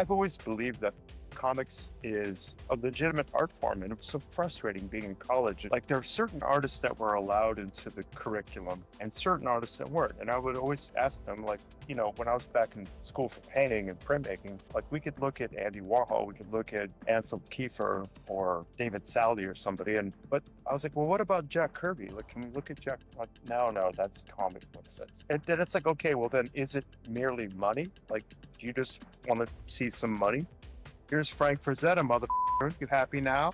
I've always believed that comics is a legitimate art form, and it was so frustrating being in college. Like, there are certain artists that were allowed into the curriculum and certain artists that weren't. And I would always ask them, like, when I was back in school for painting and printmaking, like, we could look at Andy Warhol, we could look at Ansel Kiefer or David Saldi or somebody. But I was like, well, what about Jack Kirby? Like, can we look at Jack? Like, no, that's comic books. And then it's like, okay, well, then is it merely money? Like, do you just want to see some money? Here's Frank Frazetta, motherfucker. You happy now?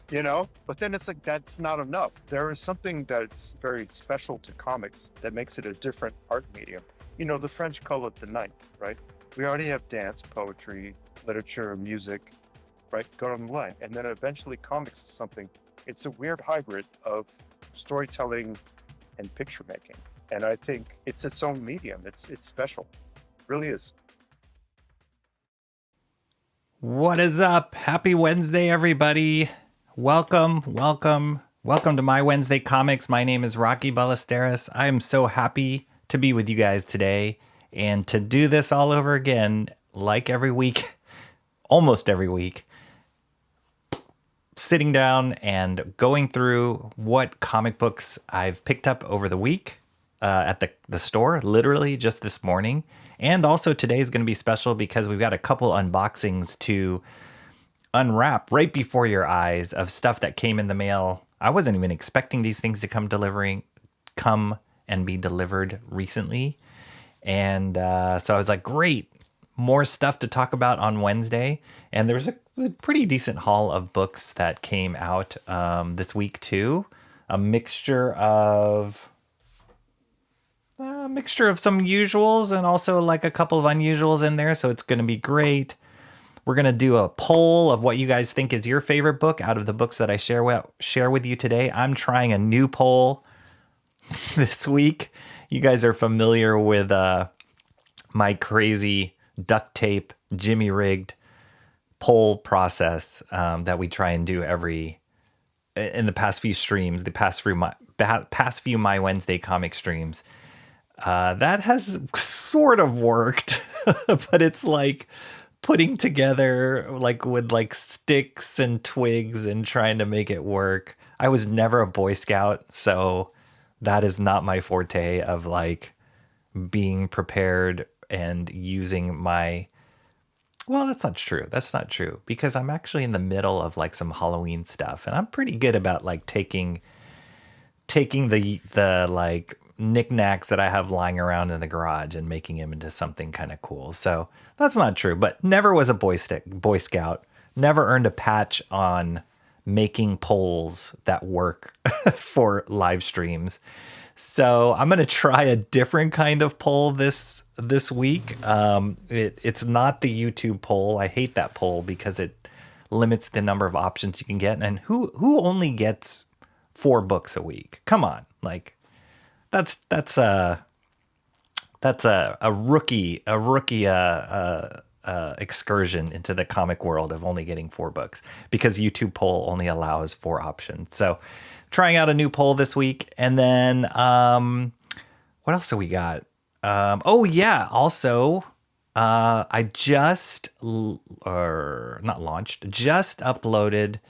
But then it's like, that's not enough. There is something that's very special to comics that makes it a different art medium. The French call it the ninth, right? We already have dance, poetry, literature, music, right? Go on the line. And then eventually comics is something, it's a weird hybrid of storytelling and picture making. And I think it's its own medium. It's special. It really is. What is up? Happy Wednesday, everybody. Welcome to My Wednesday Comics. My name is Rocky Ballesteros. I am so happy to be with you guys today and to do this all over again, like every week, almost every week, sitting down and going through what comic books I've picked up over the week at the store, literally just this morning. And also today is going to be special because we've got a couple unboxings to unwrap right before your eyes of stuff that came in the mail. I wasn't even expecting these things to come and be delivered recently. And so I was like, great, more stuff to talk about on Wednesday. And there was a pretty decent haul of books that came out this week too. A mixture of some usuals and also like a couple of unusuals in there. So it's going to be great. We're going to do a poll of what you guys think is your favorite book out of the books that I share with you today. I'm trying a new poll this week. You guys are familiar with my crazy duct tape, Jimmy rigged poll process that we try and do in the past few streams, the past few My Wednesday comic streams. That has sort of worked, but it's like putting together like with like sticks and twigs and trying to make it work. I was never a Boy Scout, so that is not my forte of like being prepared and using well, that's not true. That's not true because I'm actually in the middle of like some Halloween stuff and I'm pretty good about like taking the like knickknacks that I have lying around in the garage and making them into something kind of cool. So that's not true, but never was a Boy Scout, never earned a patch on making polls that work for live streams. So I'm going to try a different kind of poll this week. It's not the YouTube poll. I hate that poll because it limits the number of options you can get. And who only gets 4 books a week? Come on. Like, that's a rookie excursion into the comic world of only getting 4 books because YouTube poll only allows 4 options. So trying out a new poll this week. And then what else do we got? Also I just uploaded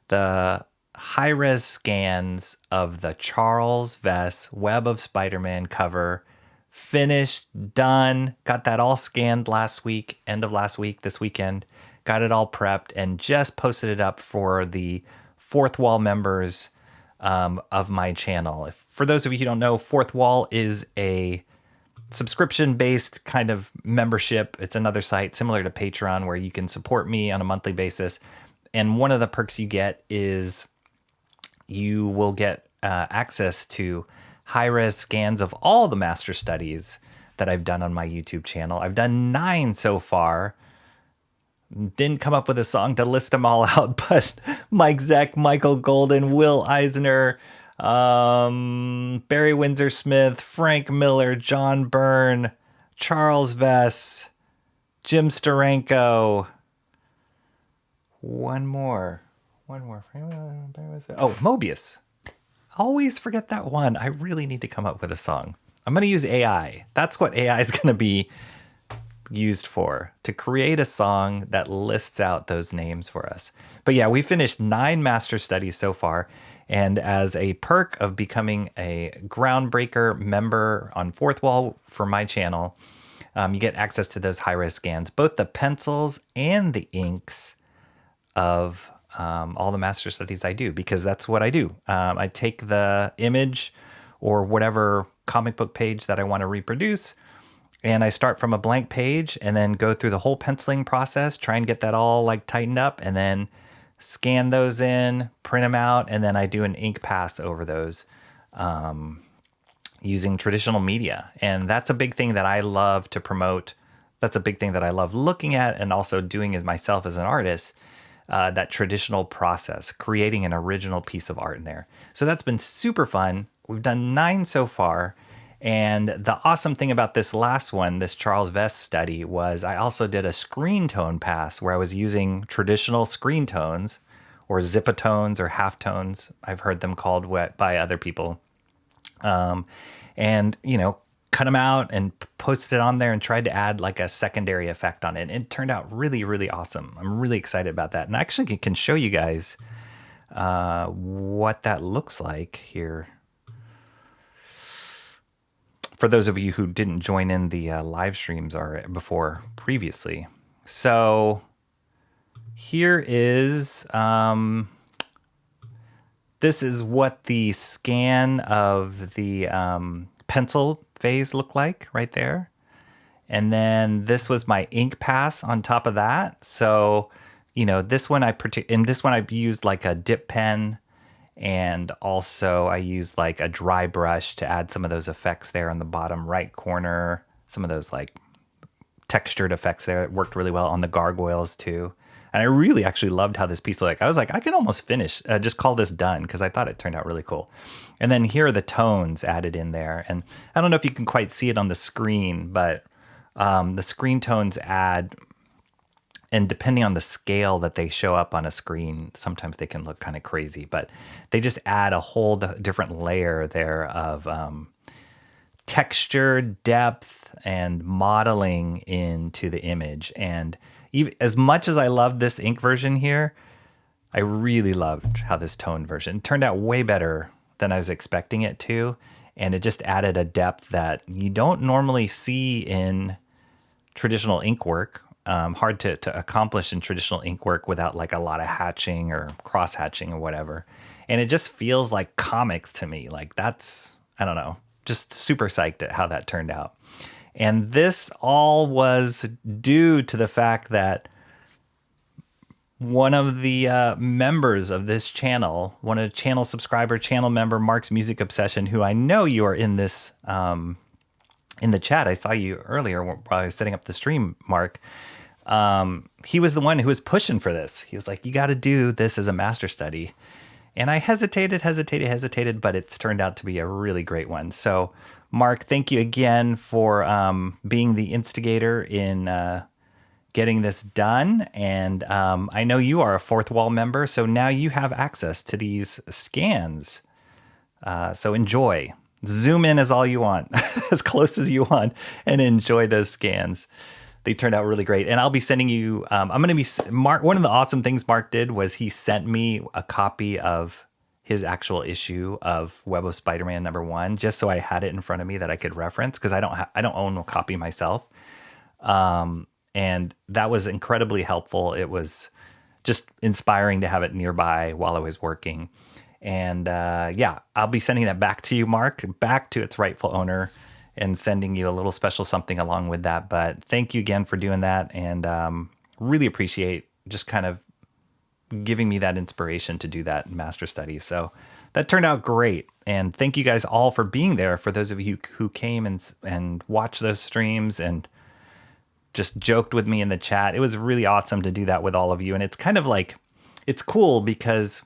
the high-res scans of the Charles Vess Web of Spider-Man cover. Finished, done, got that all scanned end of last week, this weekend. Got it all prepped and just posted it up for the Fourth Wall members of my channel. For those of you who don't know, Fourth Wall is a subscription-based kind of membership. It's another site similar to Patreon where you can support me on a monthly basis. And one of the perks you get is you will get access to high-res scans of all the master studies that I've done on my YouTube channel. I've done 9 so far. Didn't come up with a song to list them all out, but Mike Zeck, Michael Golden, Will Eisner, Barry Windsor Smith, Frank Miller, John Byrne, Charles Vess, Jim Steranko. One more. Oh, Mobius. Always forget that one. I really need to come up with a song. I'm going to use AI. That's what AI is going to be used for, to create a song that lists out those names for us. But yeah, we finished 9 master studies so far. And as a perk of becoming a Groundbreaker member on Fourth Wall for my channel, you get access to those high-res scans, both the pencils and the inks of all the master studies I do, because that's what I do. I take the image or whatever comic book page that I want to reproduce, and I start from a blank page and then go through the whole penciling process, try and get that all like tightened up, and then scan those in, print them out, and then I do an ink pass over those using traditional media. And that's a big thing that I love to promote. That's a big thing that I love looking at and also doing as myself as an artist, that traditional process, creating an original piece of art in there. So that's been super fun. We've done 9 so far. And the awesome thing about this last one, this Charles Vess study, was I also did a screen tone pass where I was using traditional screen tones or zipatones or halftones. I've heard them called by other people. And, cut them out and posted it on there and tried to add like a secondary effect on it. And it turned out really, really awesome. I'm really excited about that. And I actually can show you guys what that looks like here. For those of you who didn't join in the live streams before previously. So here is, this is what the scan of the pencil phase looked like right there. And then this was my ink pass on top of that. So, this one I used like a dip pen. And also I used like a dry brush to add some of those effects there on the bottom right corner. Some of those like textured effects there. It worked really well on the gargoyles too. And I really actually loved how this piece looked. I was like, I can almost finish, just call this done, because I thought it turned out really cool. And then here are the tones added in there. And I don't know if you can quite see it on the screen, but the screen tones add, and depending on the scale that they show up on a screen, sometimes they can look kind of crazy, but they just add a whole different layer there of texture, depth, and modeling into the image. And even as much as I love this ink version here, I really loved how this tone version turned out way better than I was expecting it to. And it just added a depth that you don't normally see in traditional ink work. Hard to accomplish in traditional ink work without like a lot of hatching or cross hatching or whatever. And it just feels like comics to me. Like that's, I don't know, just super psyched at how that turned out. And this all was due to the fact that one of the members of this channel, one of the channel subscriber, channel member, Mark's Music Obsession, who I know you are in this, in the chat. I saw you earlier while I was setting up the stream, Mark. He was the one who was pushing for this. He was like, you got to do this as a master study. And I hesitated, but it's turned out to be a really great one. So Mark, thank you again for being the instigator in getting this done. And I know you are a Fourth Wall member, so now you have access to these scans. So enjoy. Zoom in as all you want, as close as you want, and enjoy those scans. They turned out really great. And I'll be sending you, Mark, one of the awesome things Mark did was he sent me a copy of his actual issue of Web of Spider-Man #1, just so I had it in front of me that I could reference, because I don't own a copy myself. And that was incredibly helpful. It was just inspiring to have it nearby while I was working. And I'll be sending that back to you, Mark, back to its rightful owner, and sending you a little special something along with that. But thank you again for doing that, and really appreciate just kind of giving me that inspiration to do that master study. So that turned out great. And thank you guys all for being there. For those of you who came and watched those streams and just joked with me in the chat. It was really awesome to do that with all of you. And it's kind of like, it's cool because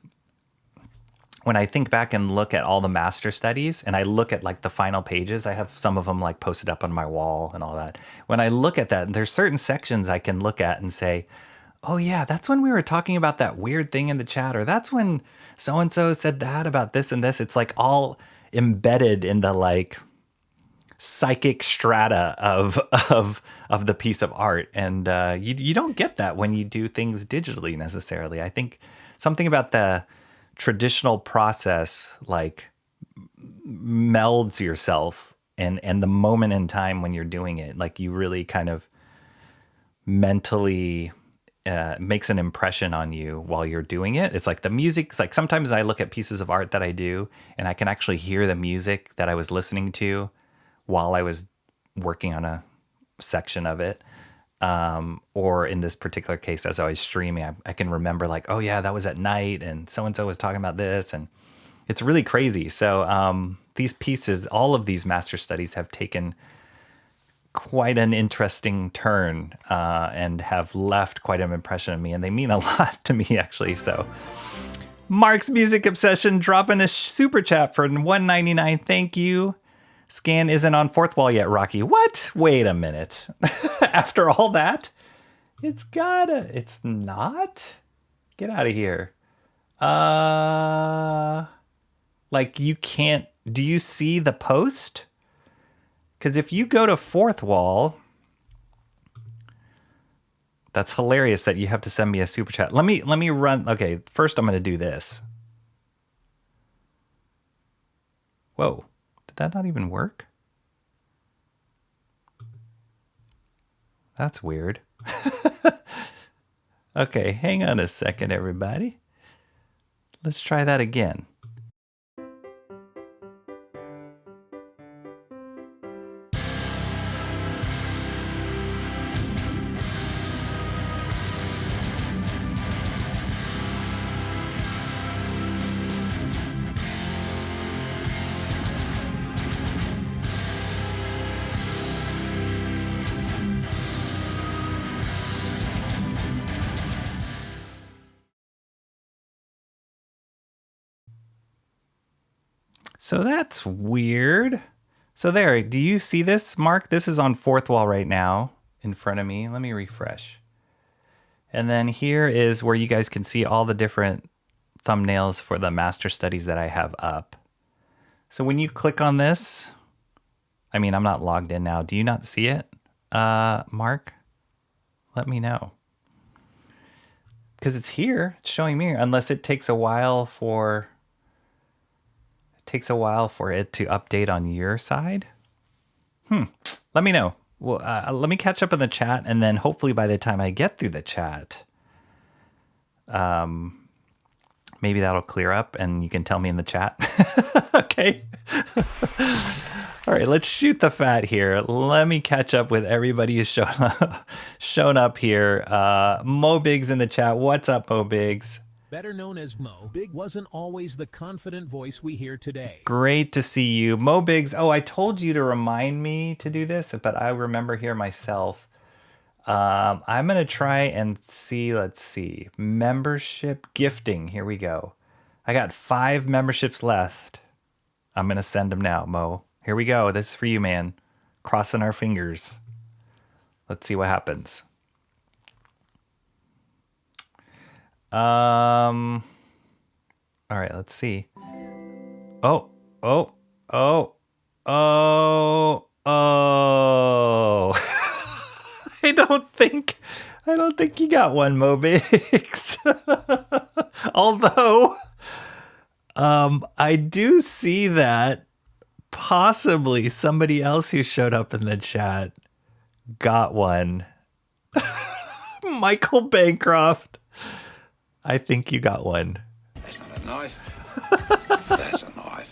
when I think back and look at all the master studies and I look at like the final pages, I have some of them like posted up on my wall and all that. When I look at that, there's certain sections I can look at and say, oh yeah, that's when we were talking about that weird thing in the chat, or that's when so-and-so said that about this and this. It's like all embedded in the like psychic strata of of the piece of art. And you don't get that when you do things digitally necessarily. I think something about the traditional process like melds yourself and the moment in time when you're doing it, like you really kind of mentally makes an impression on you while you're doing it. It's like the music, like sometimes I look at pieces of art that I do and I can actually hear the music that I was listening to while I was working on a section of it. Or in this particular case, as I was streaming, I can remember like, oh yeah, that was at night and so-and-so was talking about this. And it's really crazy. So these pieces, all of these master studies have taken quite an interesting turn and have left quite an impression on me, and they mean a lot to me actually. So Mark's Music Obsession dropping a super chat for $1.99. Thank you. Scan isn't on fourth wall yet, Rocky. What? Wait a minute. After all that, it's not. Get out of here. Like you can't. Do you see the post? Because if you go to fourth wall, that's hilarious that you have to send me a super chat. Let me run. Okay, first I'm going to do this. Whoa, did that not even work? That's weird. Okay, hang on a second, everybody. Let's try that again. So that's weird. So there, do you see this, Mark? This is on fourth wall right now in front of me. Let me refresh. And then here is where you guys can see all the different thumbnails for the master studies that I have up. So when you click on this, I mean, I'm not logged in now. Do you not see it, Mark? Let me know. Because it's here, it's showing me, unless it takes a while for it to update on your side. Let me know. Well, let me catch up in the chat, and then hopefully by the time I get through the chat, maybe that'll clear up and you can tell me in the chat. Okay. All right, let's shoot the fat here. Let me catch up with everybody who's shown up here. Mo Biggs in the chat. What's up, Mo Biggs? Better known as Mo, Big wasn't always the confident voice we hear today. Great to see you. Mo Biggs, oh, I told you to remind me to do this, but I remember here myself. I'm going to try and see, let's see, membership gifting. Here we go. I got 5 memberships left. I'm going to send them now, Mo. Here we go. This is for you, man. Crossing our fingers. Let's see what happens. All right, let's see. Oh. I don't think you got one, Mo Biggs. Although, I do see that possibly somebody else who showed up in the chat got one. Michael Bancroft. I think you got one. That's not a knife. That's a knife.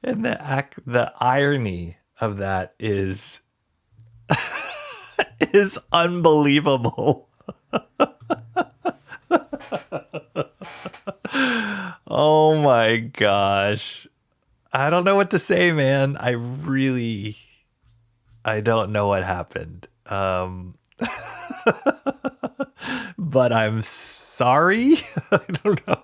And the irony of that is is unbelievable. Oh my gosh. I don't know what to say, man. I don't know what happened. But I'm sorry. I don't know.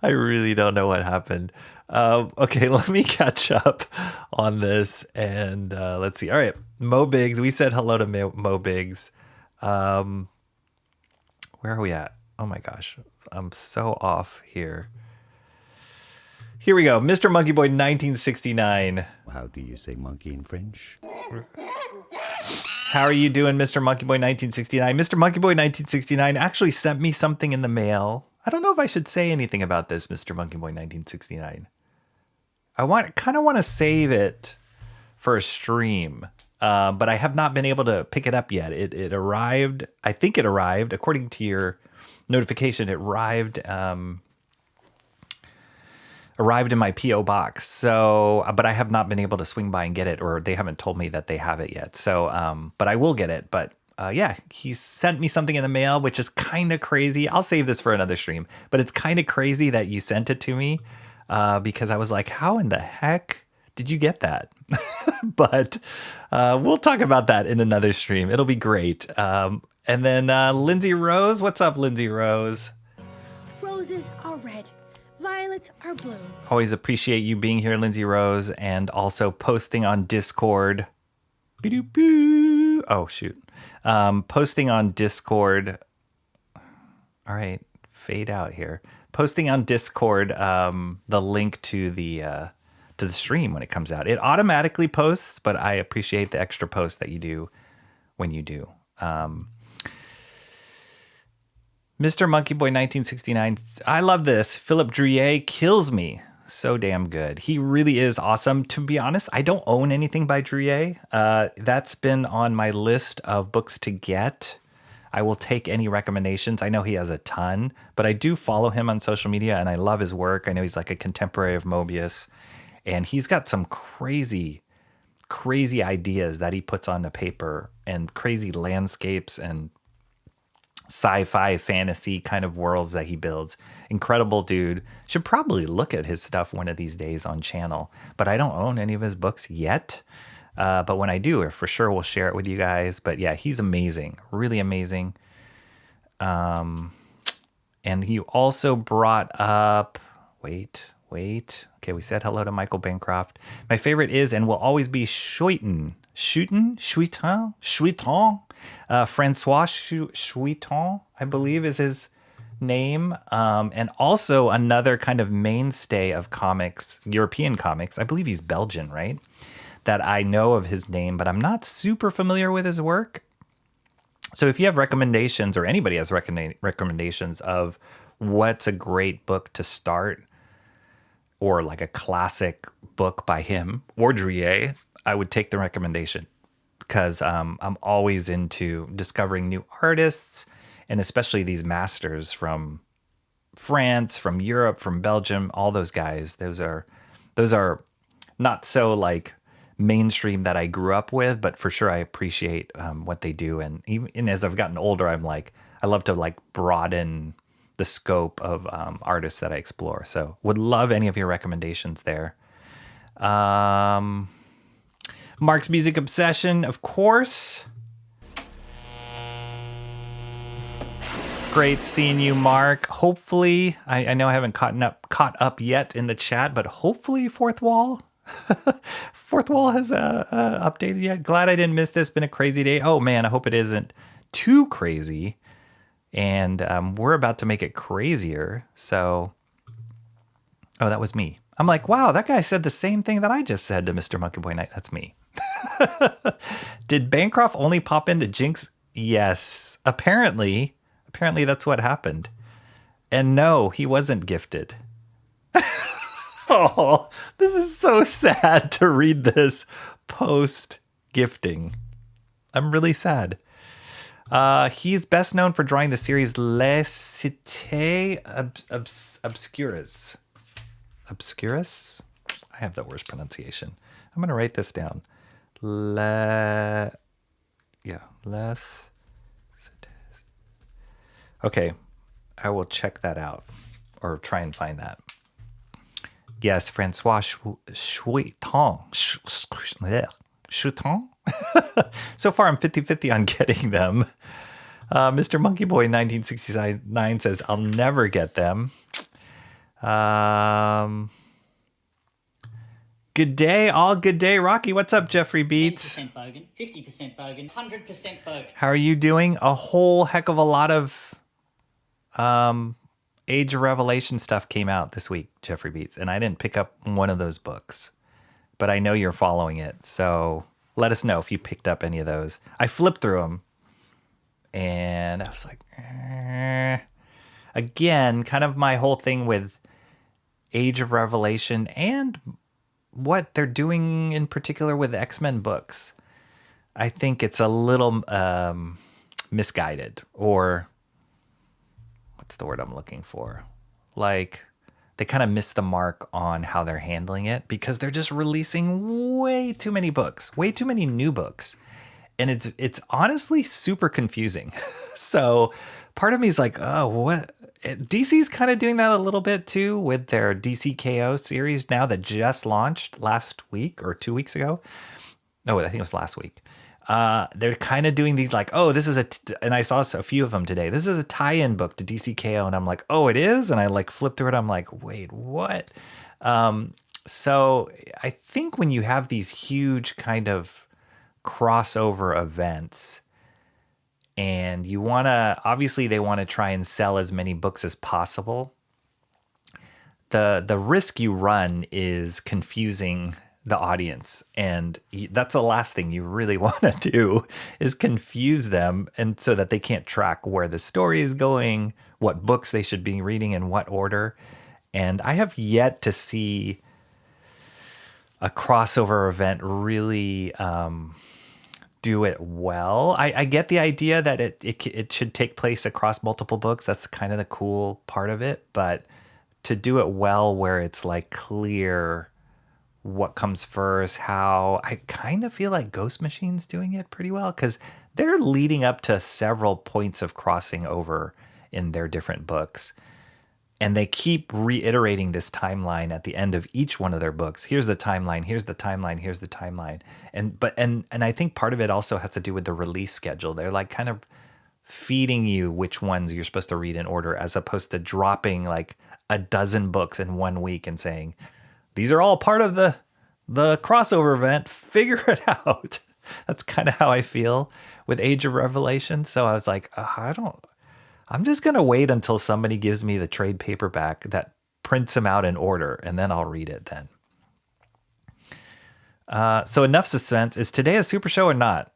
I really don't know what happened. Okay, let me catch up on this and let's see. All right, Mo Biggs. We said hello to Mo Biggs. Where are we at? Oh my gosh, I'm so off here. Here we go. Mr. Monkey Boy 1969. How do you say monkey in French? How are you doing, Mr. Monkey Boy 1969? Mr. Monkey Boy 1969 actually sent me something in the mail. I don't know if I should say anything about this, Mr. Monkey Boy 1969. I kind of want to save it for a stream, but I have not been able to pick it up yet. It arrived. I think it arrived according to your notification. It arrived in my PO box. So, but I have not been able to swing by and get it, or they haven't told me that they have it yet. So, but I will get it. But yeah, he sent me something in the mail, which is kind of crazy. I'll save this for another stream, but it's kind of crazy that you sent it to me because I was like, how in the heck did you get that? But we'll talk about that in another stream. It'll be great. And then Lindsay Rose, what's up, Lindsay Rose? Roses are red. Violets are blue. Always appreciate you being here, Lindsay Rose, and also posting on Discord. Oh, shoot. Posting on Discord. All right, fade out here. Posting on Discord the link to the stream when it comes out. It automatically posts, but I appreciate the extra post that you do when you do. Mr. Monkey Boy 1969. I love this. Philip Drouillet kills me. So damn good. He really is awesome. To be honest, I don't own anything by Drouillet. That's been on my list of books to get. I will take any recommendations. I know he has a ton, but I do follow him on social media and I love his work. I know he's like a contemporary of Mobius, and he's got some crazy, crazy ideas that he puts on the paper, and crazy landscapes and sci-fi fantasy kind of worlds that he builds. Incredible dude. Should probably look at his stuff one of these days on channel, but I don't own any of his books yet. But when I do, for sure we'll share it with you guys. But yeah, he's amazing, really amazing. And he also brought up, wait. Okay, we said hello to Michael Bancroft. My favorite is and will always be Schuiten. Francois Schuiton, I believe is his name. And also another kind of mainstay of comics, European comics. I believe he's Belgian, right? That I know of his name, but I'm not super familiar with his work. So if you have recommendations, or anybody has recommendations of what's a great book to start, or like a classic book by him or Drouillet, I would take the recommendation, because I'm always into discovering new artists, and especially these masters from France, from Europe, from Belgium, all those guys. Those are not so like mainstream that I grew up with, but for sure I appreciate what they do. And even as I've gotten older, I'm like, I love to like broaden the scope of artists that I explore. So would love any of your recommendations there. Mark's Music Obsession, of course. Great seeing you, Mark. Hopefully, I know I haven't caught up yet in the chat, but hopefully Fourth Wall has updated yet. Glad I didn't miss this. Been a crazy day. Oh man, I hope it isn't too crazy. And we're about to make it crazier. So, oh, that was me. I'm like, wow, that guy said the same thing that I just said to Mr. Monkey Boy Knight. That's me. Did Bancroft only pop into Jinx? Yes. Apparently that's what happened. And no, he wasn't gifted. Oh, this is so sad to read this post gifting. I'm really sad. He's best known for drawing the series Les Cités Obscures. Obscurus? I have the worst pronunciation. I'm going to write this down. Les Cités. Okay, I will check that out, or try and find that. Yes, Francois Schuiton. Schuiton? So far, I'm 50-50 on getting them. Mr. Monkey Boy 1969 says, I'll never get them. Good day, all good day. Rocky, what's up, Jeffrey Beats? 10% bogan, 50% bogan, 100% bogan. How are you doing? A whole heck of a lot of Age of Revelation stuff came out this week, Jeffrey Beats, and I didn't pick up one of those books, but I know you're following it. So Let us know if you picked up any of those. I flipped through them, and I was like, Again, kind of my whole thing with Age of Revelation and what they're doing in particular with X-Men books. I think it's a little misguided, or what's the word I'm looking for? Like, they kind of missed the mark on how they're handling it, because they're just releasing way too many books, way too many new books. And it's honestly super confusing. So part of me is like, oh, what? DC's kind of doing that a little bit too with their DC KO series now that just launched last week or 2 weeks ago. No, I think it was last week. They're kind of doing these like, oh, this is and I saw a few of them today. This is a tie-in book to DC KO, and I'm like, oh, it is? And I like flipped through it. I'm like, wait, what? So I think when you have these huge kind of crossover events, and you want to, obviously they want to try and sell as many books as possible. The risk you run is confusing the audience, and that's the last thing you really want to do, is confuse them, and so that they can't track where the story is going, what books they should be reading in what order. And I have yet to see a crossover event really do it well. I get the idea that it should take place across multiple books. That's kind of the cool part of it. But to do it well, where it's like clear what comes first, how, I kind of feel like Ghost Machine's doing it pretty well, because they're leading up to several points of crossing over in their different books. And they keep reiterating this timeline at the end of each one of their books. Here's the timeline, here's the timeline, here's the timeline. And I think part of it also has to do with the release schedule. They're like kind of feeding you which ones you're supposed to read in order, as opposed to dropping like a dozen books in 1 week and saying, these are all part of the crossover event, figure it out. That's kind of how I feel with Age of Revelation. So I was like, I'm just going to wait until somebody gives me the trade paperback that prints them out in order, and then I'll read it then. So enough suspense. Is today a super show or not?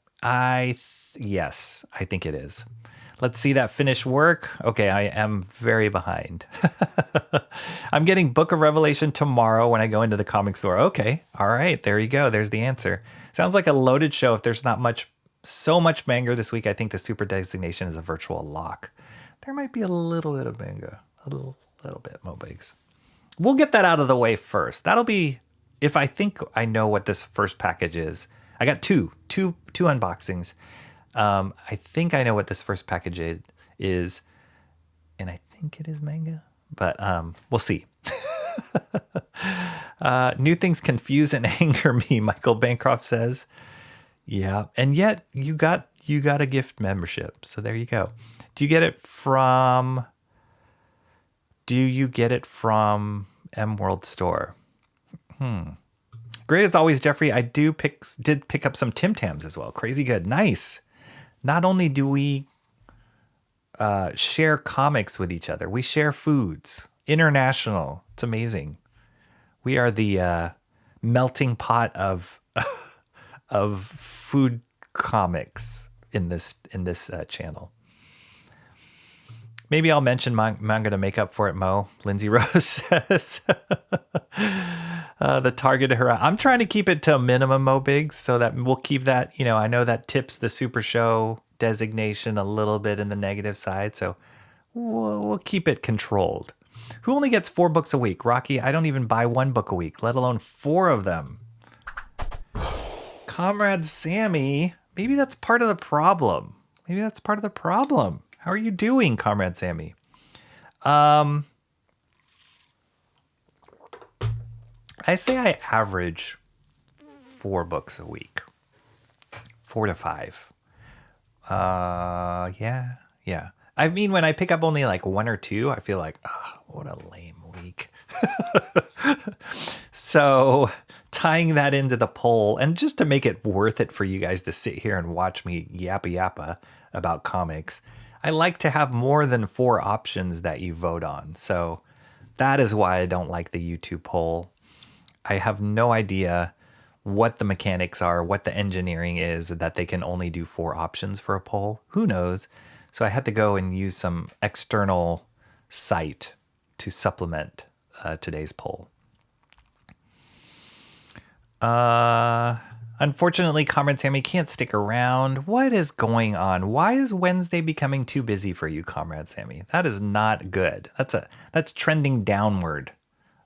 Yes, I think it is. Let's see that finished work. Okay, I am very behind. I'm getting Book of Revelation tomorrow when I go into the comic store. Okay, all right, there you go. There's the answer. Sounds like a loaded show. If there's not so much manga this week, I think the super designation is a virtual lock. There might be a little bit of manga, a little bit, Mo Biggs. We'll get that out of the way first. That'll be, if I think I know what this first package is. I got two unboxings. I think I know what this first package is, and I think it is manga, but we'll see. New things confuse and anger me, Michael Bancroft says. Yeah, and yet you got a gift membership, so there you go. Do you get it from M World Store? Great as always, Jeffrey. I did pick up some Tim Tams as well. Crazy good. Nice. Not only do we share comics with each other, we share foods. International. It's amazing. We are the melting pot of food comics in this channel. Maybe I'll mention manga to make up for it, Mo. Lindsay Rose says. The target her. I'm trying to keep it to a minimum, Mo Biggs, so that we'll keep that. I know that tips the super show designation a little bit in the negative side, so we'll keep it controlled. Who only gets 4 books a week? Rocky, I don't even buy 1 book a week, let alone 4 of them. Comrade Sammy, maybe that's part of the problem. How are you doing, Comrade Sammy? I say I average 4 books a week. 4 to 5. Yeah. I mean, when I pick up only like 1 or 2, I feel like, what a lame week. So tying that into the poll, and just to make it worth it for you guys to sit here and watch me yappa about comics, I like to have more than 4 options that you vote on. So that is why I don't like the YouTube poll. I have no idea what the mechanics are, what the engineering is, that they can only do 4 options for a poll. Who knows? So I had to go and use some external site to supplement today's poll. Unfortunately, Comrade Sammy can't stick around. What is going on? Why is Wednesday becoming too busy for you, Comrade Sammy? That is not good. That's trending downward,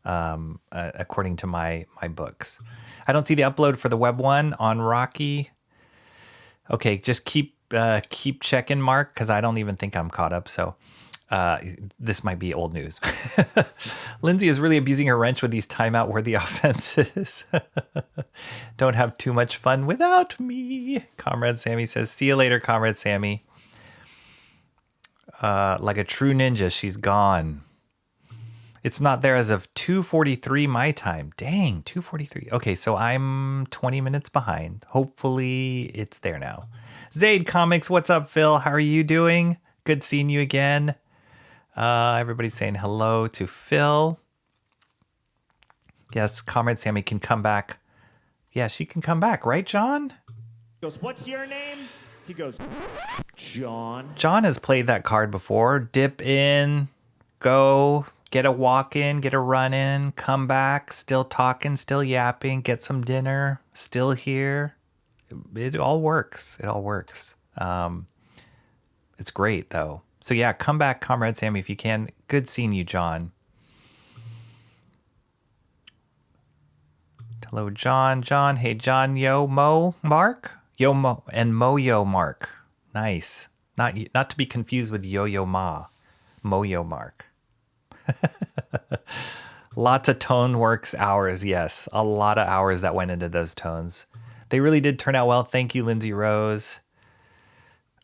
according to my books. I don't see the upload for the web one on Rocky. Okay, just keep checking, Mark, because I don't even think I'm caught up. So this might be old news. Lindsay is really abusing her wrench with these timeout-worthy offenses. Don't have too much fun without me. Comrade Sammy says, see you later, Comrade Sammy. Like a true ninja, she's gone. It's not there as of 2:43 my time. Dang, 2:43. Okay, so I'm 20 minutes behind. Hopefully it's there now. Zaid Comics, what's up, Phil? How are you doing? Good seeing you again. Everybody's saying hello to Phil. Yes, Comrade Sammy can come back. Yeah, she can come back, right, John? He goes, what's your name? He goes, John. John has played that card before. Dip in, go, get a walk in, get a run in, come back, still talking, still yapping, get some dinner, still here. It all works. It all works. It's great, though. So yeah, come back, Comrade Sammy, if you can. Good seeing you, John. Hello, John. John. Hey, John. Yo, Mo, Mark. Yo, Mo, and Mo, Yo, Mark. Nice. Not to be confused with Yo, Yo, Ma. Mo, Yo, Mark. Lots of tone works hours. Yes, a lot of hours that went into those tones. They really did turn out well. Thank you, Lindsay Rose.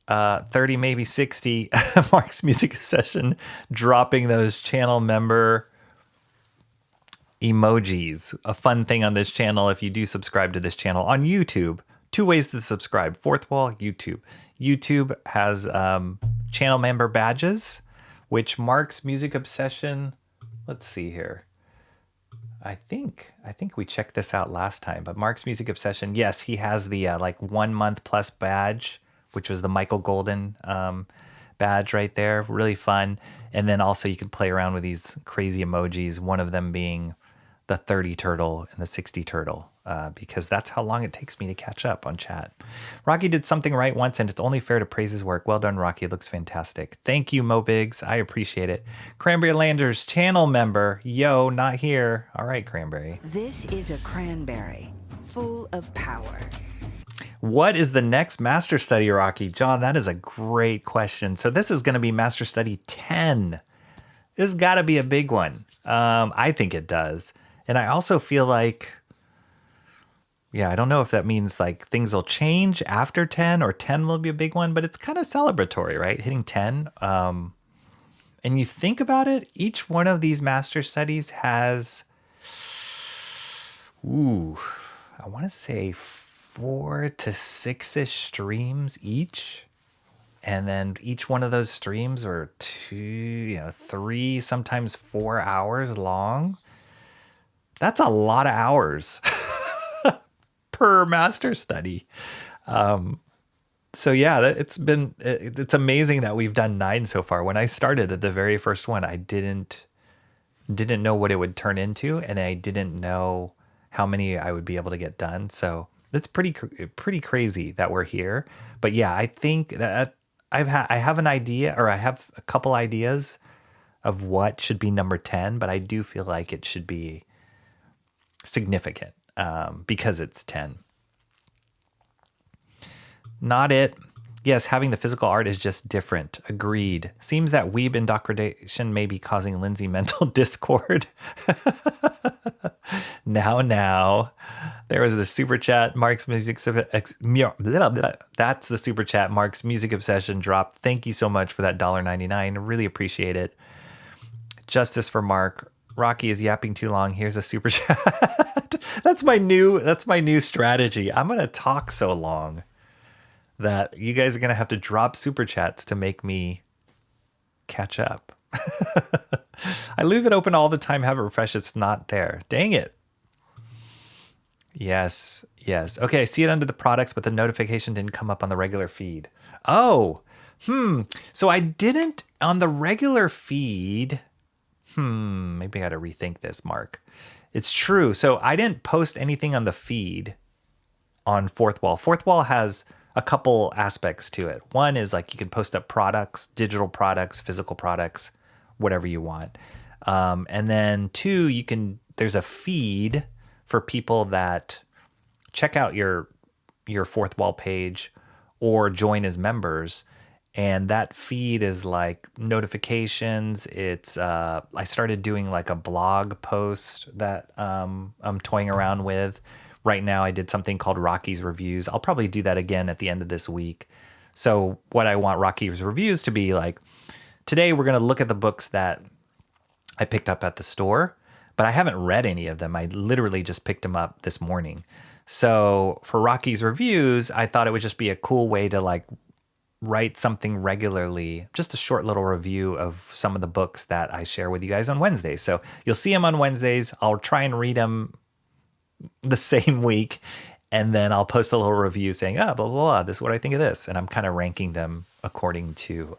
30, maybe 60. Mark's Music Obsession dropping those channel member emojis. A fun thing on this channel, if you do subscribe to this channel on YouTube, 2 ways to subscribe. Fourth wall, YouTube. YouTube has channel member badges, which Mark's Music Obsession, let's see here. I think we checked this out last time, but Mark's Music Obsession, yes, he has the like 1 month plus badge, which was the Michael Golden badge right there. Really fun. And then also you can play around with these crazy emojis, one of them being the 30 turtle and the 60 turtle, because that's how long it takes me to catch up on chat. Rocky did something right once, and it's only fair to praise his work. Well done, Rocky. It looks fantastic. Thank you, Mo Biggs. I appreciate it. Cranberry Landers, channel member. Yo, not here. All right, Cranberry. This is a cranberry full of power. What is the next master study, Rocky? John, that is a great question. So this is going to be master study 10. This has got to be a big one. I think it does. And I also feel like, yeah, I don't know if that means like things will change after 10 or 10 will be a big one, but it's kind of celebratory, right? Hitting 10. And you think about it, each one of these master studies has, I want to say 4 to 6-ish streams each. And then each one of those streams are 3, sometimes 4 hours long. That's a lot of hours per master study. So yeah, it's amazing that we've done 9 so far. When I started at the very first one, I didn't know what it would turn into, and I didn't know how many I would be able to get done. So it's pretty crazy that we're here. But yeah, I think that I have an idea, or I have a couple ideas of what should be number 10, but I do feel like it should be significant because it's 10. Not it. Yes, having the physical art is just different. Agreed. Seems that weeb indoctrination may be causing Lindsay mental discord. Now. There was the super chat. Mark's Music... That's the super chat. Mark's Music Obsession dropped. Thank you so much for that $1.99. Really appreciate it. Justice for Mark. Rocky is yapping too long. Here's a super chat. That's my new strategy. I'm going to talk so long that you guys are going to have to drop super chats to make me catch up. I leave it open all the time, have it refresh. It's not there. Dang it. Yes. Okay, I see it under the products, but the notification didn't come up on the regular feed. Oh, So I didn't on the regular feed. Maybe I got to rethink this, Mark. It's true. So I didn't post anything on the feed on Fourth Wall. Fourth Wall has a couple aspects to it. One is like you can post up products, digital products, physical products, whatever you want. And then two, there's a feed for people that check out your Fourth Wall page or join as members. And that feed is like notifications. It's I started doing like a blog post that I'm toying around with. Right now I did something called Rocky's Reviews. I'll probably do that again at the end of this week. So what I want Rocky's Reviews to be like, today we're going to look at the books that I picked up at the store, but I haven't read any of them. I literally just picked them up this morning. So for Rocky's Reviews, I thought it would just be a cool way to like write something regularly, just a short little review of some of the books that I share with you guys on Wednesdays. So you'll see them on Wednesdays. I'll try and read them the same week, and then I'll post a little review saying, blah, blah, blah, this is what I think of this. And I'm kind of ranking them according to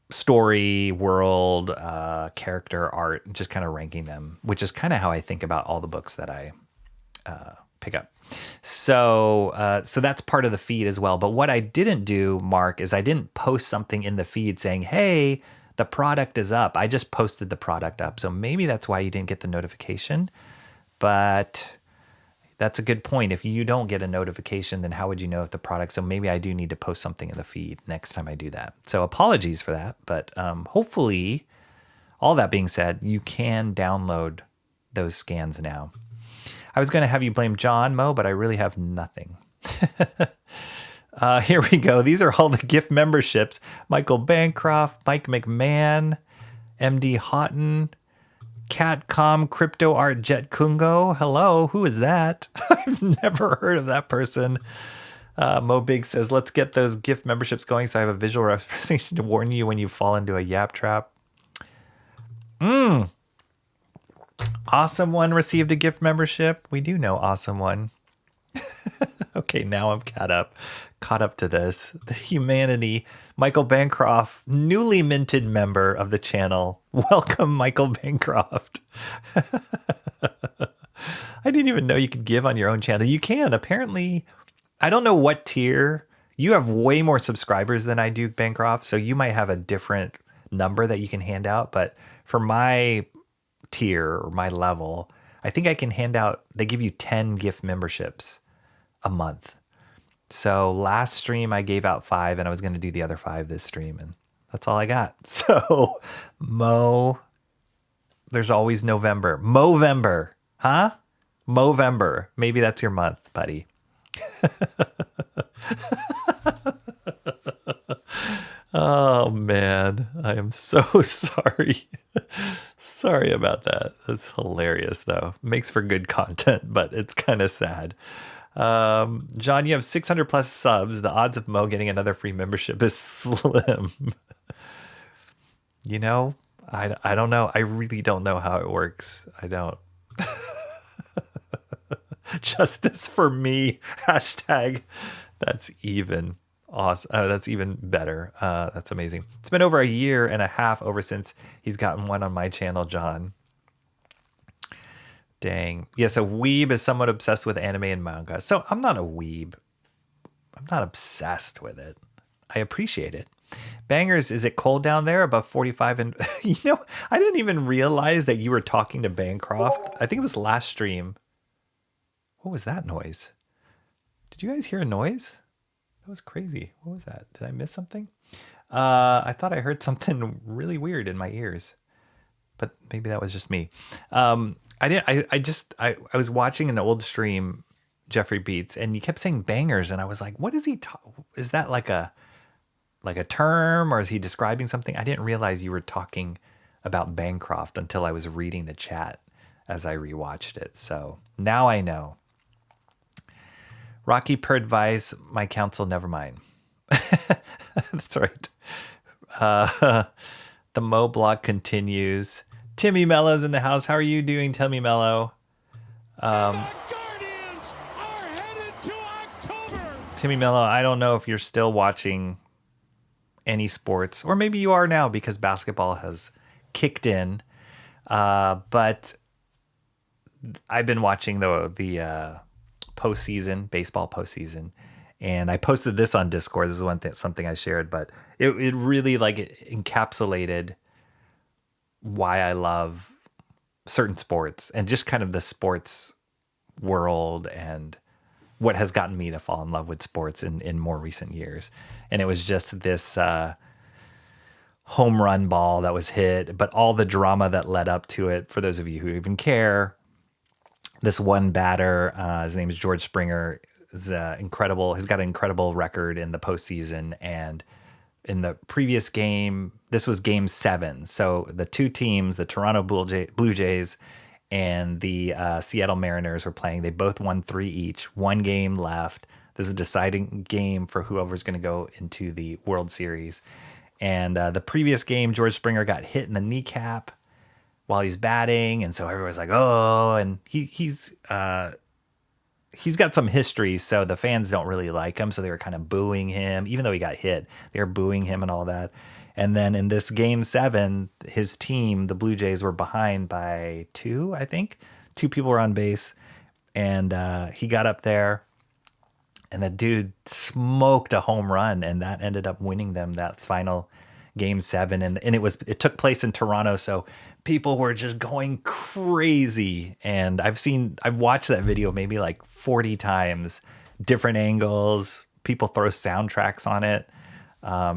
story, world, character, art, just kind of ranking them, which is kind of how I think about all the books that I pick up. So that's part of the feed as well. But what I didn't do, Mark, is I didn't post something in the feed saying, hey, the product is up. I just posted the product up. So maybe that's why you didn't get the notification. But that's a good point. If you don't get a notification, then how would you know if the product? So maybe I do need to post something in the feed next time I do that. So apologies for that. But hopefully, all that being said, you can download those scans now. I was going to have you blame John, Mo, but I really have nothing. Here we go. These are all the gift memberships. Michael Bancroft, Mike McMahon, MD Houghton, Catcom, Crypto Art, Jet Kungo. Hello, who is that? I've never heard of that person. Mo Big says, let's get those gift memberships going so I have a visual representation to warn you when you fall into a yap trap. Awesome One received a gift membership. We do know Awesome One. Okay, now I'm caught up to this. The humanity. Michael Bancroft, newly minted member of the channel. Welcome, Michael Bancroft. I didn't even know you could give on your own channel. You can, apparently. I don't know what tier. You have way more subscribers than I do, Bancroft, so you might have a different number that you can hand out. But for my tier or my level, I think I can hand out, they give you 10 gift memberships a month. So last stream I gave out 5 and I was going to do the other 5 this stream, and that's all I got. So Mo, there's always November. Movember, huh? Movember. Maybe that's your month, buddy. Oh man, I am so sorry. Sorry about that. That's hilarious though. Makes for good content, but it's kind of sad. John, you have 600 plus subs. The odds of Mo getting another free membership is slim. You know, I don't know. I really don't know how it works. I don't. Justice for me. Hashtag. That's even awesome. That's even better. That's amazing. It's been over a year and a half since he's gotten one on my channel, John. Dang. Yes, a weeb is somewhat obsessed with anime and manga. So I'm not a weeb. I'm not obsessed with it. I appreciate it. Bangers, is it cold down there above 45? And you know, I didn't even realize that you were talking to Bancroft. I think it was last stream. What was that noise? Did you guys hear a noise? That was crazy. What was that? Did I miss something? I thought I heard something really weird in my ears, but maybe that was just me. I was watching an old stream, Jeffrey Beats, and you kept saying bangers, and I was like, what is he is that like a term, or is he describing something? I didn't realize you were talking about Bancroft until I was reading the chat as I rewatched it. So now I know. Rocky per advice, my counsel, never mind. That's right. The Mo blog continues. Timmy Mello's in the house. How are you doing, Timmy Mello? Guardians are headed to October. Timmy Mello, I don't know if you're still watching any sports, or maybe you are now because basketball has kicked in. But I've been watching the postseason, baseball postseason, and I posted this on Discord. This is something I shared, but it really it encapsulated why I love certain sports and just kind of the sports world and what has gotten me to fall in love with sports in more recent years. And it was just this home run ball that was hit, but all the drama that led up to it. For those of you who even care, this one batter, his name is George Springer, is incredible. He's got an incredible record in the postseason. And in the previous game, this was game 7. So the two teams, the Toronto Blue Jays and the Seattle Mariners, were playing. They both won 3 each. 1 game left. This is a deciding game for whoever's going to go into the World Series. And the previous game, George Springer got hit in the kneecap while he's batting, and so everyone's like, "Oh!" And he's got some history, so the fans don't really like him. So they were kind of booing him, even though he got hit. They were booing him and all that. And then in this game 7, his team, the Blue Jays, were behind by 2, I think. 2 people were on base, and he got up there, and the dude smoked a home run, and that ended up winning them that final game 7. And it took place in Toronto, so people were just going crazy. And I've watched that video maybe like 40 times, different angles. People throw soundtracks on it.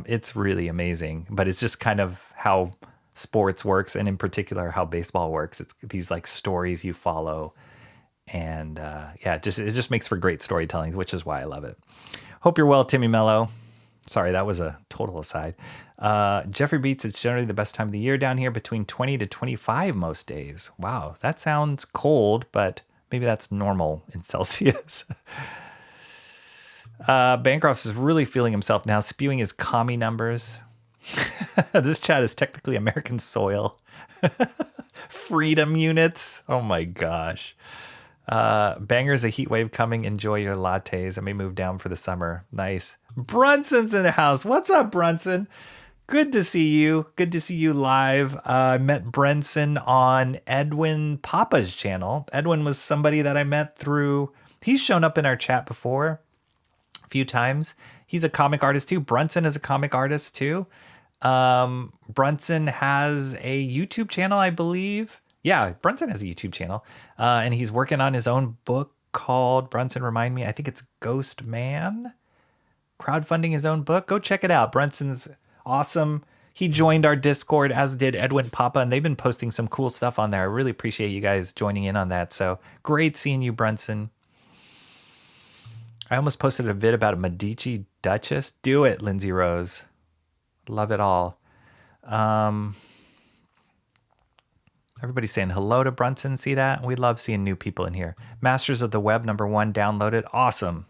It's really amazing, but it's just kind of how sports works, and in particular how baseball works. It's these like stories you follow, and it just makes for great storytelling, which is why I love it. Hope you're well, Timmy Mello. Sorry, that was a total aside. Jeffrey Beats, it's generally the best time of the year down here, between 20 to 25 most days. Wow, that sounds cold, but maybe that's normal in Celsius. Bancroft is really feeling himself now, spewing his commie numbers. This chat is technically American soil. Freedom units. Oh my gosh. Banger's a heat wave coming. Enjoy your lattes. I may move down for the summer. Nice. Brunson's in the house. What's up, Brunson? Good to see you. Good to see you live. I met Brunson on Edwin Papa's channel. Edwin was somebody that I met through... He's shown up in our chat before a few times. He's a comic artist too. Brunson is a comic artist too. Brunson has a YouTube channel, I believe. Yeah, Brunson has a YouTube channel. And he's working on his own book called, Brunson, remind me, I think it's Ghost Man. Crowdfunding his own book. Go check it out. Brunson's awesome. He joined our Discord, as did Edwin Papa, and they've been posting some cool stuff on there. I really appreciate you guys joining in on that. So great seeing you, Brunson. I almost posted a vid about a Medici Duchess. Do it, Lindsay Rose. Love it all. Everybody's saying hello to Brunson. See that? We love seeing new people in here. Masters of the Web #1 downloaded. Awesome.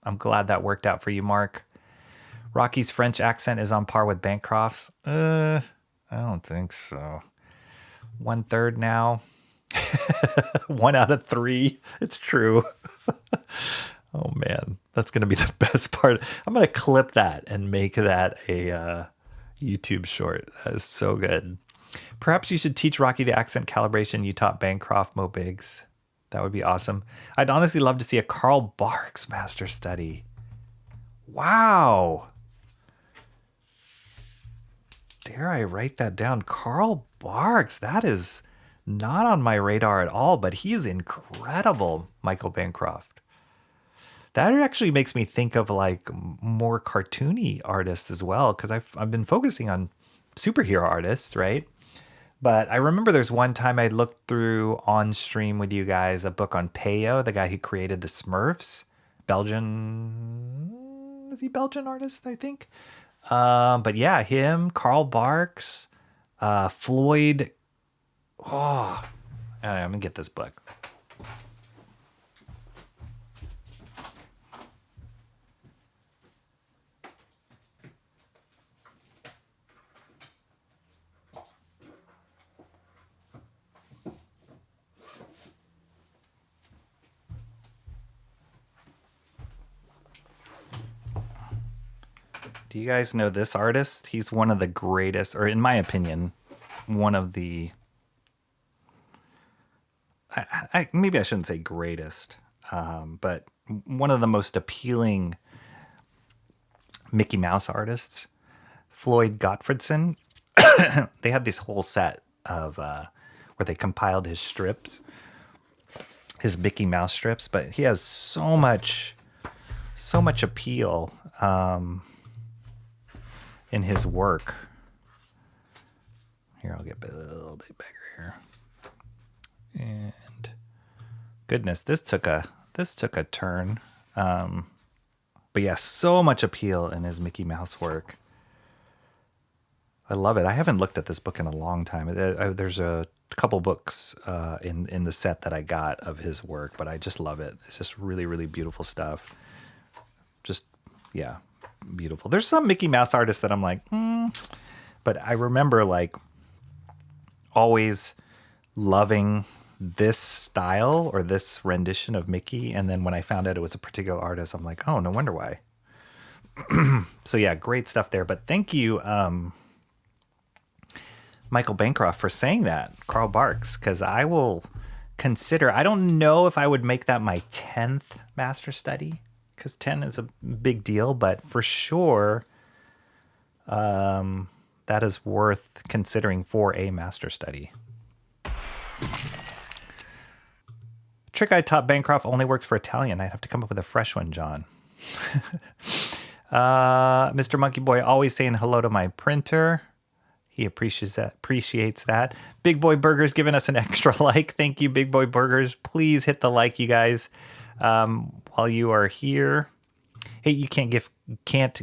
I'm glad that worked out for you, Mark. Rocky's French accent is on par with Bancroft's. I don't think so. 1/3 now. 1 out of 3. It's true. Oh man, that's going to be the best part. I'm going to clip that and make that a YouTube short. That is so good. Perhaps you should teach Rocky the accent calibration you taught Bancroft, Mo Biggs. That would be awesome. I'd honestly love to see a Carl Barks master study. Wow. Dare I write that down? Carl Barks. That is not on my radar at all, but he is incredible, Michael Bancroft. That actually makes me think of like more cartoony artists as well, because I've been focusing on superhero artists, right? But I remember there's one time I looked through on stream with you guys a book on Peyo, the guy who created the Smurfs. Belgian, is he Belgian artist, I think? But yeah, him, Carl Barks, Floyd. Oh, I'm gonna get this book. Do you guys know this artist? He's one of the greatest, or in my opinion, one of the... maybe I shouldn't say greatest, but one of the most appealing Mickey Mouse artists, Floyd Gottfredson. They had this whole set of where they compiled his strips, his Mickey Mouse strips, but he has so much appeal in his work. Here, I'll get a little bit bigger here. And goodness, this took a turn. But yeah, so much appeal in his Mickey Mouse work. I love it. I haven't looked at this book in a long time. There's a couple books in the set that I got of his work, but I just love it. It's just really, really beautiful stuff. Just, yeah, beautiful. There's some Mickey Mouse artists that I'm like, but I remember like always loving this style or this rendition of Mickey, and then when I found out it was a particular artist, I'm like, oh, no wonder why. So yeah, great stuff there. But thank you, Michael Bancroft, for saying that, Carl Barks, because I will consider, I don't know if I would make that my 10th master study, because 10 is a big deal, but for sure that is worth considering for a master study. Trick I taught Bancroft only works for Italian. I'd have to come up with a fresh one, John. Mr. Monkey Boy always saying hello to my printer. He appreciates that. Big Boy Burgers giving us an extra like. Thank you, Big Boy Burgers. Please hit the like, you guys, while you are here. Hey, you can't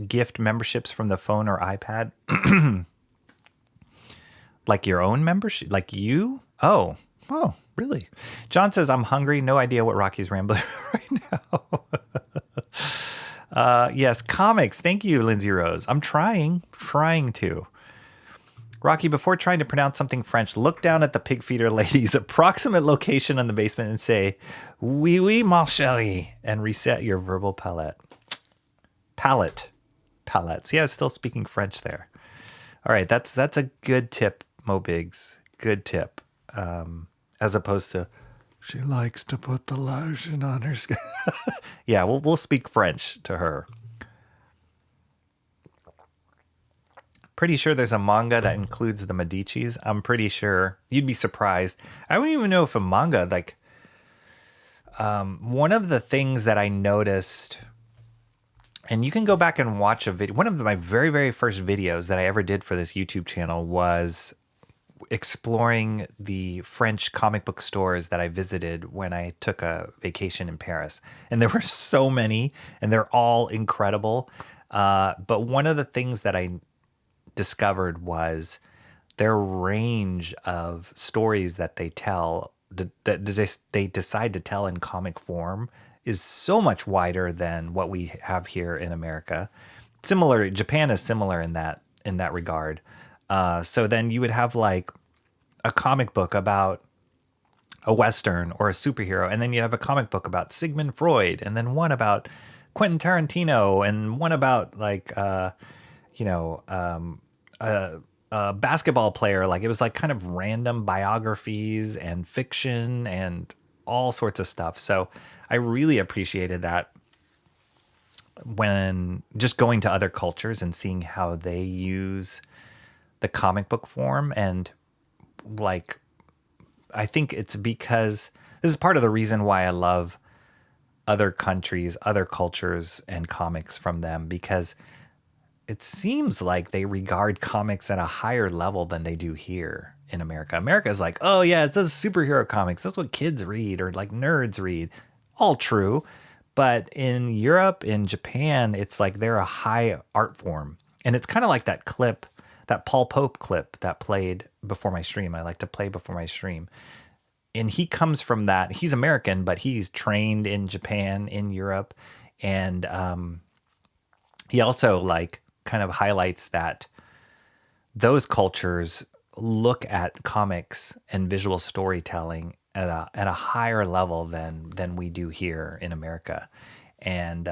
gift memberships from the phone or iPad. Like your own membership? Like you? Oh, really? John says, I'm hungry. No idea what Rocky's rambling right now. Yes, comics. Thank you, Lindsay Rose. I'm trying to. Rocky, before trying to pronounce something French, look down at the pig feeder lady's approximate location in the basement and say, oui, oui, ma chérie, and reset your verbal palette. See, I was still speaking French there. All right, that's a good tip, Mo Biggs. Good tip. As opposed to, she likes to put the lotion on her skin. Yeah, we'll speak French to her. Pretty sure there's a manga that includes the Medicis. I'm pretty sure. You'd be surprised. I don't even know if a manga, like, one of the things that I noticed, and you can go back and watch a video. One of my very, very first videos that I ever did for this YouTube channel was exploring the French comic book stores that I visited when I took a vacation in Paris. And there were so many, and they're all incredible. But one of the things that I discovered was their range of stories that they tell, that they decide to tell in comic form, is so much wider than what we have here in America. Japan is similar in that regard. So then you would have like a comic book about a Western or a superhero, and then you have a comic book about Sigmund Freud, and then one about Quentin Tarantino, and one about like, a basketball player. Like, it was like kind of random biographies and fiction and all sorts of stuff. So I really appreciated that when just going to other cultures and seeing how they use the comic book form. And like, I think it's because this is part of the reason why I love other countries, other cultures, and comics from them, because it seems like they regard comics at a higher level than they do here in America. America is like, oh yeah, it's those superhero comics. That's what kids read, or like nerds read. All true. But in Europe, in Japan, it's like they're a high art form. And it's kind of like that clip, that Paul Pope clip that played before my stream. I like to play before my stream. And he comes from that. He's American, but he's trained in Japan, in Europe. And he also like kind of highlights that those cultures look at comics and visual storytelling at a higher level than we do here in America. And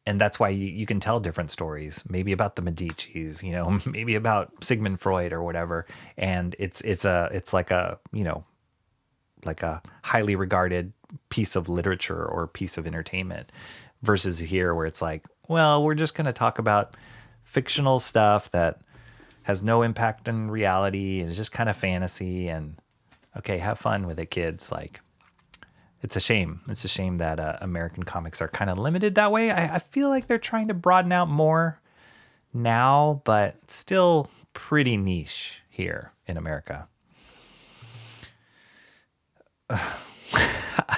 And that's why you can tell different stories, maybe about the Medicis, you know, maybe about Sigmund Freud or whatever. And it's like a, you know, like a highly regarded piece of literature or piece of entertainment, versus here where it's like, well, we're just going to talk about fictional stuff that has no impact on reality. It's just kind of fantasy, and okay, have fun with it, kids. Like, it's a shame. It's a shame that American comics are kind of limited that way. I feel like they're trying to broaden out more now, but still pretty niche here in America.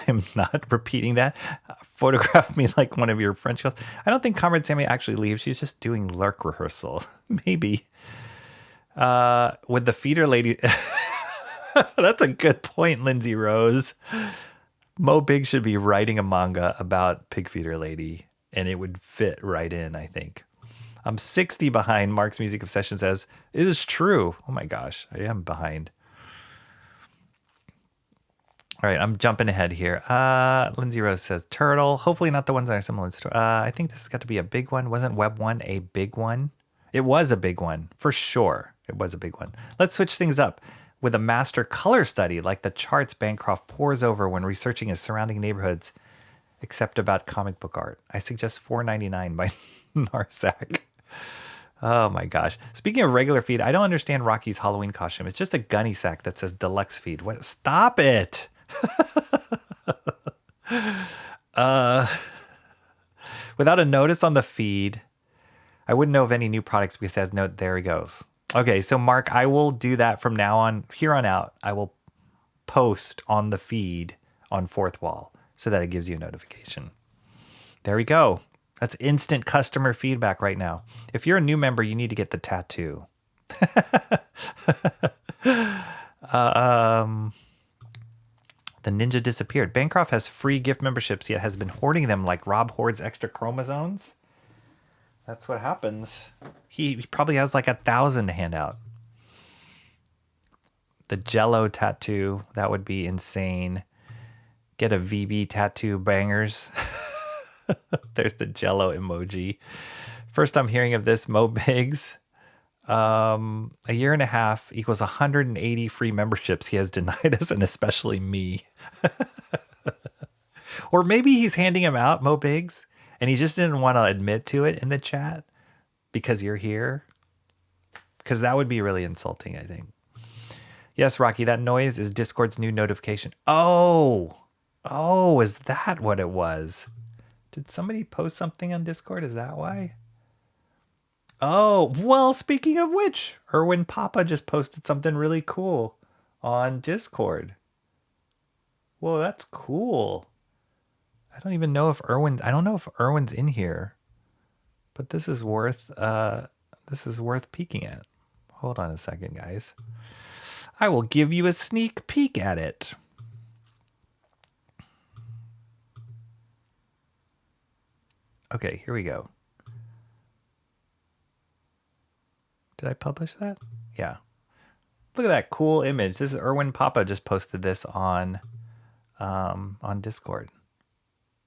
I'm not repeating that. Photograph me like one of your French girls. I don't think Comrade Sammy actually leaves. She's just doing lurk rehearsal. Maybe. With the feeder lady. That's a good point, Lindsay Rose. Mo Big should be writing a manga about Pig Feeder Lady, and it would fit right in, I think. I'm 60 behind, Mark's Music Obsession says. It is true. Oh my gosh, I am behind. All right, I'm jumping ahead here. Lindsay Rose says, Turtle. Hopefully not the ones that are similar to I think this has got to be a big one. Wasn't Web 1 a big one? It was a big one, for sure. It was a big one. Let's switch things up. With a master color study, like the charts Bancroft pores over when researching his surrounding neighborhoods, except about comic book art. I suggest $4.99 by Narsak. Oh my gosh. Speaking of regular feed, I don't understand Rocky's Halloween costume. It's just a gunny sack that says Deluxe feed. What? Stop it. Without a notice on the feed, I wouldn't know of any new products because it has no, there he goes. Okay, so Mark, I will do that from now on. Here on out, I will post on the feed on Fourth Wall so that it gives you a notification. There we go. That's instant customer feedback right now. If you're a new member, you need to get the tattoo. The ninja disappeared. Bancroft has free gift memberships, yet has been hoarding them like Rob hoards extra chromosomes. That's what happens. He probably has like 1,000 to hand out. The Jello tattoo, that would be insane. Get a VB tattoo, bangers. There's the Jello emoji. First I'm hearing of this, Mo Biggs. A year and a half equals 180 free memberships he has denied us, and especially me. Or maybe he's handing them out, Mo Biggs, and he just didn't want to admit to it in the chat because you're here. Because that would be really insulting, I think. Yes, Rocky, that noise is Discord's new notification. Oh, is that what it was? Did somebody post something on Discord? Is that why? Oh, well, speaking of which, Erwin Papa just posted something really cool on Discord. Whoa, that's cool. I don't even know if Erwin's in here, but this is worth peeking at. Hold on a second, guys. I will give you a sneak peek at it. Okay, here we go. Did I publish that? Yeah. Look at that cool image. This is Erwin Papa just posted this on Discord.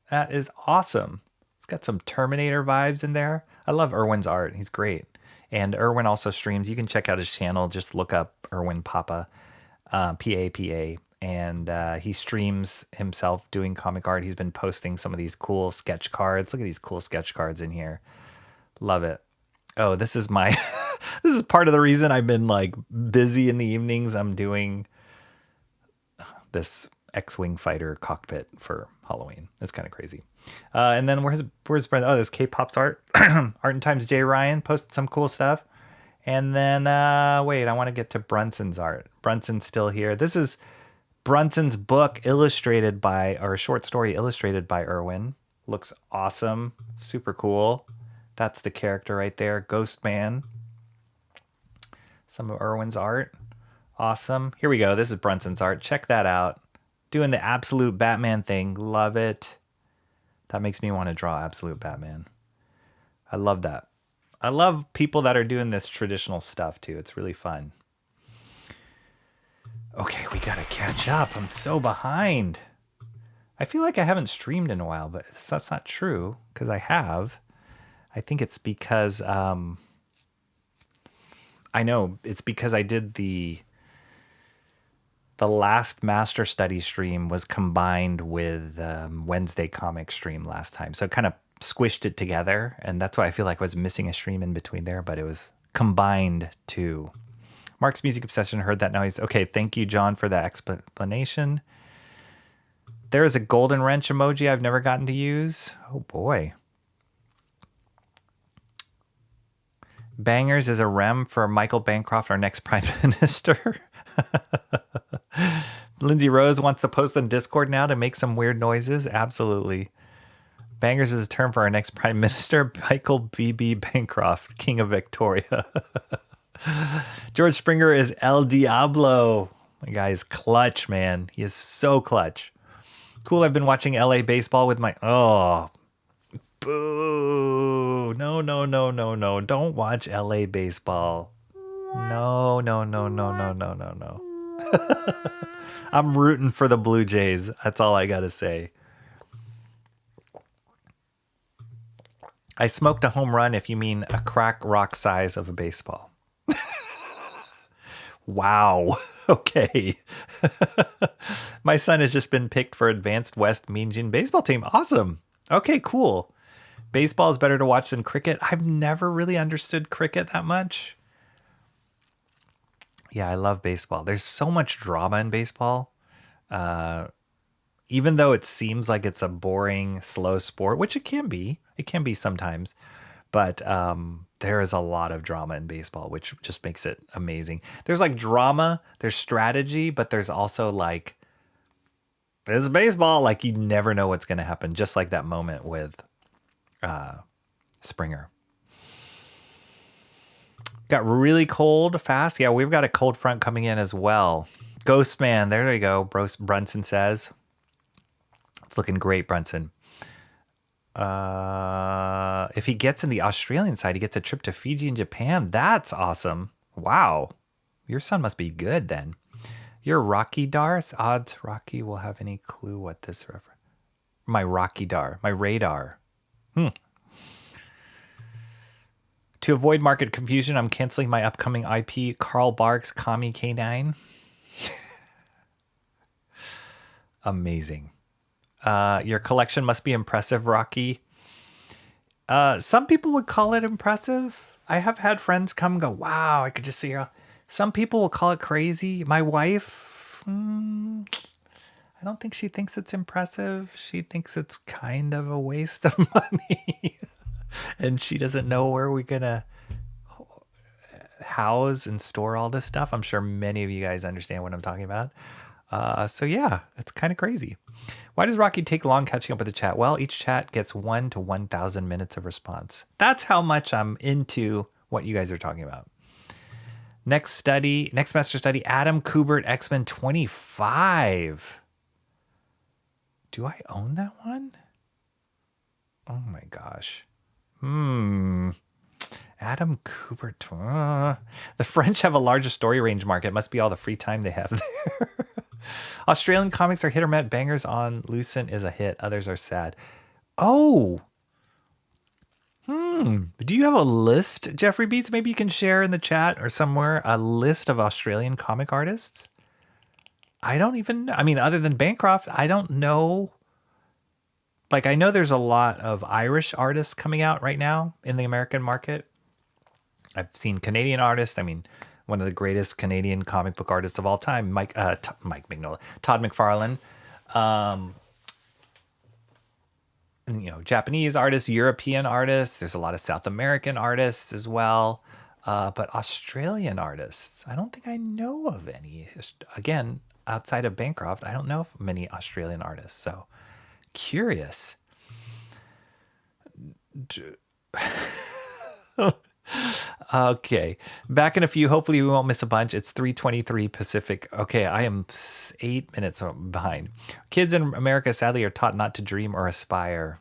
That is awesome. It's got some Terminator vibes in there. I love Erwin's art. He's great. And Erwin also streams. You can check out his channel. Just look up Erwin Papa, P-A-P-A. And he streams himself doing comic art. He's been posting some of these cool sketch cards. Look at these cool sketch cards in here. Love it. Oh, this is my... this is part of the reason I've been like busy in the evenings. I'm doing this X-Wing fighter cockpit for Halloween. It's kind of crazy. And then where's Brenda? Oh, there's K-Pop's art. Art and Times J. Ryan posted some cool stuff. And then, wait, I want to get to Brunson's art. Brunson's still here. This is Brunson's book illustrated by, or a short story illustrated by Erwin. Looks awesome. Super cool. That's the character right there. Ghost Man. Some of Erwin's art. Awesome. Here we go. This is Brunson's art. Check that out. Doing the absolute Batman thing. Love it. That makes me want to draw absolute Batman. I love that. I love people that are doing this traditional stuff too. It's really fun. Okay, we gotta catch up. I'm so behind. I feel like I haven't streamed in a while, but that's not true because I have. I think it's because I know it's because I did the last Master Study stream was combined with Wednesday comic stream last time. So it kind of squished it together. And that's why I feel like I was missing a stream in between there, but it was combined too. Mark's Music Obsession heard that noise. Okay, thank you, John, for that explanation. There is a golden wrench emoji I've never gotten to use. Oh boy. Bangers is a rem for Michael Bancroft, our next prime minister. Lindsay Rose wants to post on Discord now to make some weird noises. Absolutely. Bangers is a term for our next prime minister, Michael B.B. Bancroft, King of Victoria. George Springer is El Diablo. My guy is clutch, man. He is so clutch. Cool, I've been watching LA baseball with my... Oh, boo. No. Don't watch LA baseball. No. I'm rooting for the Blue Jays. That's all I got to say. I smoked a home run if you mean a crack rock size of a baseball. Wow. Okay. My son has just been picked for Advanced West Mean Gene baseball team. Awesome. Okay, cool. Baseball is better to watch than cricket. I've never really understood cricket that much. Yeah, I love baseball. There's so much drama in baseball. Even though it seems like it's a boring, slow sport, which it can be. It can be sometimes. But there is a lot of drama in baseball, which just makes it amazing. There's like drama, there's strategy, but there's also like, this is baseball. Like you never know what's going to happen. Just like that moment with Springer. Got really cold fast. Yeah, we've got a cold front coming in as well. Ghost Man, there you go. Brunson says. It's looking great, Brunson. If he gets in the Australian side, he gets a trip to Fiji and Japan. That's awesome. Wow. Your son must be good then. Your Rocky Dars? Odds Rocky will have any clue what this reference. My Rocky Dar. My radar. To avoid market confusion, I'm canceling my upcoming IP, Carl Barks Kami K9. Amazing. Your collection must be impressive, Rocky. Some people would call it impressive. I have had friends come and go, wow, I could just see her. Some people will call it crazy. My wife, I don't think she thinks it's impressive. She thinks it's kind of a waste of money. And she doesn't know where we're going to house and store all this stuff. I'm sure many of you guys understand what I'm talking about. So yeah, it's kind of crazy. Why does Rocky take long catching up with the chat? Well, each chat gets 1 to 1,000 minutes of response. That's how much I'm into what you guys are talking about. Next semester study, Adam Kubert, X-Men 25. Do I own that one? Oh my gosh. Adam Kubert. The French have a larger story range market. It must be all the free time they have there. Australian comics are hit or miss. Bangers on Lucent is a hit. Others are sad. Oh. Do you have a list, Jeffrey Beats? Maybe you can share in the chat or somewhere a list of Australian comic artists. I don't even, I mean, other than Bancroft, I don't know. Like, I know there's a lot of Irish artists coming out right now in the American market. I've seen Canadian artists. I mean, one of the greatest Canadian comic book artists of all time, Mike Mignola, Todd McFarlane. And, you know, Japanese artists, European artists. There's a lot of South American artists as well. But Australian artists, I don't think I know of any. Just, again, outside of Bancroft, I don't know of many Australian artists. So curious. Okay, back in a few. Hopefully we won't miss a bunch. It's 3:23 Pacific. Okay, I am 8 minutes behind. Kids in America sadly are taught not to dream or aspire.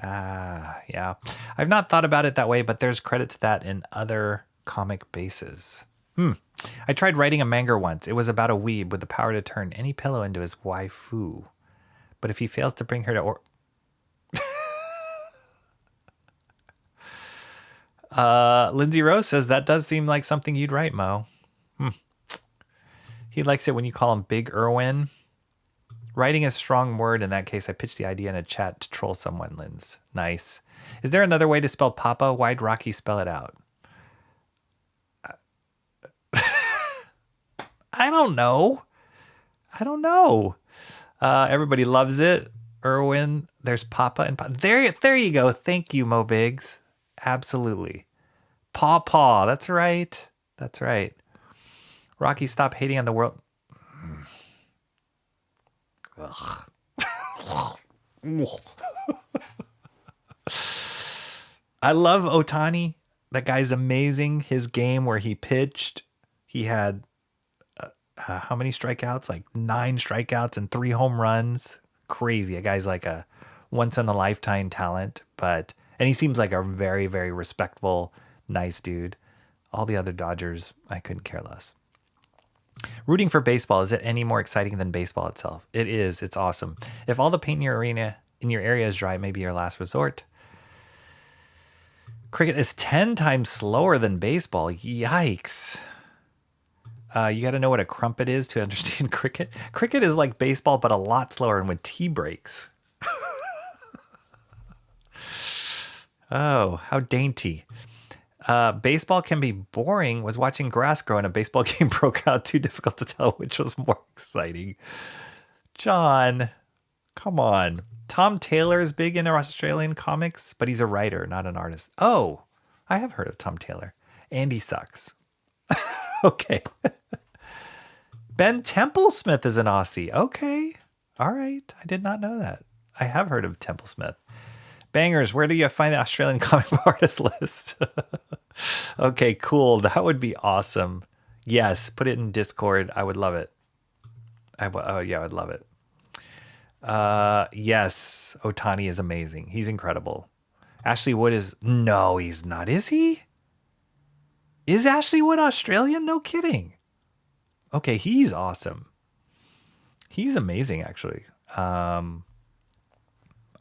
Yeah, I've not thought about it that way, but there's credit to that in other comic bases. I tried writing a manga once. It was about a weeb with the power to turn any pillow into his waifu, but if he fails to bring her to Lindsay Rose says that does seem like something you'd write, Mo. He likes it when you call him Big Irwin. Writing is a strong word. In that case, I pitched the idea in a chat to troll someone, Linz. Nice. Is there another way to spell Papa? Why'd Rocky spell it out? I don't know. Everybody loves it. Irwin, there's Papa and Papa. There you go. Thank you, Mo Biggs. Absolutely. Paw. That's right. Rocky, stop hating on the world. Ugh. I love Otani. That guy's amazing. His game where he pitched, he had how many strikeouts? Like 9 strikeouts and 3 home runs. Crazy. A guy's like a once in a lifetime talent, and he seems like a very, very respectful, nice dude. All the other Dodgers, I couldn't care less. Rooting for baseball, is it any more exciting than baseball itself? It is. It's awesome. If all the paint in your area is dry, maybe your last resort. Cricket is 10 times slower than baseball. Yikes. You got to know what a crumpet is to understand cricket. Cricket is like baseball, but a lot slower and with tea breaks. Oh, how dainty. Baseball can be boring. Was watching grass grow and a baseball game broke out. Too difficult to tell which was more exciting. John, come on. Tom Taylor is big into Australian comics, but he's a writer, not an artist. Oh, I have heard of Tom Taylor. And he sucks. Okay. Ben Templesmith is an Aussie. Okay. All right. I did not know that. I have heard of Templesmith. Bangers, where do you find the Australian comic book artist list? Okay, cool. That would be awesome. Yes, put it in Discord. I would love it. I would love it. Yes, Otani is amazing. He's incredible. Ashley Wood is... No, he's not. Is he? Is Ashley Wood Australian? No kidding. Okay, he's awesome. He's amazing, actually.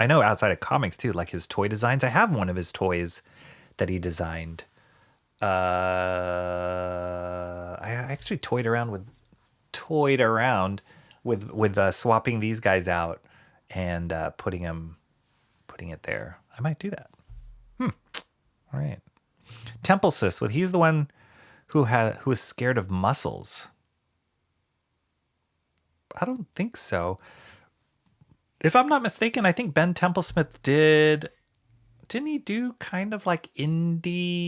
I know outside of comics too, like his toy designs. I have one of his toys that he designed. I actually toyed around with swapping these guys out and putting it there. I might do that. All right. Templesmith, he's the one who is scared of mussels. I don't think so. If I'm not mistaken, I think Ben Templesmith didn't he do kind of like indie,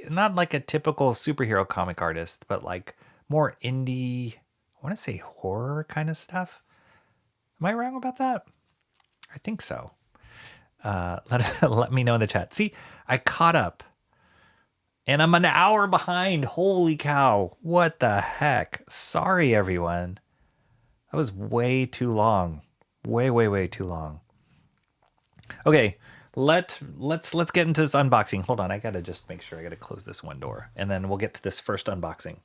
not like a typical superhero comic artist, but like more indie, I want to say horror kind of stuff. Am I wrong about that? I think so. Let me know in the chat. See, I caught up and I'm an hour behind. Holy cow. What the heck? Sorry, everyone. That was way too long. Way too long. Okay, let's get into this unboxing. Hold on, I gotta just make sure I gotta close this one door, and then we'll get to this first unboxing.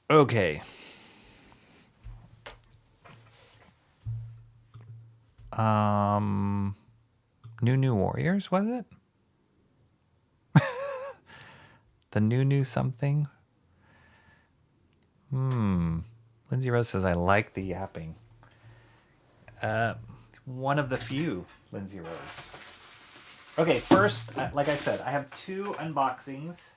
Okay. New Warriors, was it? The new something? Lindsay Rose says, I like the yapping. One of the few, Lindsay Rose. Okay, first, like I said, I have 2 unboxings.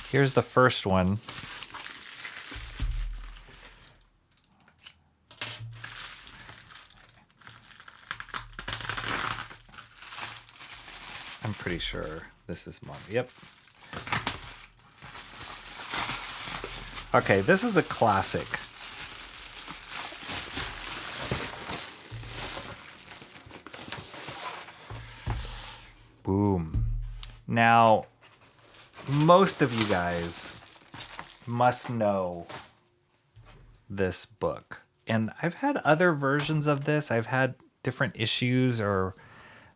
Here's the first one. I'm pretty sure this is mom. Yep. Okay, this is a classic. Boom. Now, most of you guys must know this book. And I've had other versions of this. I've had different issues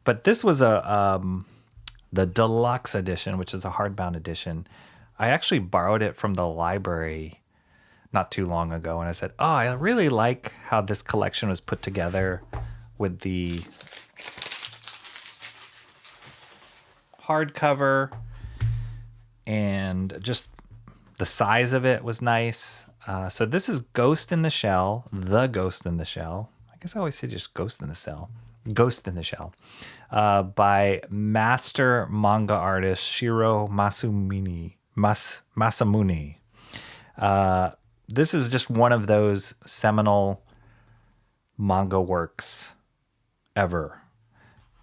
but this was the Deluxe edition, which is a hardbound edition. I actually borrowed it from the library not too long ago, and I said, oh, I really like how this collection was put together with the hardcover, and just the size of it was nice. So this is Ghost in the Shell, The Ghost in the Shell. I guess I always say just Ghost in the Shell. Ghost in the Shell, by master manga artist Shiro Masamune. This is just one of those seminal manga works ever.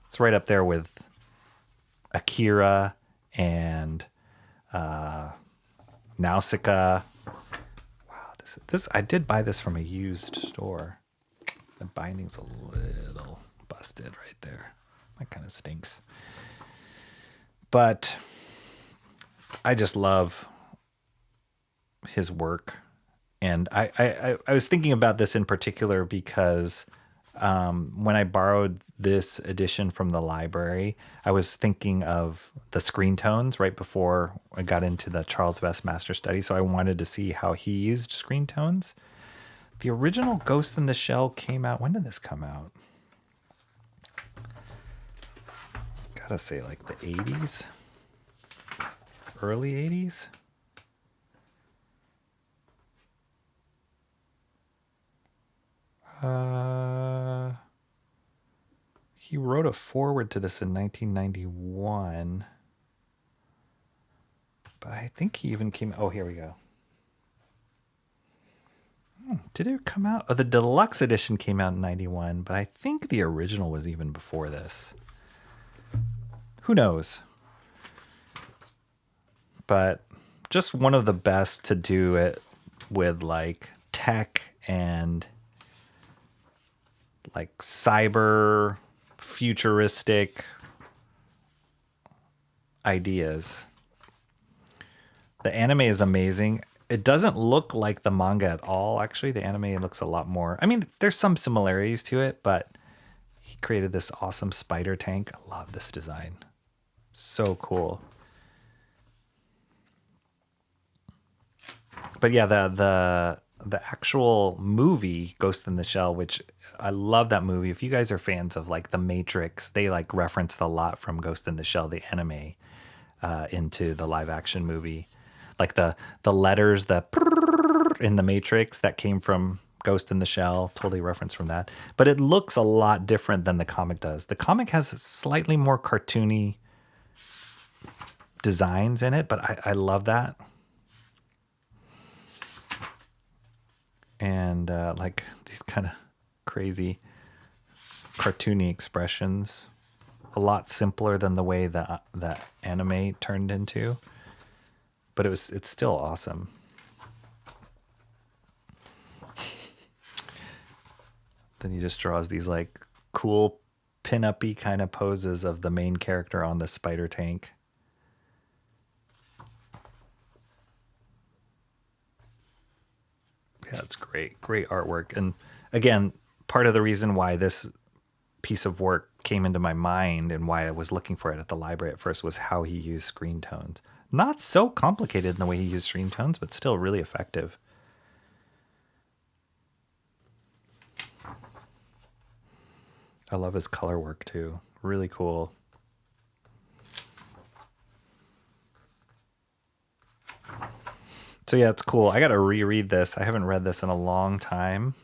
It's right up there with Akira and Nausicaa. Wow, this I did buy this from a used store. The binding's a little busted right there. That kind of stinks. But I just love his work. And I was thinking about this in particular because when I borrowed this edition from the library, I was thinking of the screen tones right before I got into the Charles Vess Master Study. So I wanted to see how he used screen tones. The original Ghost in the Shell came out. When did this come out? Gotta say like the 80s? Early 80s? He wrote a foreword to this in 1991. But I think he even came... Oh, here we go. Did it come out? Oh, the Deluxe edition came out in 91, but I think the original was even before this. Who knows? But just one of the best to do it with like tech and like cyber futuristic ideas. The anime is amazing. It doesn't look like the manga at all. Actually, the anime looks a lot more. I mean, there's some similarities to it, but he created this awesome spider tank. I love this design. So cool. But yeah, the actual movie Ghost in the Shell, which I love that movie. If you guys are fans of like The Matrix, they like referenced a lot from Ghost in the Shell, the anime, into the live action movie. Like the letters, the in The Matrix that came from Ghost in the Shell, totally referenced from that. But it looks a lot different than the comic does. The comic has slightly more cartoony designs in it, but I love that. And like these kind of crazy cartoony expressions, a lot simpler than the way that anime turned into, but it's still awesome. Then he just draws these like cool pin-up-y kind of poses of the main character on the spider tank. Yeah, it's great. Great artwork. And again, part of the reason why this piece of work came into my mind and why I was looking for it at the library at first was how he used screen tones. Not so complicated in the way he used screen tones, but still really effective. I love his color work too. Really cool. So yeah, it's cool. I got to reread this. I haven't read this in a long time.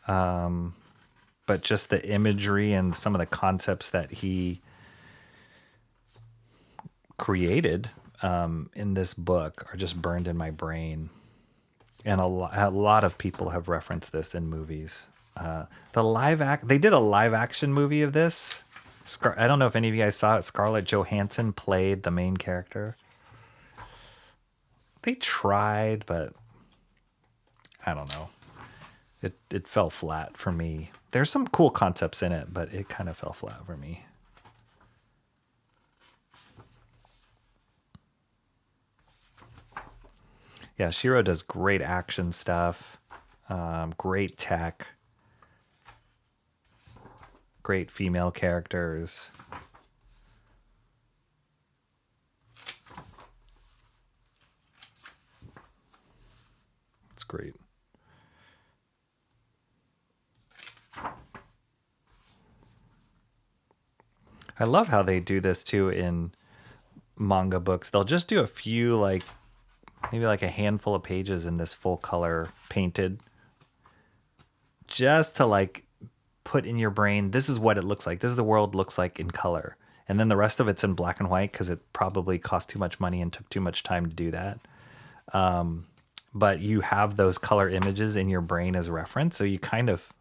But just the imagery and some of the concepts that he created in this book are just burned in my brain. And a lot of people have referenced this in movies. They did a live action movie of this. I don't know if any of you guys saw it. Scarlett Johansson played the main character. They tried, but I don't know. It fell flat for me. There's some cool concepts in it, but it kind of fell flat for me. Yeah, Shiro does great action stuff, great tech, great female characters. great. I love how they do this too in manga books. They'll just do a few, like maybe like a handful of pages in this full color painted, just to like put in your brain, this is what it looks like. This is the world looks like in color. And then the rest of it's in black and white because it probably cost too much money and took too much time to do that. But you have those color images in your brain as reference. So you kind of,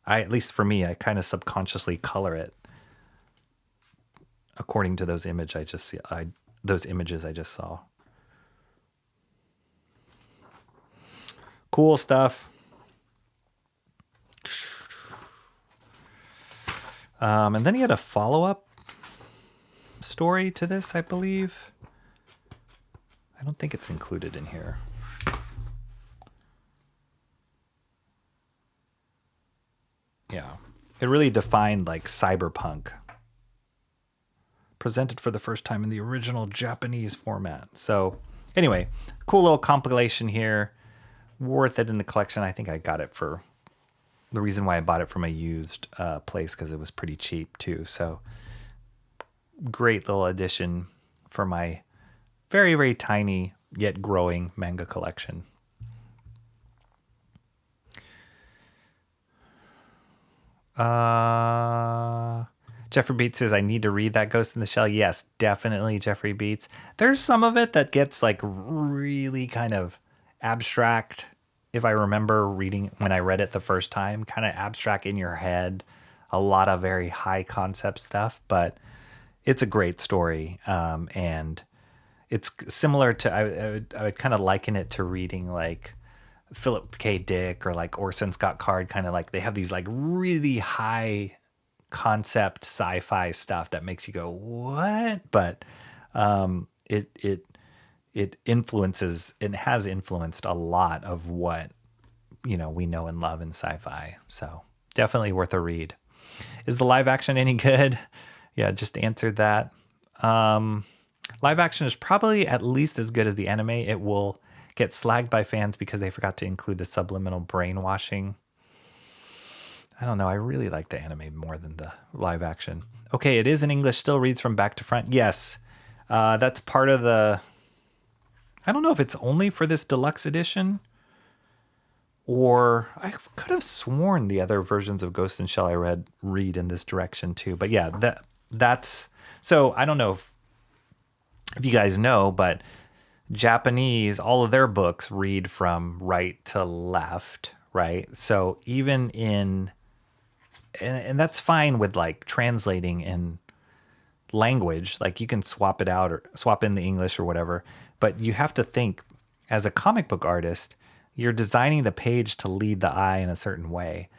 at least for me, I kind of subconsciously color it according to those images I just saw. Cool stuff. And then he had a follow-up story to this, I believe. I don't think it's included in here. Yeah. It really defined like cyberpunk. Presented for the first time in the original Japanese format. So anyway, cool little compilation here. Worth it in the collection. I think I got it for the reason why I bought it from a used place, because it was pretty cheap too. So great little addition for my very, very tiny yet growing manga collection. Jeffrey Beats says, I need to read that Ghost in the Shell. Yes, definitely, Jeffrey Beats. There's some of it that gets like really kind of abstract. If I remember reading when I read it the first time, kind of abstract in your head, a lot of very high concept stuff, but it's a great story. And it's similar to, I would kind of liken it to reading like Philip K. Dick or like Orson Scott Card, kind of like they have these like really high concept sci-fi stuff that makes you go, what? But it influences and has influenced a lot of what, we know and love in sci-fi. So definitely worth a read. Is the live action any good? Yeah, just answered that. Live action is probably at least as good as the anime. It will get slagged by fans because they forgot to include the subliminal brainwashing. I don't know. I really like the anime more than the live action. Okay, it is in English, still reads from back to front. Yes, that's part of the... I don't know if it's only for this deluxe edition, or I could have sworn the other versions of Ghost in Shell I read in this direction too. But yeah, that's... So I don't know if you guys know, but Japanese, all of their books read from right to left, right? So even in... And that's fine with like translating in language. Like you can swap it out or swap in the English or whatever. But you have to think, as a comic book artist, you're designing the page to lead the eye in a certain way.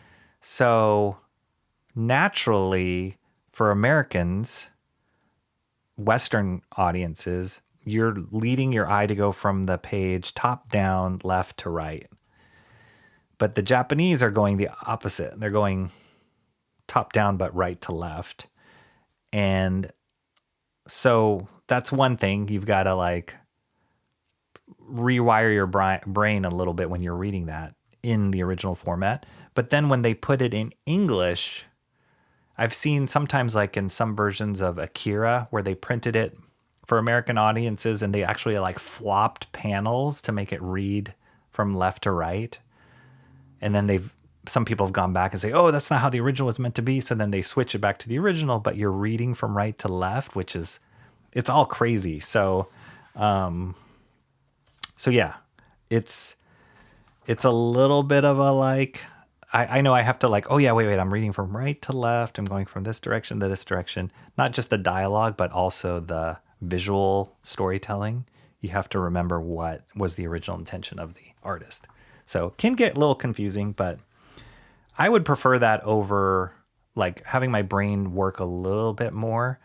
So naturally, for Americans, Western audiences, you're leading your eye to go from the page top down, left to right. But the Japanese are going the opposite. They're going top down, but right to left. And so that's one thing. You've got to like rewire your brain a little bit when you're reading that in the original format. But then when they put it in English, I've seen sometimes like in some versions of Akira where they printed it for American audiences and they actually like flopped panels to make it read from left to right. And then some people have gone back and say, oh, that's not how the original was meant to be. So then they switch it back to the original, but you're reading from right to left, which is, it's all crazy. So yeah, it's a little bit of a like, I know I have to like, oh yeah, wait, I'm reading from right to left. I'm going from this direction to this direction. Not just the dialogue, but also the visual storytelling. You have to remember what was the original intention of the artist. So it can get a little confusing, but I would prefer that over like having my brain work a little bit more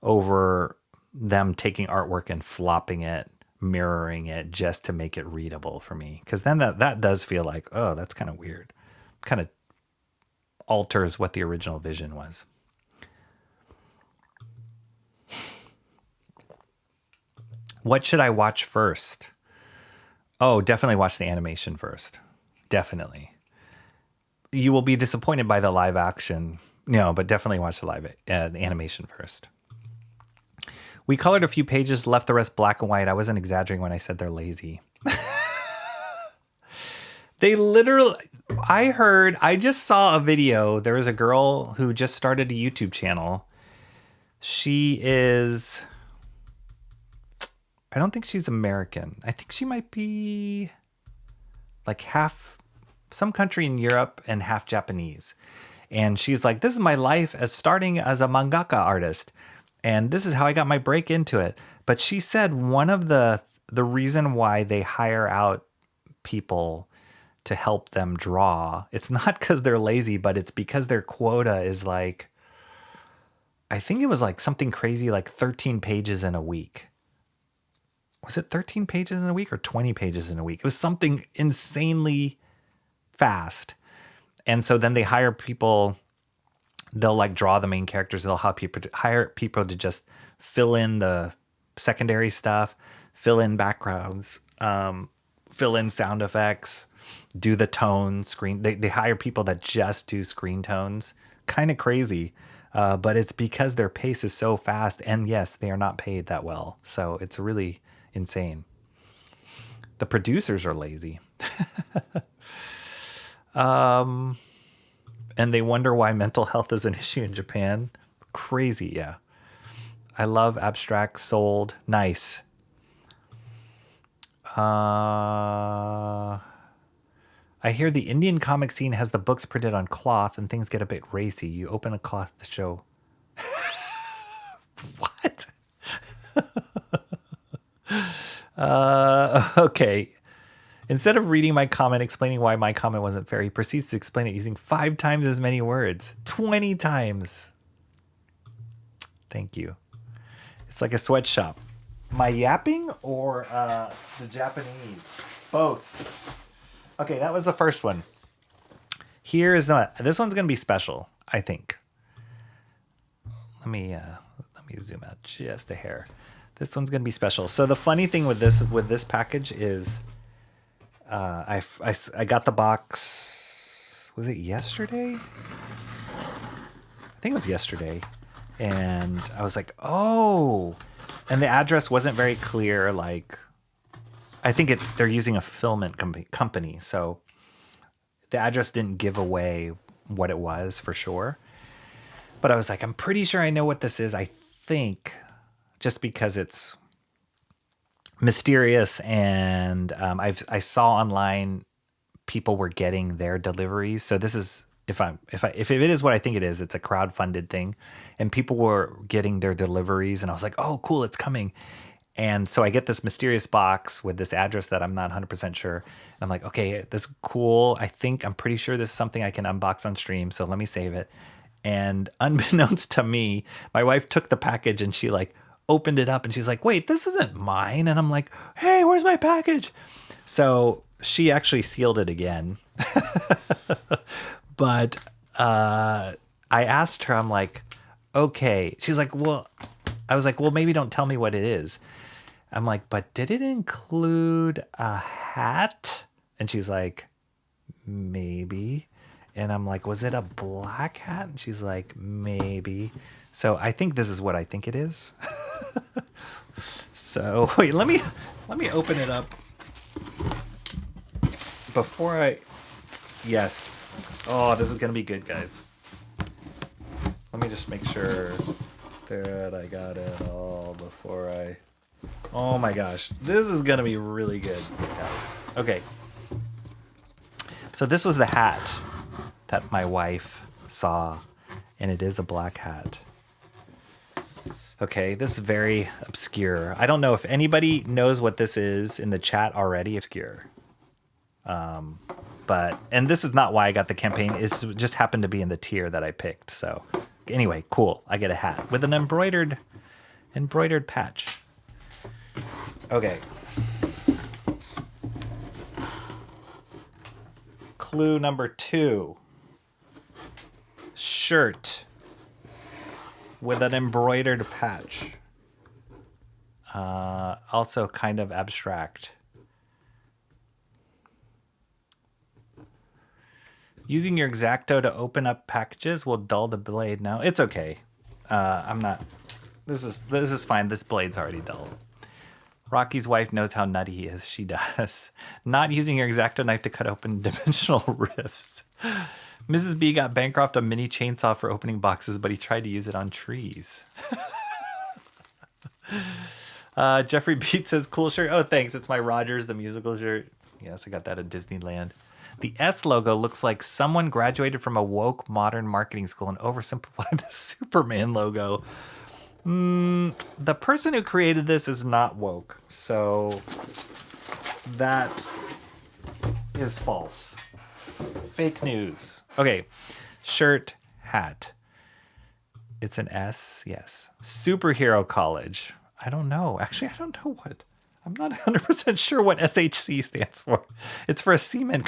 over them taking artwork and flopping it, mirroring it just to make it readable for me. Because then that does feel like, oh, that's kind of weird. Kind of alters what the original vision was. What should I watch first? Oh, definitely watch the animation first. Definitely. You will be disappointed by the live action. No, but definitely watch the animation first. We colored a few pages, left the rest black and white. I wasn't exaggerating when I said they're lazy. They literally, I just saw a video. There was a girl who just started a YouTube channel. She is, I don't think she's American. I think she might be like half some country in Europe and half Japanese. And she's like, this is my life as starting as a mangaka artist. And this is how I got my break into it. But she said one of the reason why they hire out people to help them draw, it's not because they're lazy, but it's because their quota is like, I think it was like something crazy, like 13 pages in a week. Was it 13 pages in a week or 20 pages in a week? It was something insanely fast. And so then they hire people, they'll like draw the main characters. They'll hire people to just fill in the secondary stuff, fill in backgrounds, fill in sound effects, do the tone screen. They hire people that just do screen tones. Kind of crazy. But it's because their pace is so fast. And yes, they are not paid that well. So it's really insane. The producers are lazy. And they wonder why mental health is an issue in Japan. Crazy, yeah. I love abstract, sold, nice. I hear the Indian comic scene has the books printed on cloth and things get a bit racy. You open a cloth to show. What? Okay. Instead of reading my comment, explaining why my comment wasn't fair, he proceeds to explain it using 5 times as many words. 20 times. Thank you. It's like a sweatshop. My yapping or the Japanese? Both. Okay, that was the first one. Here is this one's going to be special, I think. Let me zoom out just a hair. This one's going to be special. So the funny thing with this package is I got the box, was it yesterday? I think it was yesterday. And I was like, oh, and the address wasn't very clear. Like, I think they're using a fulfillment company. So the address didn't give away what it was for sure. But I was like, I'm pretty sure I know what this is. I think just because it's mysterious, and I saw online people were getting their deliveries. So this is if it is what I think it is, it's a crowdfunded thing, and people were getting their deliveries, and I was like, oh, cool, it's coming. And so I get this mysterious box with this address that I'm not 100% sure. And I'm like, okay, this is cool. I'm pretty sure this is something I can unbox on stream. So let me save it. And unbeknownst to me, my wife took the package and she like opened it up and she's like, wait, this isn't mine. And I'm like, hey, where's my package? So she actually sealed it again. But I asked her, I'm like, okay. She's like, well, I was like, well, maybe don't tell me what it is. I'm like, but did it include a hat? And she's like, maybe. And I'm like, was it a black hat? And she's like, maybe. So I think this is what I think it is. So wait, let me open it up before yes. Oh, this is gonna be good, guys. Let me just make sure that I got it all before I... Oh my gosh. This is going to be really good, guys. Okay. So this was the hat that my wife saw, and it is a black hat. Okay, this is very obscure. I don't know if anybody knows what this is in the chat already. Obscure. And this is not why I got the campaign. It just happened to be in the tier that I picked. So anyway, cool. I get a hat with an embroidered patch. Okay. Clue number 2. Shirt with an embroidered patch. Also kind of abstract. Using your X-Acto to open up packages will dull the blade. No, it's okay. I'm not. This is fine. This blade's already dull. Rocky's wife knows how nutty he is. She does. Not using your X-Acto knife to cut open dimensional rifts. Mrs. B got Bancroft a mini chainsaw for opening boxes, but he tried to use it on trees. Jeffrey Beat says, cool shirt. Oh, thanks. It's my Rogers the Musical shirt. Yes, I got that at Disneyland. The S logo looks like someone graduated from a woke modern marketing school and oversimplified the Superman logo. The person who created this is not woke, so that is false. Fake news. Okay, shirt, hat. It's an S, yes. Superhero College. I don't know. Actually, I don't know what. I'm not 100% sure what SHC stands for. It's for a cement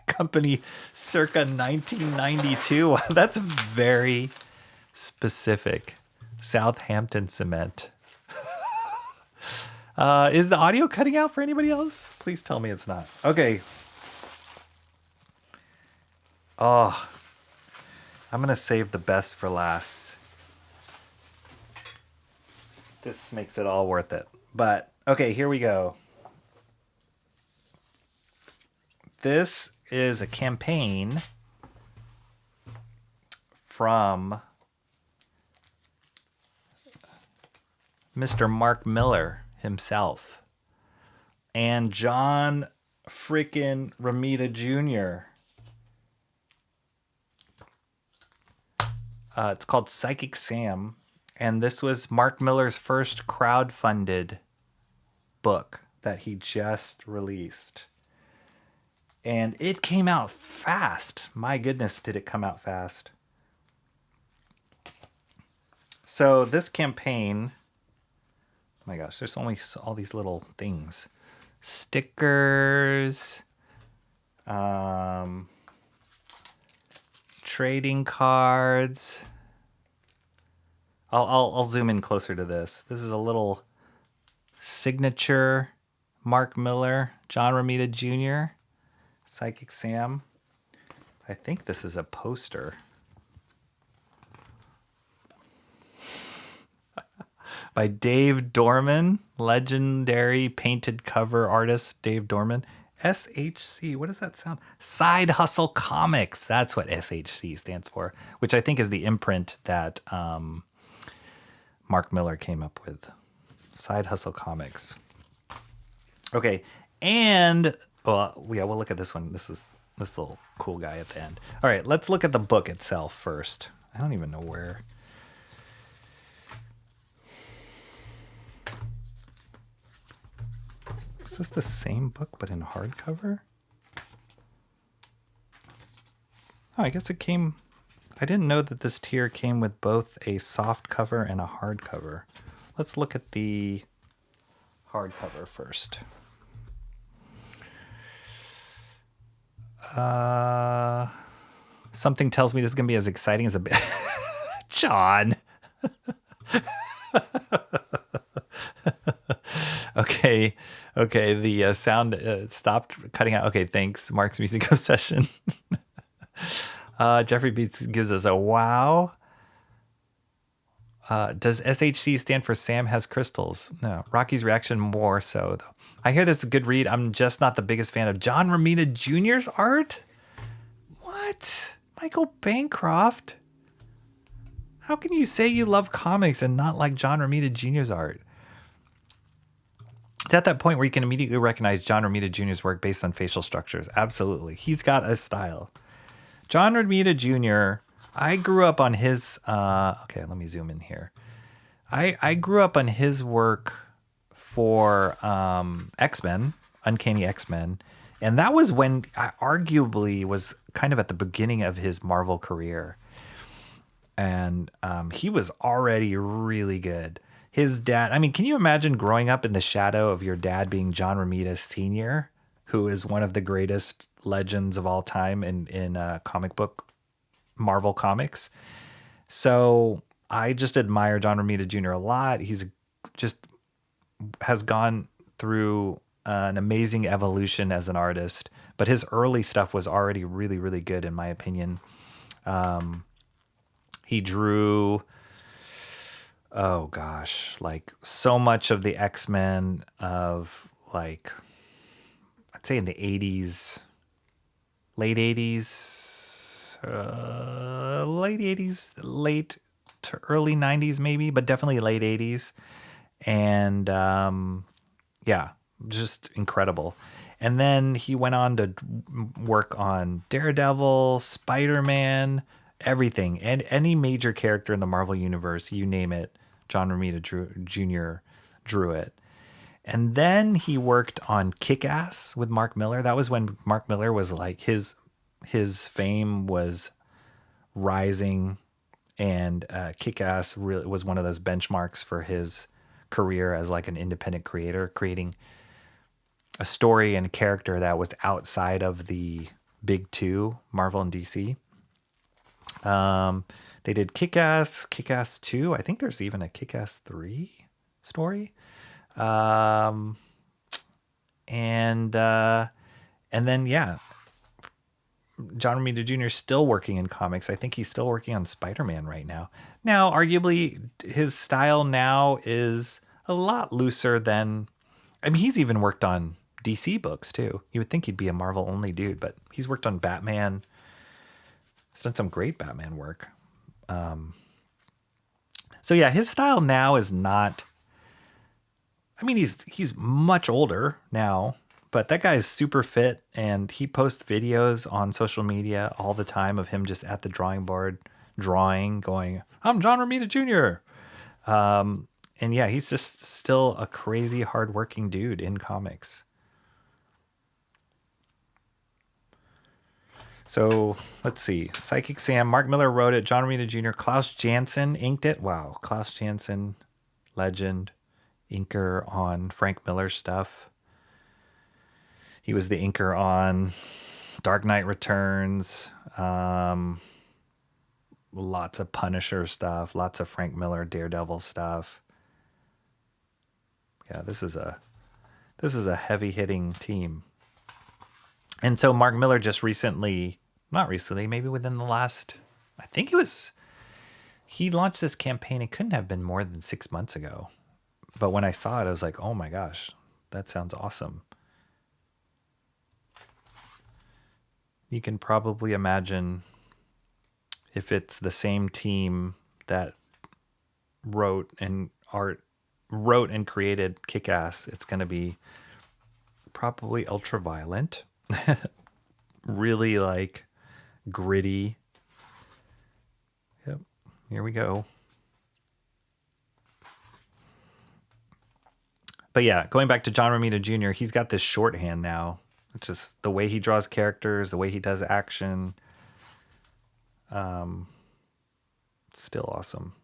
company circa 1992. That's very specific. Southampton Cement. Is the audio cutting out for anybody else? Please tell me it's not. Okay. Oh, I'm going to save the best for last. This makes it all worth it. But, okay, here we go. This is a campaign from Mr. Mark Miller himself and John freaking Romita Jr. It's called Psychic Sam, and this was Mark Miller's first crowdfunded book that he just released. And it came out fast. My goodness, did it come out fast. So this campaign, oh my gosh, there's only all these little things. Stickers, trading cards. I'll zoom in closer to this. This is a little signature Mark Miller, John Romita Jr., Psychic Sam. I think this is a poster. By Dave Dorman, legendary painted cover artist Dave Dorman. SHC, what does that sound? Side Hustle Comics. That's what SHC stands for, which I think is the imprint that Mark Miller came up with. Side Hustle Comics. Okay, and well, yeah, we'll look at this one. This is this little cool guy at the end. All right, let's look at the book itself first. I don't even know where. Is this the same book but in hardcover? Oh, I guess it came. I didn't know that this tier came with both a soft cover and a hardcover. Let's look at the hardcover first. Something tells me this is going to be as exciting as a bit. John. Okay. The sound stopped cutting out. Okay, thanks. Mark's Music Obsession. Jeffrey Beats gives us a wow. Does SHC stand for Sam Has Crystals? No. Rocky's reaction more so, though. I hear this is a good read. I'm just not the biggest fan of John Romita Jr.'s art. What? Michael Bancroft? How can you say you love comics and not like John Romita Jr.'s art? It's at that point where you can immediately recognize John Romita Jr.'s work based on facial structures. Absolutely. He's got a style. John Romita Jr., I grew up on his... okay, let me zoom in here. I grew up on his work for X-Men, Uncanny X-Men, and that was when arguably was kind of at the beginning of his Marvel career. And he was already really good. His dad, I mean, can you imagine growing up in the shadow of your dad being John Romita Sr., who is one of the greatest legends of all time in comic book Marvel comics? So I just admire John Romita Jr. a lot. He's just has gone through an amazing evolution as an artist. but his early stuff was already really, really good in my opinion. He drew, oh gosh, like so much of the X-Men of like, I'd say in the 80s, late 80s, late to early 90s maybe, but definitely late 80s. And yeah, just incredible. And then he went on to work on Daredevil, Spider-Man, everything. And any major character in the Marvel Universe, you name it, John Romita Jr. drew it. And then he worked on Kick-Ass with Mark Miller. That was when Mark Miller was like, his fame was rising. And Kick-Ass really was one of those benchmarks for his career as like an independent creator, creating a story and character that was outside of the big two, Marvel and DC. They did Kick-Ass, Kick-Ass 2. I think there's even a Kick-Ass 3 story. And then, yeah, John Romita Jr. is still working in comics. I think he's still working on Spider-Man right now. Now, arguably, his style now is a lot looser than... I mean, he's even worked on DC books, too. You would think he'd be a Marvel-only dude, but he's worked on Batman. He's done some great Batman work. So, yeah, his style now is not... I mean, he's much older now, but that guy's super fit, and he posts videos on social media all the time of him just at the drawing board drawing, going, I'm John Romita Jr. And yeah, he's just still a crazy hardworking dude in comics. So let's see. Psychic Sam, Mark Miller wrote it, John Romita Jr., Klaus Janson inked it. Wow, Klaus Janson, legend, inker on Frank Miller stuff. He was the inker on Dark Knight Returns, lots of Punisher stuff, lots of Frank Miller Daredevil stuff. Yeah, this is a heavy hitting team. And so Mark Miller just maybe within the last, I think he launched this campaign. It couldn't have been more than 6 months ago. But when I saw it, I was like, oh my gosh, that sounds awesome. You can probably imagine if it's the same team that wrote and created Kick-Ass, it's going to be probably ultra violent, really like gritty. Yep, here we go. But yeah, going back to John Romita Jr., he's got this shorthand now. It's just the way he draws characters, the way he does action. Still awesome.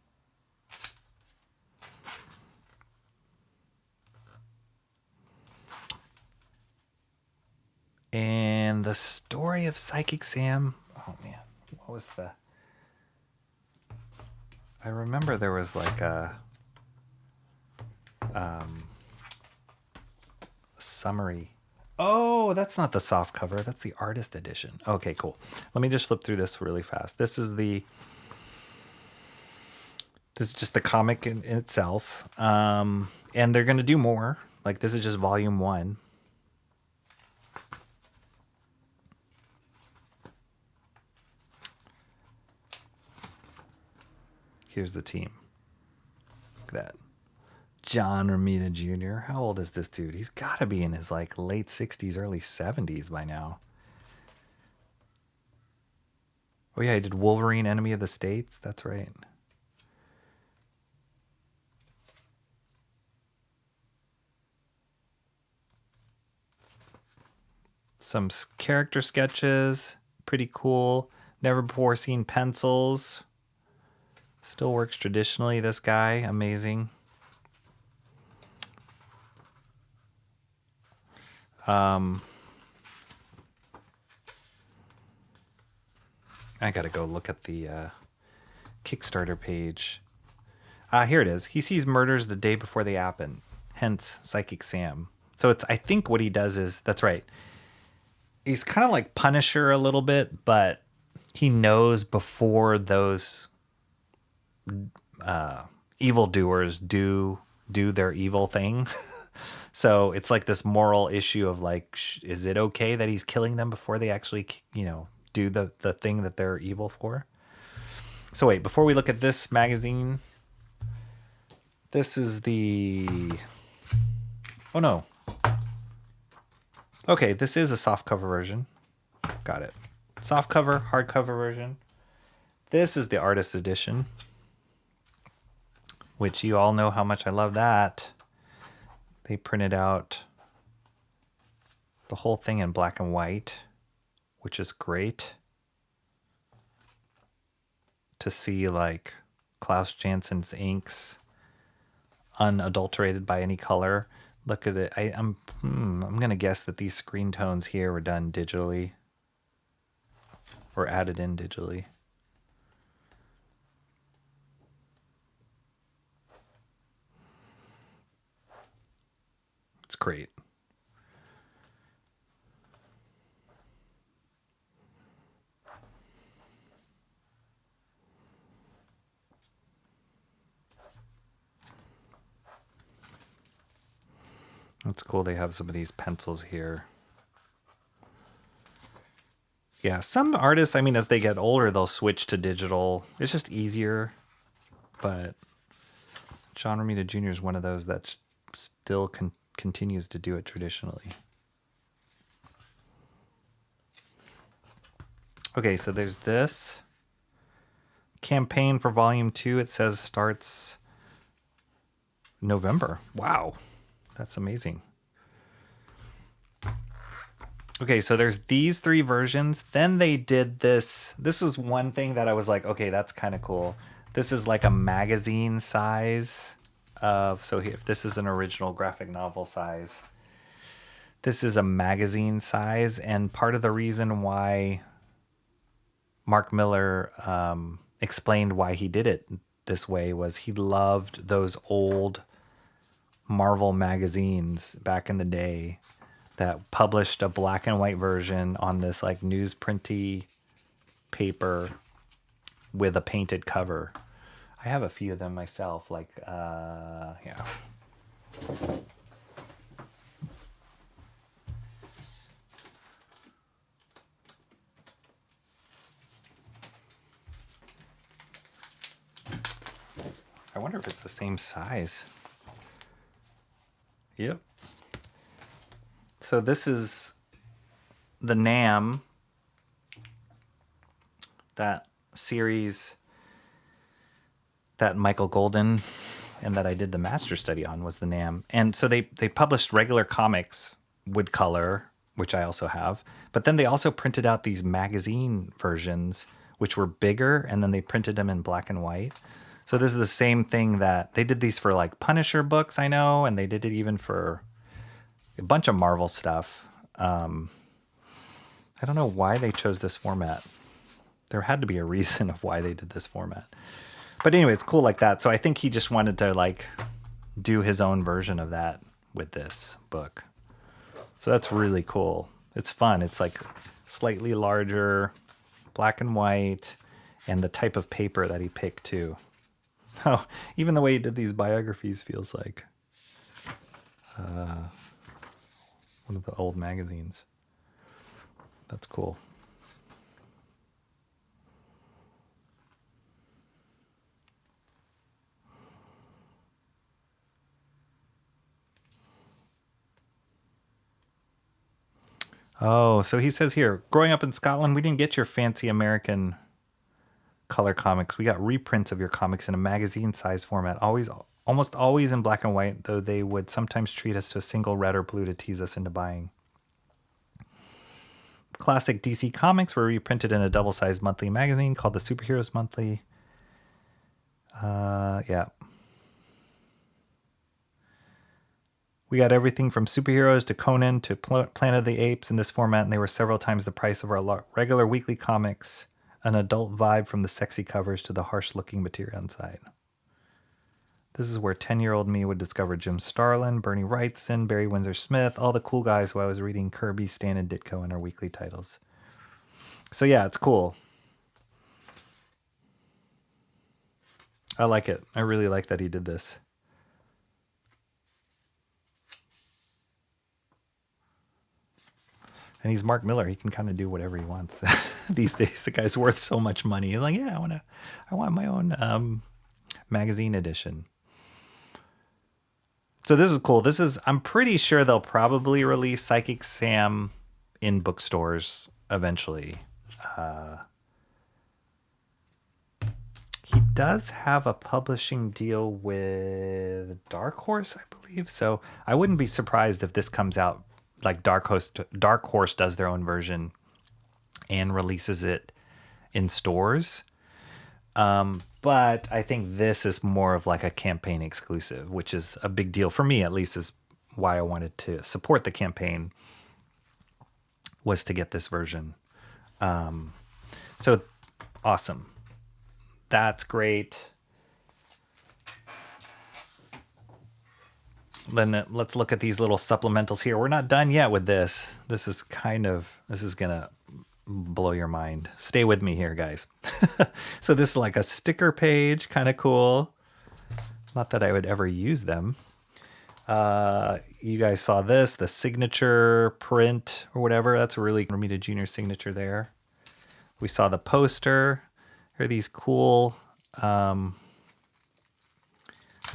And the story of Psychic Sam. Oh man, what was the... I remember there was like a summary. Oh, that's not the soft cover. That's the artist edition. Okay, cool. Let me just flip through this really fast. This is just the comic in itself. And they're going to do more. Like, this is just volume 1. Here's the team. Look at that. John Romita Jr. How old is this dude? He's got to be in his like late 60s, early 70s by now. Oh yeah, he did Wolverine, Enemy of the States. That's right. Some character sketches. Pretty cool. Never before seen pencils. Still works traditionally, this guy. Amazing. I gotta go look at the Kickstarter page. Here it is. He sees murders the day before they happen. Hence, Psychic Sam. So it's, I think what he does is, that's right. he's kind of like Punisher a little bit, but he knows before those evildoers do their evil thing. So it's like this moral issue of like, is it okay that he's killing them before they actually, do the thing that they're evil for? So wait, before we look at this magazine, this is the, oh no. Okay, this is a softcover version. Got it. Softcover, hardcover version. This is the artist edition, which you all know how much I love that. They printed out the whole thing in black and white, which is great to see, like Klaus Jansson's inks unadulterated by any color. Look at it. I'm gonna guess that these screen tones here were done digitally or added in digitally. It's great. That's cool. They have some of these pencils here. Yeah, some artists, I mean, as they get older, they'll switch to digital. It's just easier. But John Romita Jr. is one of those that still continues to do it traditionally. Okay, so there's this campaign for volume 2. It says starts November. Wow, that's amazing. Okay, so there's these 3 versions. Then they did this. This is one thing that I was like, okay, that's kind of cool. This is like a magazine size. So if this is an original graphic novel size, this is a magazine size. And part of the reason why Mark Miller explained why he did it this way was he loved those old Marvel magazines back in the day that published a black and white version on this like newsprinty paper with a painted cover. I have a few of them myself, like, yeah. I wonder if it's the same size. Yep. So this is the NAM, that series that Michael Golden and that I did the master study on was the NAM. And so they published regular comics with color, which I also have, but then they also printed out these magazine versions, which were bigger, and then they printed them in black and white. So this is the same thing that they did these for like Punisher books, I know, and they did it even for a bunch of Marvel stuff. I don't know why they chose this format. There had to be a reason of why they did this format. But anyway, it's cool like that. So I think he just wanted to like do his own version of that with this book. So that's really cool. It's fun. It's like slightly larger, black and white, and the type of paper that he picked too. Oh, even the way he did these biographies feels like one of the old magazines. That's cool. Oh, so he says here, growing up in Scotland, we didn't get your fancy American color comics. We got reprints of your comics in a magazine size format, almost always in black and white, though they would sometimes treat us to a single red or blue to tease us into buying. Classic DC comics were reprinted in a double-sized monthly magazine called the Superheroes Monthly. Yeah. We got everything from superheroes to Conan to Planet of the Apes in this format, and they were several times the price of our regular weekly comics. An adult vibe from the sexy covers to the harsh-looking material inside. This is where 10-year-old me would discover Jim Starlin, Bernie Wrightson, Barry Windsor Smith, all the cool guys who I was reading Kirby, Stan, and Ditko in our weekly titles. So yeah, it's cool. I like it. I really like that he did this. And he's Mark Miller. He can kind of do whatever he wants these days. The guy's worth so much money. He's like, yeah, I want my own magazine edition. So this is cool. I'm pretty sure they'll probably release Psychic Sam in bookstores eventually. He does have a publishing deal with Dark Horse, I believe. So I wouldn't be surprised if this comes out like Dark Horse does their own version and releases it in stores. But I think this is more of like a campaign exclusive, which is a big deal for me, at least, is why I wanted to support the campaign, was to get this version. So awesome. That's great. Then let's look at these little supplementals here. We're not done yet with this. This is going to blow your mind. Stay with me here, guys. So this is like a sticker page, kind of cool. Not that I would ever use them. You guys saw this, the signature print or whatever. That's a really Romita Jr. signature there. We saw the poster. Here are these cool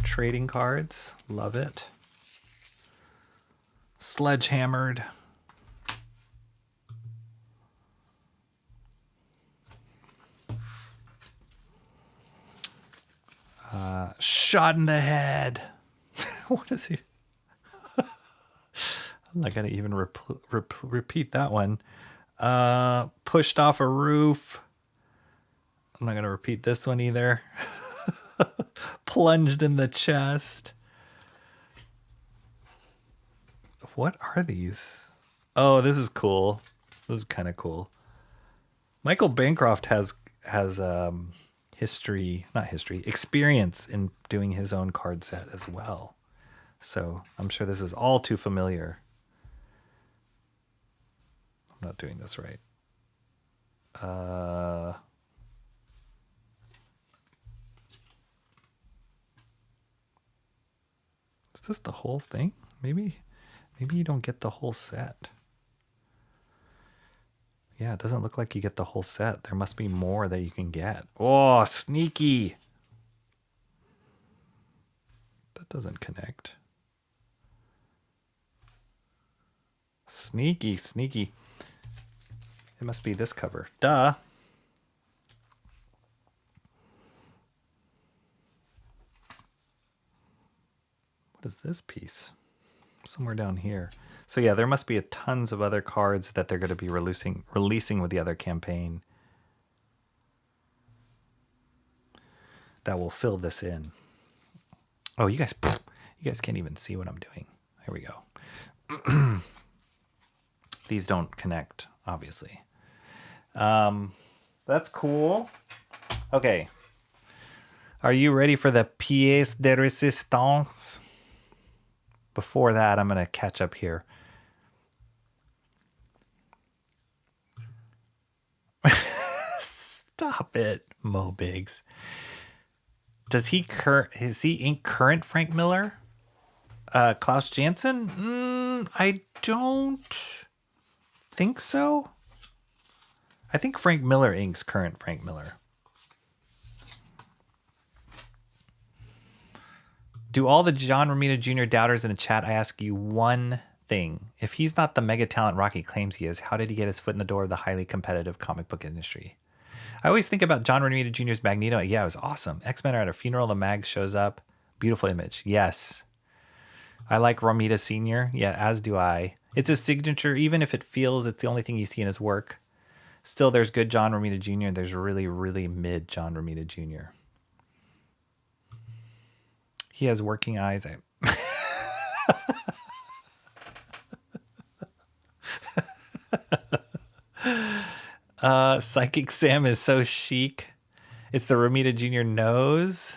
trading cards. Love it. Sledgehammered. Shot in the head. What is he? I'm not going to even repeat that one. Pushed off a roof. I'm not going to repeat this one either. Plunged in the chest. What are these? Oh, this is cool. This is kind of cool. Michael Bancroft has experience in doing his own card set as well. So I'm sure this is all too familiar. I'm not doing this right. Is this the whole thing? Maybe you don't get the whole set. Yeah, it doesn't look like you get the whole set. There must be more that you can get. Oh, sneaky. That doesn't connect. Sneaky, sneaky. It must be this cover. Duh. What is this piece? Somewhere down here. So yeah, there must be tons of other cards that they're going to be releasing with the other campaign that will fill this in. Oh, you guys can't even see what I'm doing. Here we go. These don't connect, obviously. That's cool. Okay. Are you ready for the pièce de résistance? Before that, I'm going to catch up here. Stop it, Mo Biggs. Is he ink current Frank Miller? Klaus Janson? I don't think so. I think Frank Miller inks current Frank Miller. Do all the John Romita Jr. doubters in the chat, I ask you one thing. If he's not the mega talent Rocky claims he is, how did he get his foot in the door of the highly competitive comic book industry? I always think about John Romita Jr.'s Magneto. Yeah, it was awesome. X-Men are at a funeral. The Mag shows up. Beautiful image. Yes. I like Romita Sr. Yeah, as do I. It's a signature, even if it feels it's the only thing you see in his work. Still, there's good John Romita Jr. There's really, really mid John Romita Jr. He has working eyes. Psychic Sam is so chic. It's the Romita Jr. nose.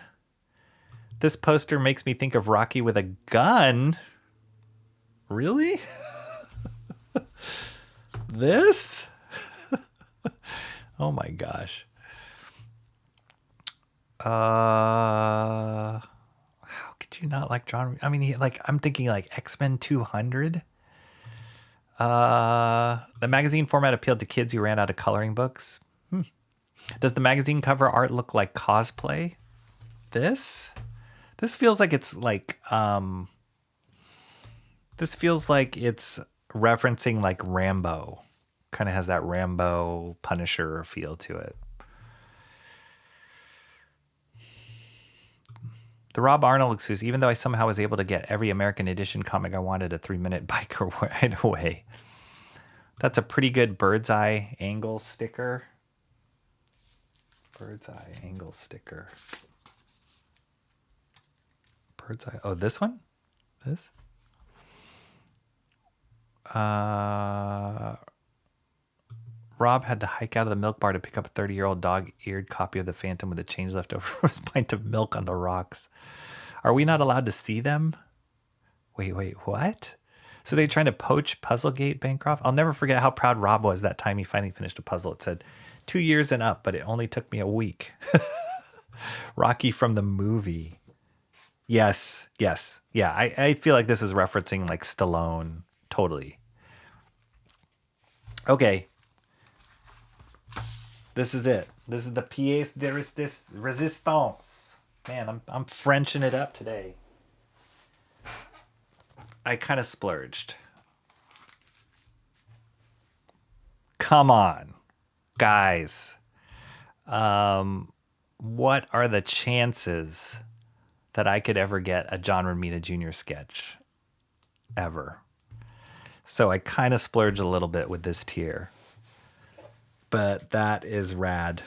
This poster makes me think of Rocky with a gun. Really? This? Oh my gosh. How could you not like John? I mean, I'm thinking like X-Men 200. The magazine format appealed to kids who ran out of coloring books. Does the magazine cover art look like cosplay? This feels like it's like this feels like it's referencing like Rambo. Kind of has that Rambo Punisher feel to it. The Rob Arnold excuse, even though I somehow was able to get every American edition comic I wanted a 3-minute bike ride away. That's a pretty good bird's eye angle sticker. Bird's eye angle sticker. Bird's eye. Oh, this one? This? Rob had to hike out of the milk bar to pick up a 30-year-old dog-eared copy of The Phantom with a change left over from his pint of milk on the rocks. Are we not allowed to see them? Wait, what? So they're trying to poach Puzzlegate Bancroft? I'll never forget how proud Rob was that time he finally finished a puzzle. It said 2 years and up, but it only took me a week. Rocky from the movie. Yes. Yeah, I feel like this is referencing like Stallone. Totally. Okay. This is it. This is the pièce de résistance. Man, I'm Frenching it up today. I kind of splurged. Come on, guys. What are the chances that I could ever get a John Romita Jr. sketch? Ever. So I kind of splurged a little bit with this tier. But that is rad.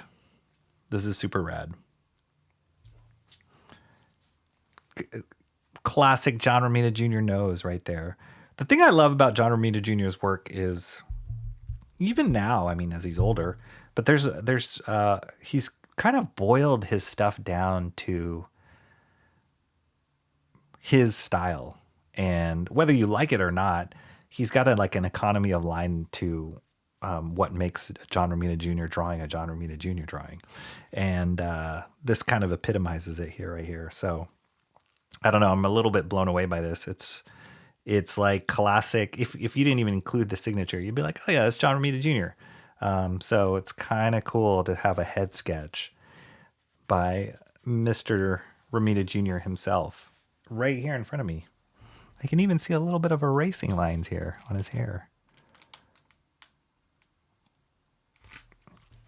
This is super rad. Classic John Romita Jr. nose right there. The thing I love about John Romita Jr.'s work is, even now, I mean, as he's older, but he's kind of boiled his stuff down to his style. And whether you like it or not, he's got an economy of line to what makes a John Romita Jr. drawing a John Romita Jr. drawing. And this kind of epitomizes it here, right here. So I don't know. I'm a little bit blown away by this. It's like classic. If you didn't even include the signature, you'd be like, oh yeah, that's John Romita Jr. So it's kind of cool to have a head sketch by Mr. Romita Jr. himself right here in front of me. I can even see a little bit of erasing lines here on his hair.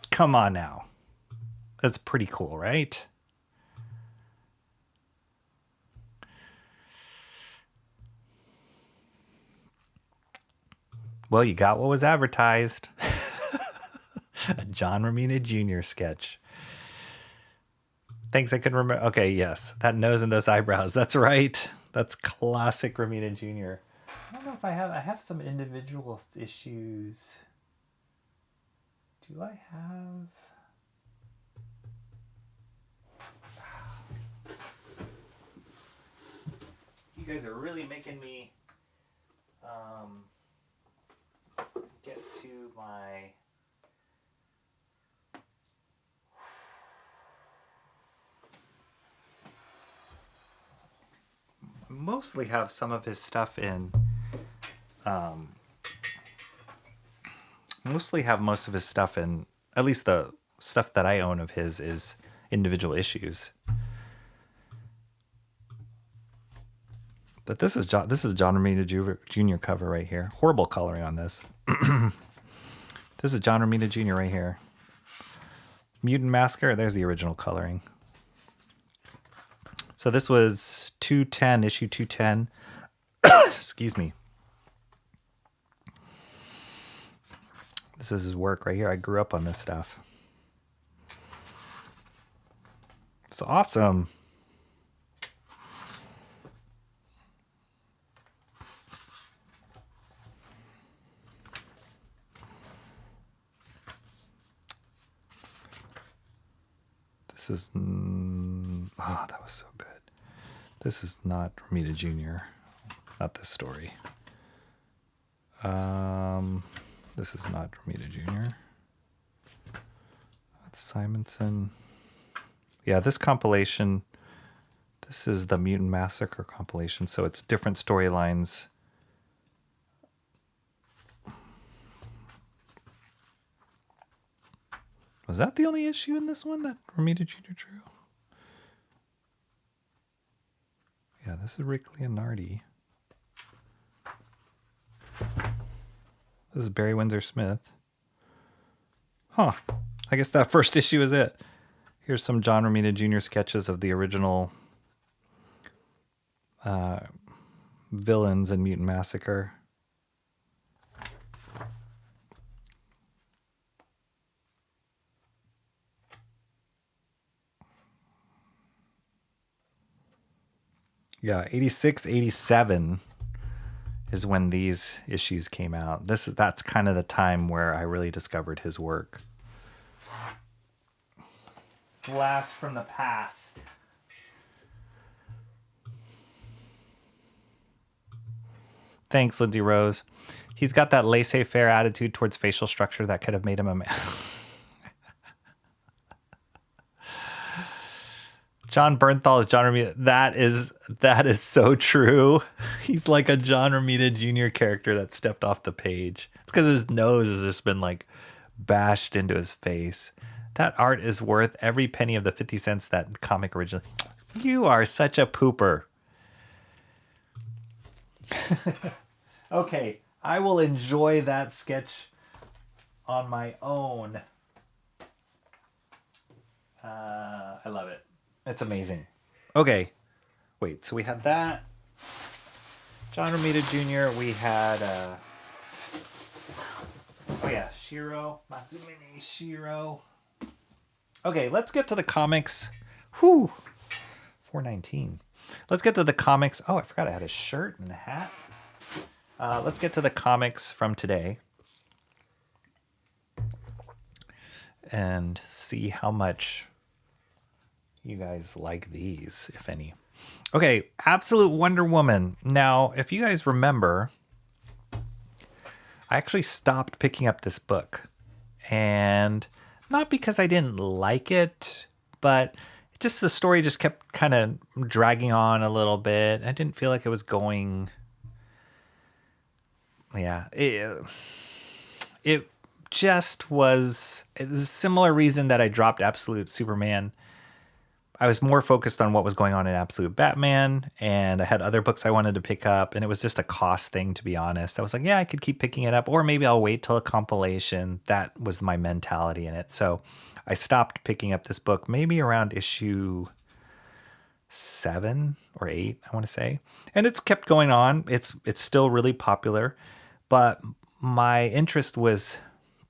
Come on now. That's pretty cool, right? Well, you got what was advertised. A John Romita Jr. sketch. Thanks, I couldn't remember. Okay, yes. That nose and those eyebrows. That's right. That's classic Romita Jr. I don't know if I have some individual issues. Do I have... You guys are really making me get to my... Mostly have some of his stuff in... mostly have most of his stuff in... At least the stuff that I own of his is individual issues. But this is John Romita Jr. cover right here. Horrible coloring on this. This is John Romita Jr. right here. Mutant Massacre. There's the original coloring. So this was 210, issue 210. Excuse me. This is his work right here. I grew up on this stuff. It's awesome. This is... oh, that was so good. This is not Romita Jr. Not this story. This is not Romita Jr. That's Simonson. Yeah, this compilation, this is the Mutant Massacre compilation, so it's different storylines. Was that the only issue in this one that Romita Jr. drew? Yeah, this is Rick Leonardi. This is Barry Windsor Smith. Huh. I guess that first issue is it. Here's some John Romita Jr. sketches of the original villains in Mutant Massacre. Yeah, 86, 87 is when these issues came out. That's kind of the time where I really discovered his work. Blast from the past. Thanks, Lindsay Rose. He's got that laissez-faire attitude towards facial structure that could have made him a man. John Bernthal is John Romita. That is so true. He's like a John Romita Jr. character that stepped off the page. It's because his nose has just been like bashed into his face. That art is worth every penny of the 50 cents that comic originally. You are such a pooper. Okay, I will enjoy that sketch on my own. I love it. It's amazing. Okay, wait, so we had that. John Romita Jr., we had, oh yeah, Shiro, Masumine Shiro. Okay, let's get to the comics. Whew, 419. Let's get to the comics. Oh, I forgot I had a shirt and a hat. Let's get to the comics from today and see how much you guys like these, if any. Okay, Absolute Wonder Woman. Now, if you guys remember, I actually stopped picking up this book. And not because I didn't like it, but just the story just kept kind of dragging on a little bit. I didn't feel like it was going... Yeah, it just was... It's a similar reason that I dropped Absolute Superman. I was more focused on what was going on in Absolute Batman, and I had other books I wanted to pick up, and it was just a cost thing, to be honest. I was like, yeah, I could keep picking it up, or maybe I'll wait till a compilation. That was my mentality in it. So I stopped picking up this book maybe around issue 7 or 8, I want to say. And it's kept going on. It's still really popular, but my interest was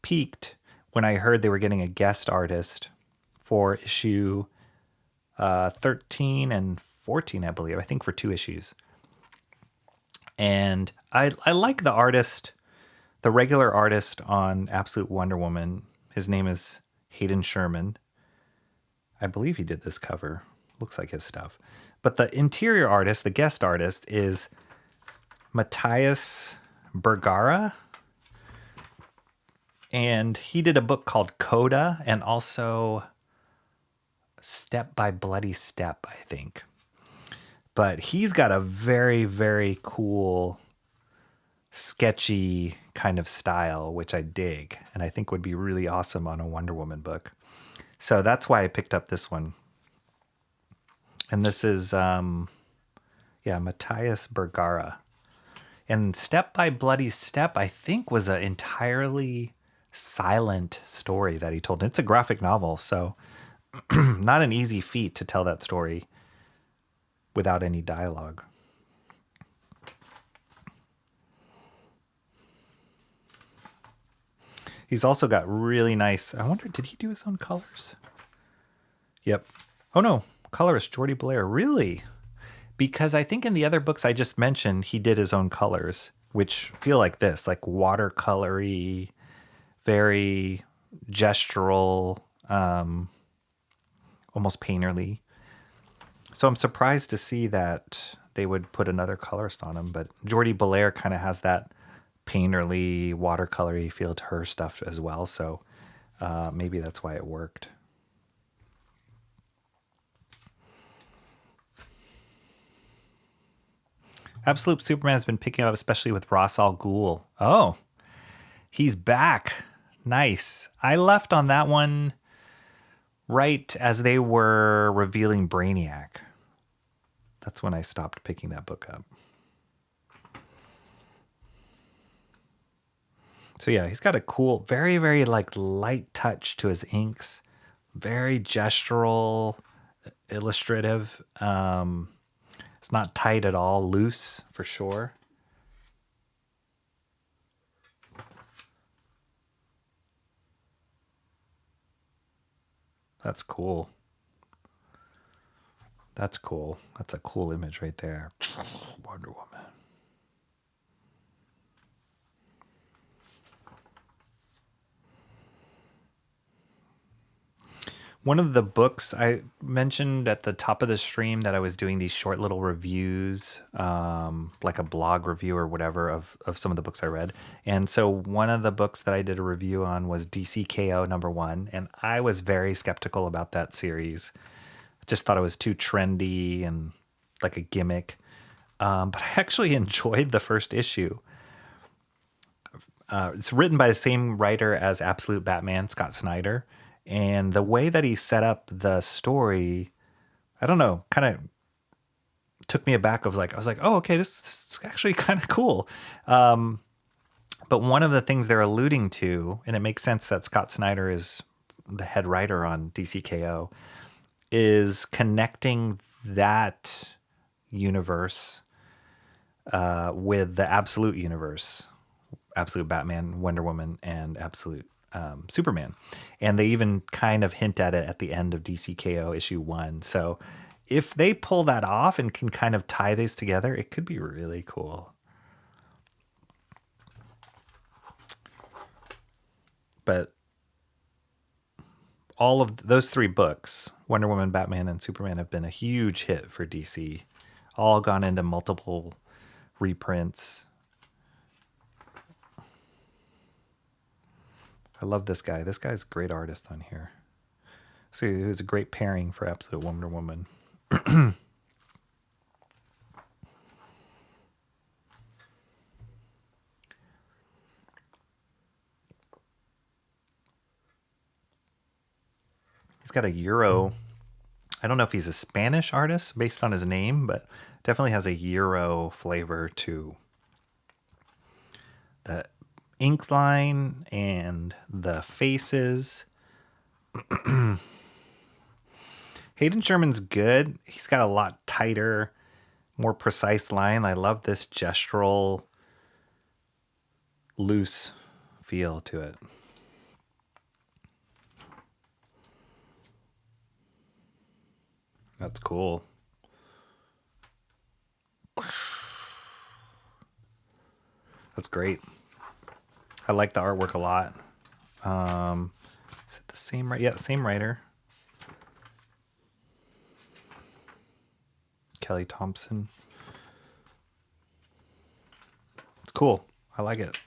piqued when I heard they were getting a guest artist for issue 13 and 14, I believe. I think for 2 issues. And I like the artist, the regular artist on Absolute Wonder Woman. His name is Hayden Sherman. I believe he did this cover. Looks like his stuff. But the interior artist, the guest artist, is Matthias Bergara. And he did a book called Coda and also Step by Bloody Step, I think. But he's got a very, very cool, sketchy kind of style, which I dig, and I think would be really awesome on a Wonder Woman book. So that's why I picked up this one. And this is, Matthias Bergara. And Step by Bloody Step, I think, was an entirely silent story that he told. It's a graphic novel, so not an easy feat to tell that story without any dialogue. He's also got really nice... I wonder, did he do his own colors? Yep. Oh no, colorist Jordy Blair. Really? Because I think in the other books I just mentioned, he did his own colors, which feel like this, like watercolory, very gestural, almost painterly. So I'm surprised to see that they would put another colorist on him, but Jordi Belair kind of has that painterly, watercolory feel to her stuff as well, so maybe that's why it worked. Absolute Superman has been picking up, especially with Ra's al Ghul. Oh, he's back. Nice. I left on that one right as they were revealing Brainiac. That's when I stopped picking that book up. So yeah, he's got a cool, very, very like light touch to his inks. Very gestural, illustrative. It's not tight at all, loose for sure. That's cool. That's cool. That's a cool image right there. Wonder Woman. One of the books I mentioned at the top of the stream that I was doing these short little reviews, like a blog review or whatever of some of the books I read. And so one of the books that I did a review on was DCKO #1. And I was very skeptical about that series. I just thought it was too trendy and like a gimmick. But I actually enjoyed the first issue. It's written by the same writer as Absolute Batman, Scott Snyder. And the way that he set up the story, I don't know, kind of took me aback. I was like, oh, okay, this is actually kind of cool. But one of the things they're alluding to, and it makes sense that Scott Snyder is the head writer on DCKO, is connecting that universe with the Absolute universe, Absolute Batman, Wonder Woman, and Absolute Superman. And they even kind of hint at it at the end of DCKO issue 1. So if they pull that off and can kind of tie these together, it could be really cool. But all of those 3 books, Wonder Woman, Batman, and Superman, have been a huge hit for DC. All gone into multiple reprints. I love this guy. This guy's a great artist on here. So it was a great pairing for Absolute Wonder Woman. He's got a Euro. I don't know if he's a Spanish artist based on his name, but definitely has a Euro flavor to the ink line and the faces. Hayden Sherman's good. He's got a lot tighter, more precise line. I love this gestural, loose feel to it. That's cool. That's great. I like the artwork a lot. Is it the same writer? Yeah, same writer. Kelly Thompson. It's cool. I like it.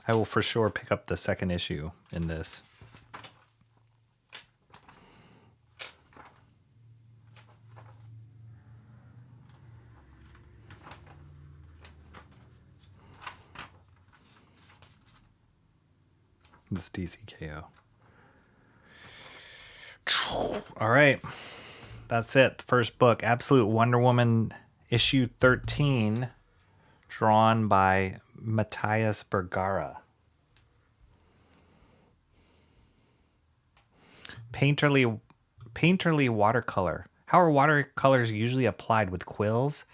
I will for sure pick up the second issue in this. This DCKO. All right. That's it. The first book, Absolute Wonder Woman, issue 13, drawn by Matthias Bergara. Painterly watercolor. How are watercolors usually applied with quills?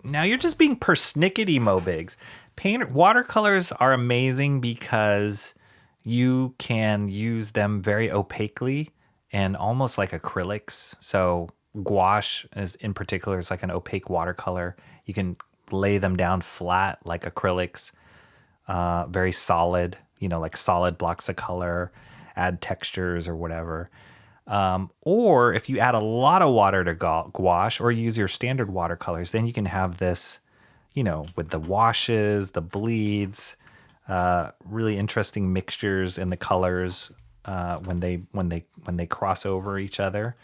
Now you're just being persnickety, Mobigs. Watercolors are amazing because you can use them very opaquely and almost like acrylics. So gouache in particular is like an opaque watercolor. You can lay them down flat like acrylics, very solid, like solid blocks of color, add textures or whatever. Or if you add a lot of water to gouache or use your standard watercolors, then you can have this, with the washes, the bleeds, really interesting mixtures in the colors when they cross over each other.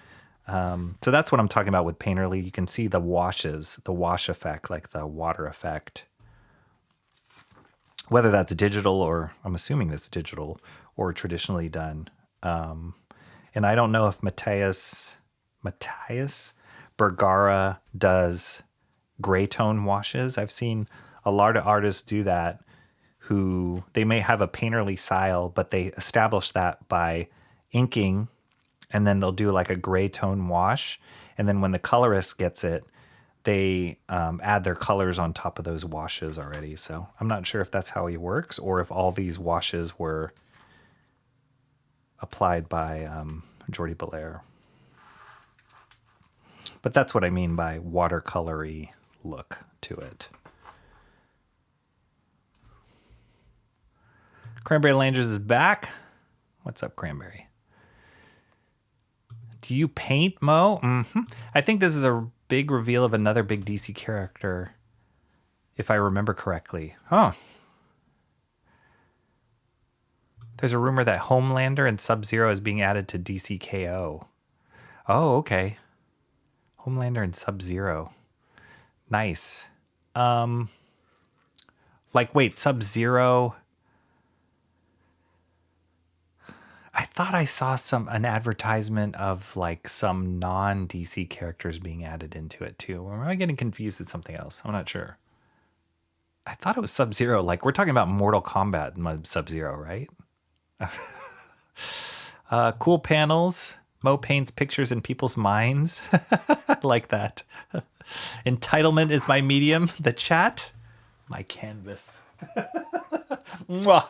So that's what I'm talking about with Painterly. You can see the washes, the wash effect, like the water effect. Whether that's digital or I'm assuming that's digital or traditionally done. And I don't know if Matthias Bergara does gray tone washes. I've seen a lot of artists do that who they may have a Painterly style, but they establish that by inking, and then they'll do like a gray tone wash. And then when the colorist gets it, they add their colors on top of those washes already. So I'm not sure if that's how he works or if all these washes were applied by Jordi Belair. But that's what I mean by watercolory look to it. Cranberry Landers is back. What's up, Cranberry? Do you paint, Mo? Mm-hmm. I think this is a big reveal of another big DC character, if I remember correctly. Huh. There's a rumor that Homelander and Sub-Zero is being added to DCKO. Oh, okay. Homelander and Sub-Zero. Nice. Wait, Sub-Zero. I thought I saw an advertisement of like some non-DC characters being added into it too. Or am I getting confused with something else? I'm not sure. I thought it was Sub-Zero. Like we're talking about Mortal Kombat Sub-Zero, right? Cool panels. Mo paints pictures in people's minds. I like that. Entitlement is my medium. The chat, my canvas. Mwah.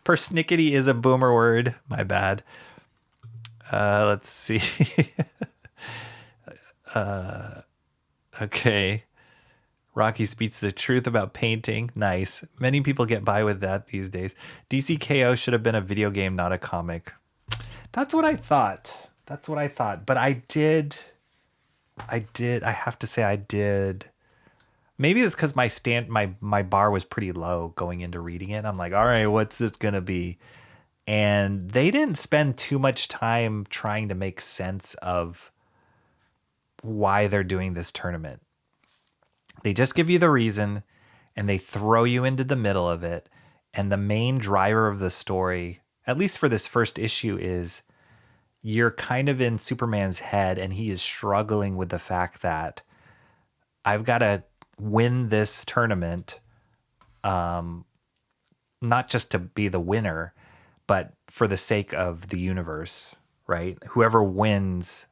Persnickety is a boomer word. My bad. Let's see. Okay. Rocky speaks the truth about painting. Nice. Many people get by with that these days. DCKO should have been a video game, not a comic. That's what I thought. But I have to say I did. Maybe it's because my bar was pretty low going into reading it. I'm like, all right, what's this going to be? And they didn't spend too much time trying to make sense of why they're doing this tournament. They just give you the reason and they throw you into the middle of it. And the main driver of the story, at least for this first issue, is you're kind of in Superman's head and he is struggling with the fact that I've got to win this tournament, not just to be the winner, but for the sake of the universe, right? Whoever wins,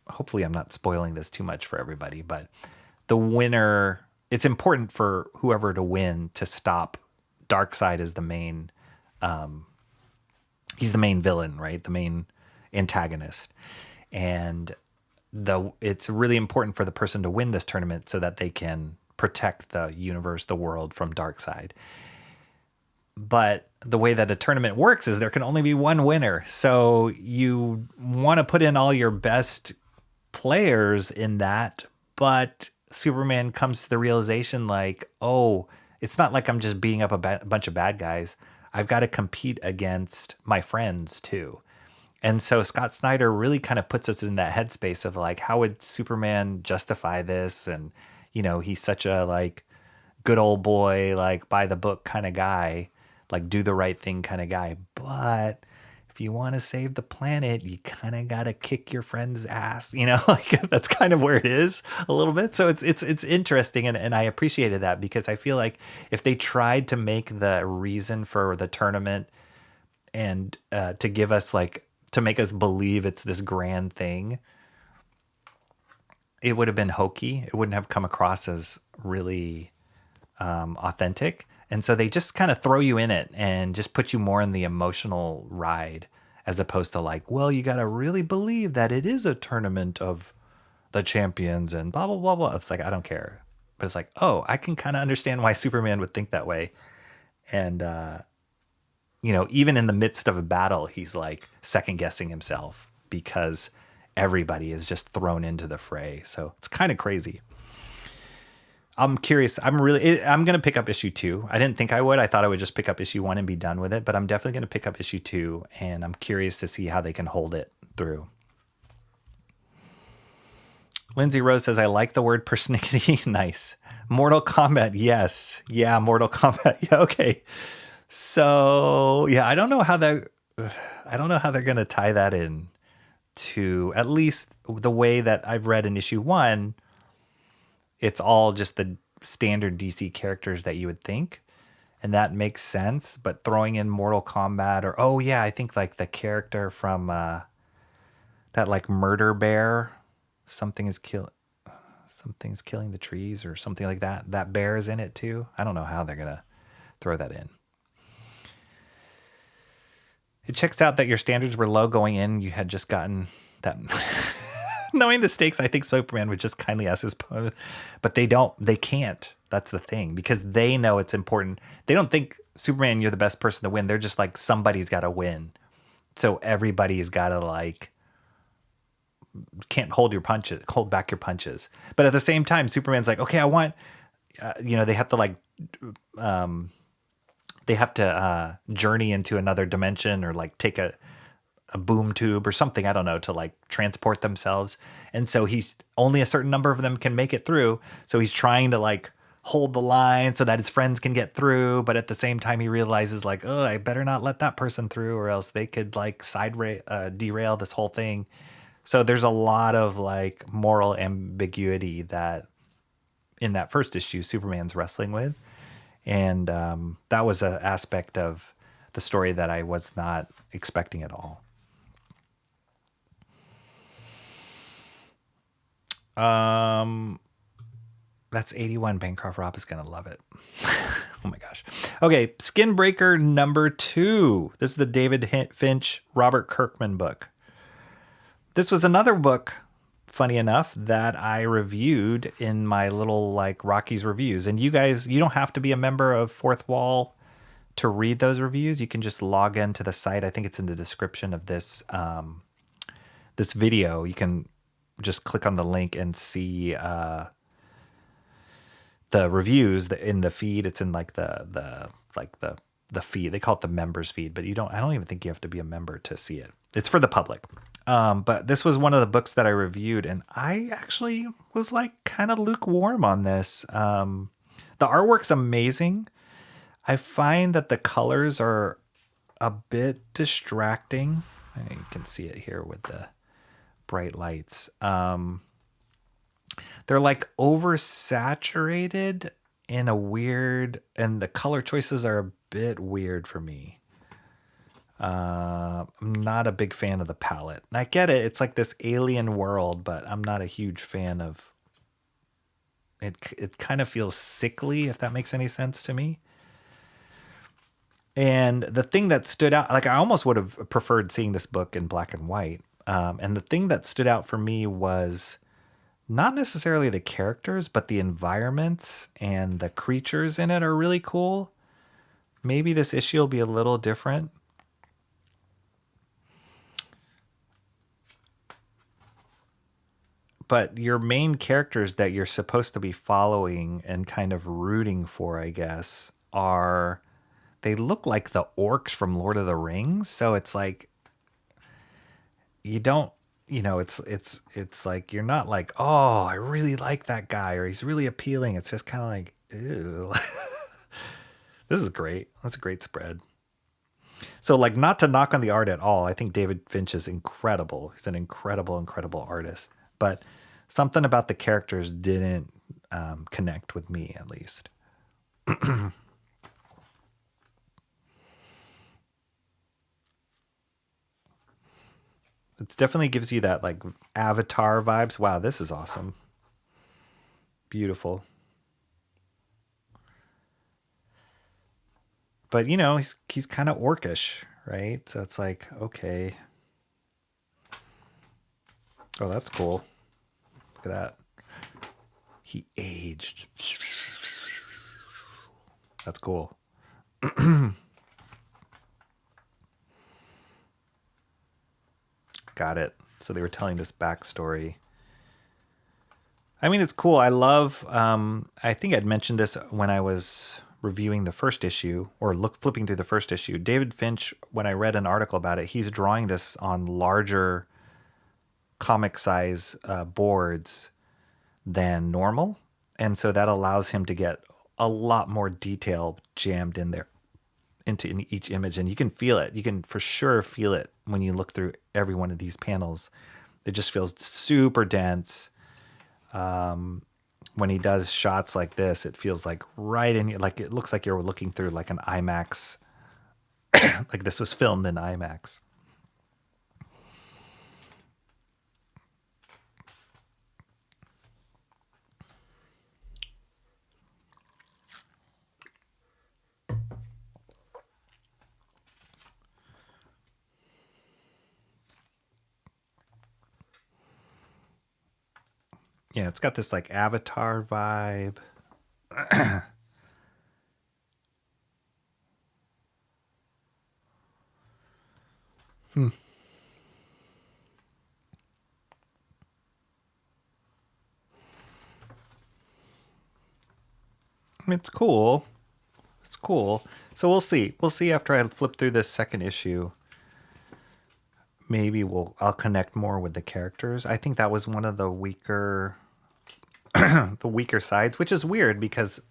hopefully I'm not spoiling this too much for everybody, but the winner, it's important for whoever to win to stop Darkseid as the main, he's the main villain, right? The main antagonist. And it's really important for the person to win this tournament so that they can protect the universe, the world from Darkseid. But the way that a tournament works is there can only be one winner. So you want to put in all your best players in that, but Superman comes to the realization like, oh, it's not like I'm just beating up a bunch of bad guys. I've got to compete against my friends too. And so Scott Snyder really kind of puts us in that headspace of like, how would Superman justify this? And, he's such a like good old boy, like by the book kind of guy, like do the right thing kind of guy. But if you want to save the planet, you kind of got to kick your friend's ass, like that's kind of where it is a little bit. So it's interesting. And I appreciated that because I feel like if they tried to make the reason for the tournament and to give us like, to make us believe it's this grand thing, it would have been hokey. It wouldn't have come across as really authentic. And so they just kind of throw you in it and just put you more in the emotional ride as opposed to like, well, you got to really believe that it is a tournament of the champions and blah, blah, blah, blah. It's like, I don't care. But it's like, oh, I can kind of understand why Superman would think that way. And you know, even in the midst of a battle, he's like second guessing himself because everybody is just thrown into the fray. So it's kind of crazy. I'm curious. I'm going to pick up issue 2. I didn't think I would. I thought I would just pick up issue 1 and be done with it, but I'm definitely going to pick up issue 2, and I'm curious to see how they can hold it through. Lindsay Rose says, I like the word persnickety. Nice. Mortal Kombat. Yes. Yeah. Mortal Kombat. Yeah. Okay. So yeah, I don't know how they're going to tie that in to at least the way that I've read in issue 1. It's all just the standard DC characters that you would think. And that makes sense. But throwing in Mortal Kombat or, oh yeah, I think like the character from that like murder bear, something's killing the trees or something like that. That bear is in it too. I don't know how they're going to throw that in. It checks out that your standards were low going in. You had just gotten that. Knowing the stakes, I think Superman would just kindly ask his opponent, but they can't. That's the thing, because they know it's important. They don't think, Superman, you're the best person to win. They're just like, somebody's got to win. So everybody's got to like, can't hold back your punches. But at the same time, Superman's like, okay, I want, they have to like, journey into another dimension or like take a boom tube or something, I don't know, to like transport themselves. And so he's only a certain number of them can make it through. So he's trying to like hold the line so that his friends can get through. But at the same time, he realizes like, oh, I better not let that person through or else they could like derail this whole thing. So there's a lot of like moral ambiguity that in that first issue, Superman's wrestling with. And that was an aspect of the story that I was not expecting at all. That's 81. Bancroft Rob is going to love it. Oh my gosh. Okay. Skinbreaker number 2. This is the David Finch, Robert Kirkman book. This was another book, funny enough, that I reviewed in my little like Rocky's reviews. And you guys, you don't have to be a member of Fourth Wall to read those reviews. You can just log into the site. I think it's in the description of this, this video. You can just click on the link and see the reviews in the feed. It's in like the feed. They call it the members feed, but I don't even think you have to be a member to see it. It's for the public. But this was one of the books that I reviewed, and I actually was like kind of lukewarm on this. The artwork's amazing. I find that the colors are a bit distracting. You can see it here with the bright lights. They're like oversaturated in a weird, and the color choices are a bit weird for me. I'm not a big fan of the palette. And I get it. It's like this alien world, but I'm not a huge fan of it. It kind of feels sickly, if that makes any sense to me. And the thing that stood out, like I almost would have preferred seeing this book in black and white. And the thing that stood out for me was not necessarily the characters, but the environments and the creatures in it are really cool. Maybe this issue will be a little different. But your main characters that you're supposed to be following and kind of rooting for, I guess, they look like the orcs from Lord of the Rings. So it's like, it's like, you're not like, oh, I really like that guy or he's really appealing. It's just kind of like, ew. This is great. That's a great spread. So like, not to knock on the art at all. I think David Finch is incredible. He's an incredible, incredible artist. But something about the characters didn't connect with me, at least. It definitely gives you that like Avatar vibes. Wow, this is awesome. Beautiful. But he's kind of orcish, right? So it's like, okay. Oh, that's cool. Look at that. He aged. That's cool. got it. So they were telling this backstory. I mean, it's cool. I love, I think I'd mentioned this when I was reviewing the first issue or flipping through the first issue. David Finch, when I read an article about it, he's drawing this on larger comic size boards than normal. And so that allows him to get a lot more detail jammed in there into each image. And you can feel it. You can for sure feel it when you look through every one of these panels. It just feels super dense. When he does shots like this, it feels like right in, like it looks like you're looking through like an IMAX, like this was filmed in IMAX. Yeah, it's got this like Avatar vibe. It's cool. It's cool. So we'll see. We'll see after I flip through this second issue. Maybe I'll connect more with the characters. I think that was one of the weaker sides, which is weird because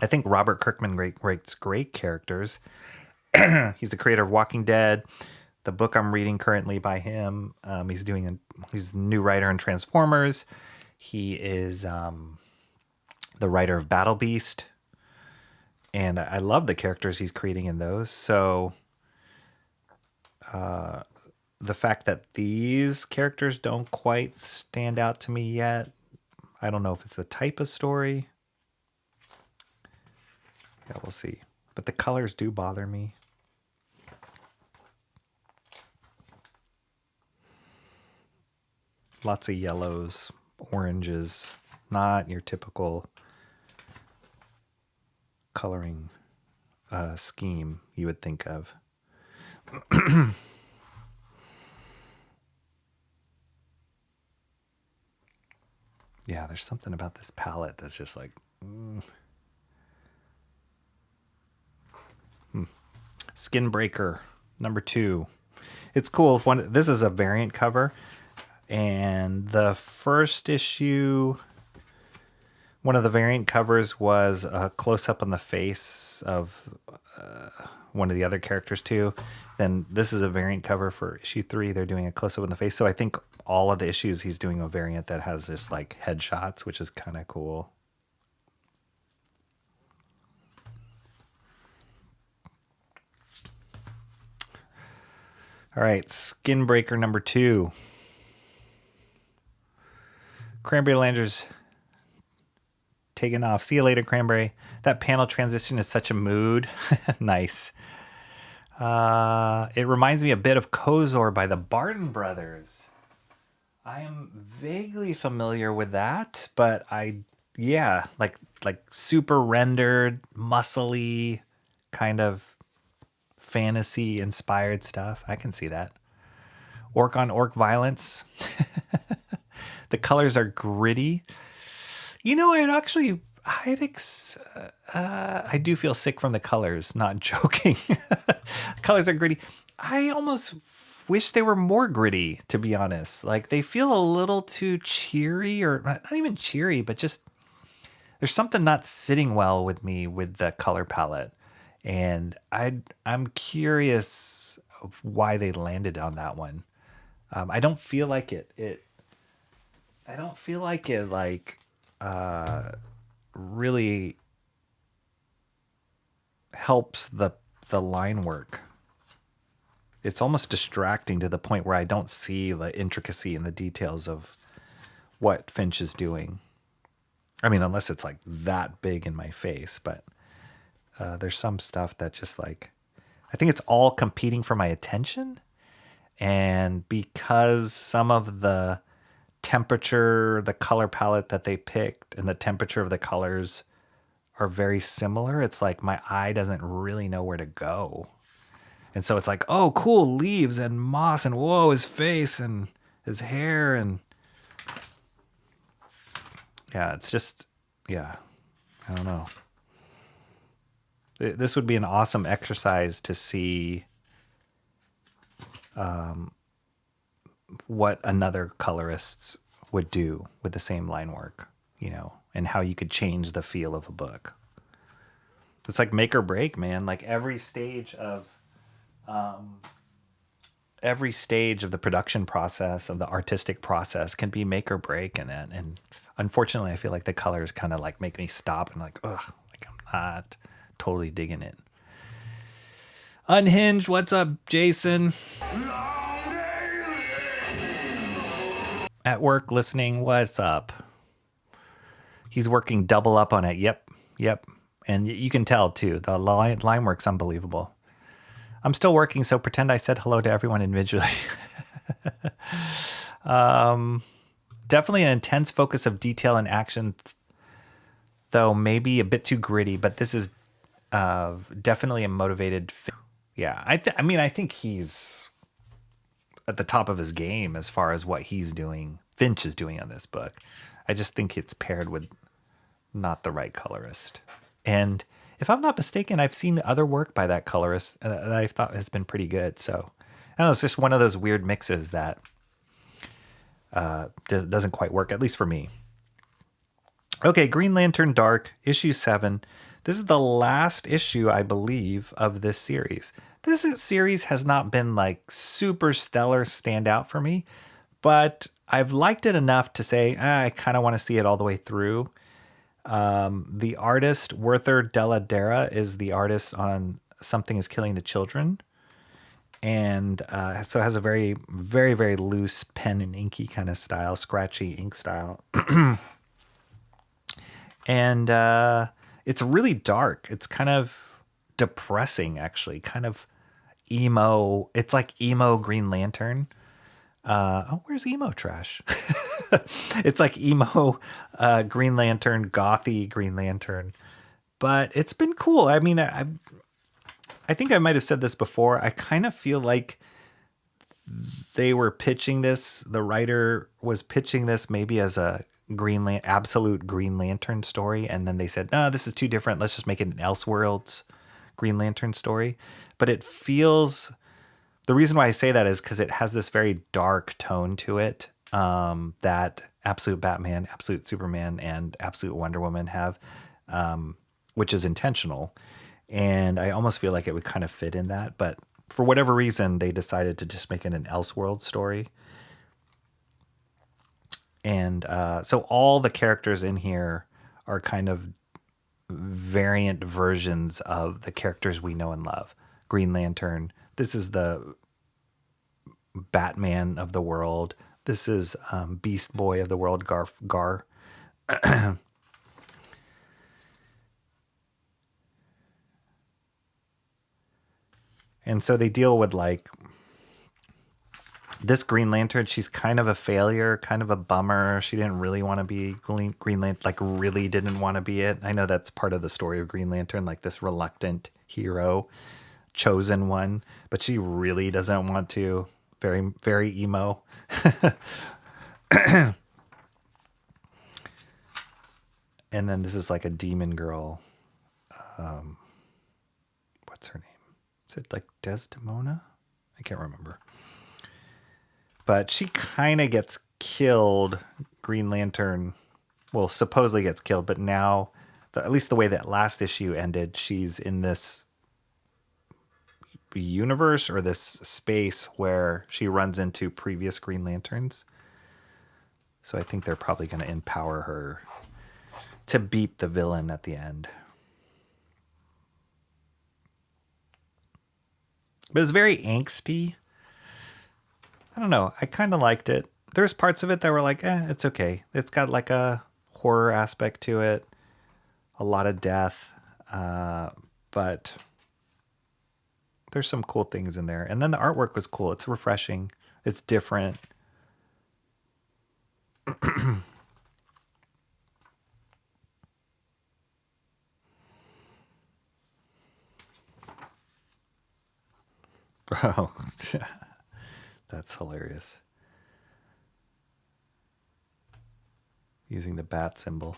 I think Robert Kirkman writes great characters. He's the creator of Walking Dead, the book I'm reading currently by him. He's a new writer in Transformers. He is the writer of Battle Beast, and I love the characters he's creating in those. So the fact that these characters don't quite stand out to me yet, I don't know if it's a type of story. Yeah, we'll see. But the colors do bother me. Lots of yellows, oranges, not your typical coloring scheme you would think of. Yeah, there's something about this palette that's just like... Skinbreaker, number 2. It's cool. This is a variant cover. And the first issue, one of the variant covers was a close-up on the face of one of the other characters too. Then this is a variant cover for issue 3. They're doing a close-up on the face. So I think all of the issues he's doing a variant that has this like headshots, which is kind of cool. All right, Skinbreaker number 2. Cranberry Lander's taken off. See you later, Cranberry. That panel transition is such a mood. Nice. It reminds me a bit of Kozor by the Barton Brothers. I am vaguely familiar with that, but like super rendered, muscly, kind of fantasy inspired stuff. I can see that. Orc on orc violence. The colors are gritty. You know, I do feel sick from the colors, not joking. Colors are gritty. I almost wish they were more gritty, to be honest. Like they feel a little too cheery, or not even cheery, but just there's something not sitting well with me with the color palette. And I'm curious of why they landed on that one. I don't feel like it really helps the line work. It's almost distracting to the point where I don't see the intricacy and the details of what Finch is doing. I mean, unless it's like that big in my face, but there's some stuff that just like, I think it's all competing for my attention. And because some of the temperature, the color palette that they picked, and the temperature of the colors are very similar, it's like my eye doesn't really know where to go. And so it's like, oh, cool, leaves and moss and whoa, his face and his hair. And yeah, it's just, yeah, I don't know. This would be an awesome exercise to see what another colorist would do with the same line work, you know, and how you could change the feel of a book. It's like make or break, man. Like every stage of the production process, of the artistic process, can be make or break in it. And unfortunately, I feel like the colors kind of like make me stop and like, ugh, like I'm not totally digging it. Unhinged, what's up, Jason? At work listening, what's up? He's working double up on it. Yep. And you can tell too. The line work's unbelievable. I'm still working, so pretend I said hello to everyone individually. Definitely an intense focus of detail and action, though maybe a bit too gritty, but this is definitely a motivated. Yeah, I mean, I think he's at the top of his game as far as what he's doing. Finch is doing on this book. I just think it's paired with not the right colorist. And if I'm not mistaken, I've seen other work by that colorist that I thought has been pretty good. So I don't know, it's just one of those weird mixes that doesn't quite work, at least for me. Okay, Green Lantern Dark, issue 7. This is the last issue, I believe, of this series. This series has not been like super stellar standout for me, but I've liked it enough to say I kind of want to see it all the way through. The artist, Werther Della is the artist on Something is Killing the Children. And so it has a very, very, very loose pen and inky kind of style, scratchy ink style. And it's really dark. It's kind of depressing, actually, kind of emo. It's like emo Green Lantern. Where's emo trash? It's like emo Green Lantern, gothy Green Lantern. But it's been cool. I mean, I think I might have said this before. I kind of feel like they were pitching this. The writer was pitching this maybe as a absolute Green Lantern story. And then they said, no, this is too different. Let's just make it an Elseworlds Green Lantern story. But it feels... The reason why I say that is because it has this very dark tone to it that Absolute Batman, Absolute Superman, and Absolute Wonder Woman have, which is intentional. And I almost feel like it would kind of fit in that. But for whatever reason, they decided to just make it an Elseworld story. And so all the characters in here are kind of variant versions of the characters we know and love. Green Lantern. This is the Batman of the world. This is Beast Boy of the world, Gar. And so they deal with like this Green Lantern. She's kind of a failure, kind of a bummer. She didn't really want to be Green Lantern, like really didn't want to be it. I know that's part of the story of Green Lantern, like this reluctant hero, chosen one, but she really doesn't want to. Very, very emo. And then this is like a demon girl. What's her name? Is it like Desdemona? I can't remember. But she kind of gets killed. Green Lantern, well, supposedly gets killed, but now, at least the way that last issue ended, she's in this universe or this space where she runs into previous Green Lanterns. So I think they're probably going to empower her to beat the villain at the end. But it's very angsty. I don't know. I kind of liked it. There's parts of it that were like, it's okay. It's got like a horror aspect to it. A lot of death. But there's some cool things in there. And then the artwork was cool. It's refreshing. It's different. Oh, that's hilarious. Using the bat symbol.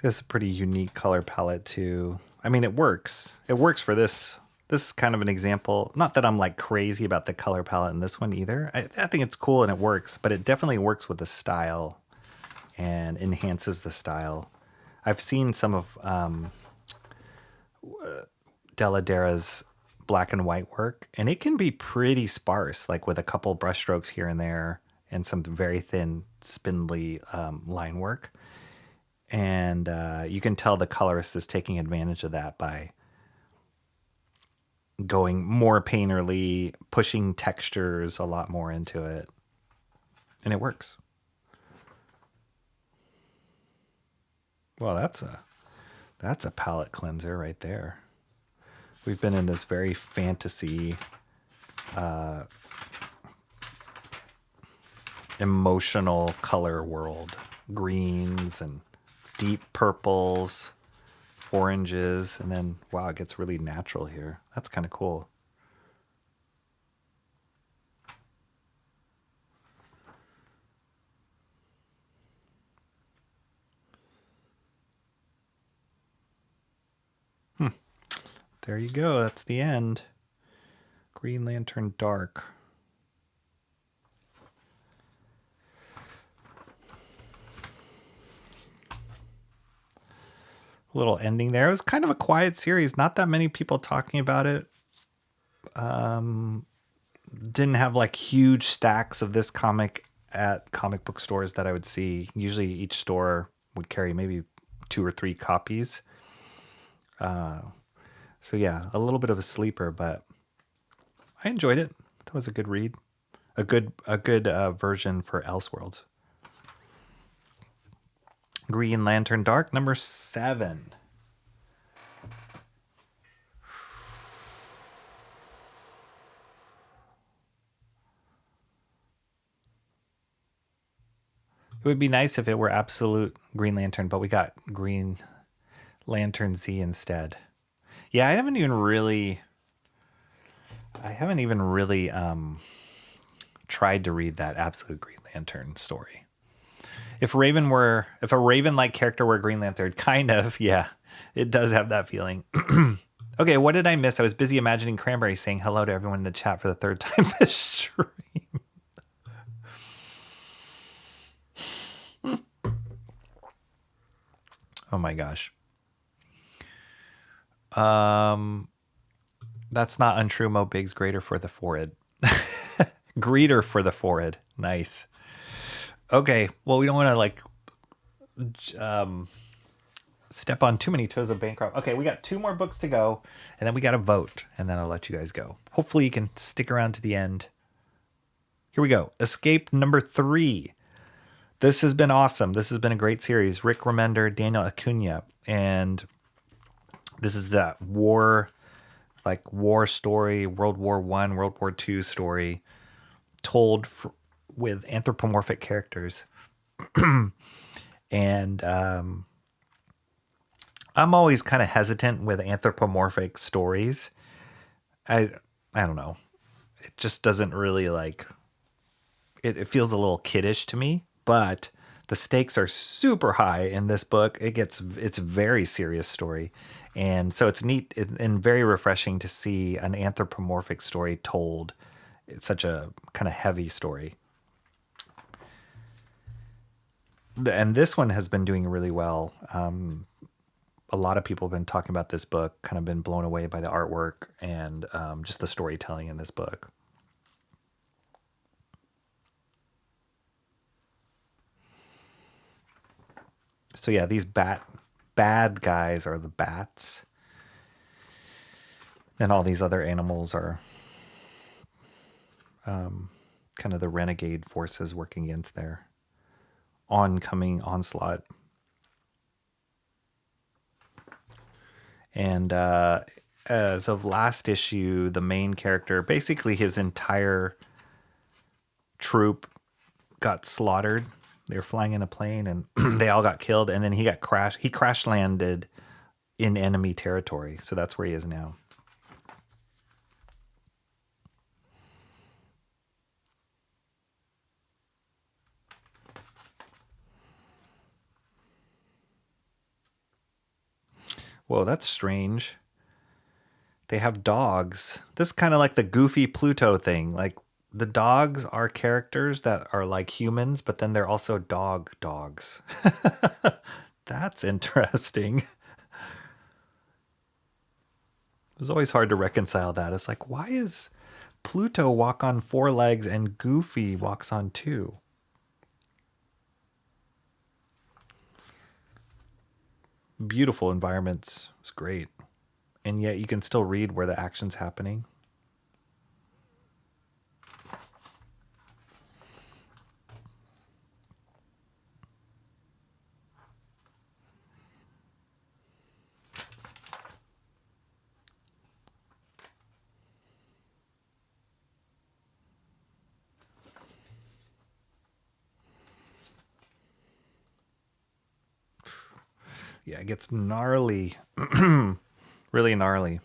This is a pretty unique color palette too. I mean, it works. It works for this. This is kind of an example. Not that I'm like crazy about the color palette in this one either. I think it's cool and it works, but it definitely works with the style and enhances the style. I've seen some of Deladera's black and white work, and it can be pretty sparse, like with a couple brushstrokes here and there and some very thin, spindly line work. And you can tell the colorist is taking advantage of that by going more painterly, pushing textures a lot more into it. And it works. Well, that's a palette cleanser right there. We've been in this very fantasy, emotional color world. Greens and deep purples, oranges, and then, wow, it gets really natural here. That's kind of cool. There you go. That's the end. Green Lantern Dark. Little ending there. It was kind of a quiet series. Not that many people talking about it. Didn't have like huge stacks of this comic at comic book stores that I would see. Usually each store would carry maybe 2 or 3 copies. So yeah, a little bit of a sleeper, but I enjoyed it. That was a good read. A good version for Elseworlds. Green Lantern Dark, number 7. It would be nice if it were absolute Green Lantern, but we got Green Lantern Z instead. Yeah, I haven't even really tried to read that absolute Green Lantern story. If a Raven-like character were Green Lantern, kind of, yeah, it does have that feeling. Okay, what did I miss? I was busy imagining Cranberry saying hello to everyone in the chat for the 3rd time this stream. Oh my gosh. That's not untrue. Mo Big's greater for the forehead. Greeter for the forehead. Nice. Okay. Well, we don't want to like step on too many toes of Bancroft. Okay, we got 2 more books to go, and then we got to vote, and then I'll let you guys go. Hopefully you can stick around to the end. Here we go. Escape number 3. This has been awesome. This has been a great series. Rick Remender, Daniel Acuna, and this is that war story, World War I, World War II story, told with anthropomorphic characters. And I'm always kind of hesitant with anthropomorphic stories. I don't know. It just doesn't really like... It feels a little kiddish to me, but the stakes are super high in this book. It's a very serious story. And so it's neat and very refreshing to see an anthropomorphic story told. It's such a kind of heavy story. And this one has been doing really well. A lot of people have been talking about this book, kind of been blown away by the artwork and just the storytelling in this book. So yeah, these bad guys are the bats. And all these other animals are kind of the renegade forces working against their oncoming onslaught. And as of last issue, the main character, basically his entire troop got slaughtered. They were flying in a plane and they all got killed. And then he crash landed in enemy territory. So that's where he is now. Whoa, that's strange. They have dogs. This is kind of like the goofy Pluto thing. Like the dogs are characters that are like humans, but then they're also dogs. That's interesting. It was always hard to reconcile that. It's like, why is Pluto walk on 4 legs and Goofy walks on 2? Beautiful environments. It's great. And yet you can still read where the action's happening. Yeah, it gets gnarly. Really gnarly.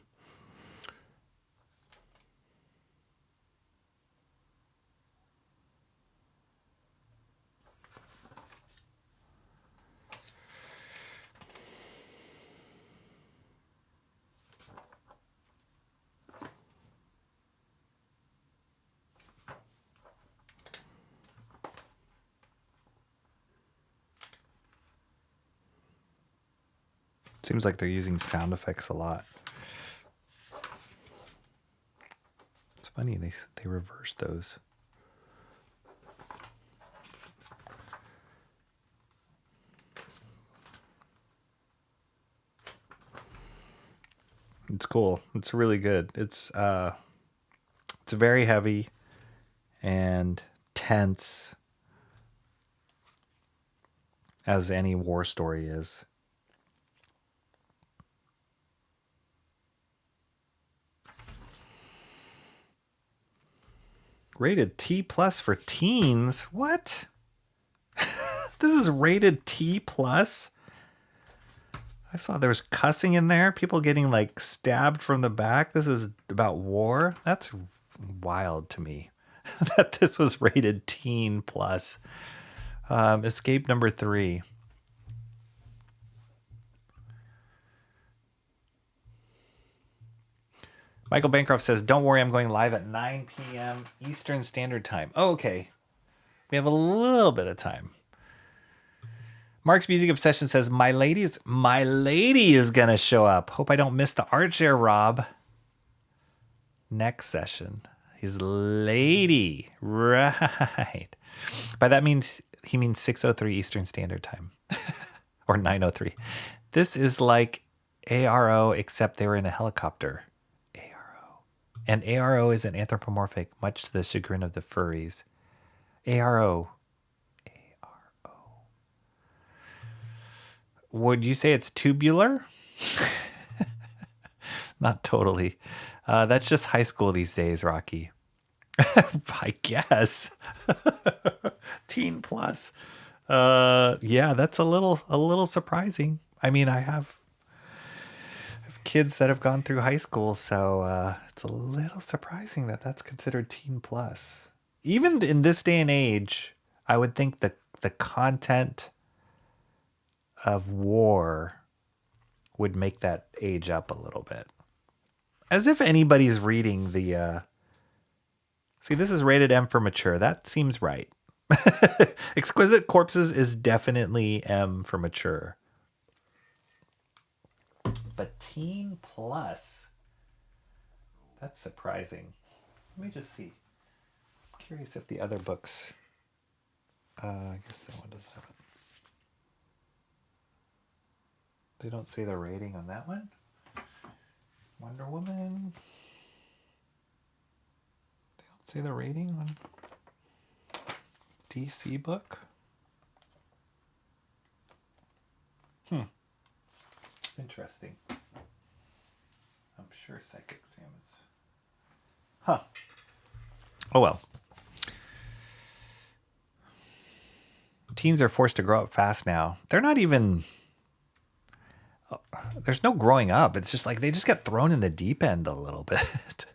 Seems like they're using sound effects a lot. It's funny, they reversed those. It's cool. It's really good. It's very heavy and tense, as any war story is. Rated T+ for teens? What? This is rated T+? I saw there was cussing in there. People getting like stabbed from the back. This is about war. That's wild to me that this was rated teen+. Escape number 3. Michael Bancroft says, don't worry, I'm going live at 9 p.m. Eastern Standard Time. Oh, okay. We have a little bit of time. Mark's Music Obsession says, my lady is going to show up. Hope I don't miss the art share, Rob. Next session. His lady. Right. By that means, he means 6:03 Eastern Standard Time. Or 9:03. This is like ARO, except they were in a helicopter. And ARO isn't anthropomorphic, much to the chagrin of the furries. ARO. Would you say it's tubular? Not totally. That's just high school these days, Rocky. I guess. Teen+. Yeah, that's a little surprising. I mean, I have kids that have gone through high school, so it's a little surprising that that's considered teen+. Even in this day and age, I would think the content of war would make that age up a little bit. As if anybody's reading the... See, this is rated M for mature. That seems right. Exquisite Corpses is definitely M for mature. But teen+, that's surprising. Let me just see. I'm curious if the other books, I guess that one doesn't have it. They don't say the rating on that one? Wonder Woman. They don't say the rating on DC book. Interesting. I'm sure Psychic Sam is. Huh. Oh well. Teens are forced to grow up fast now. They're not even. There's no growing up. It's just like they just get thrown in the deep end a little bit.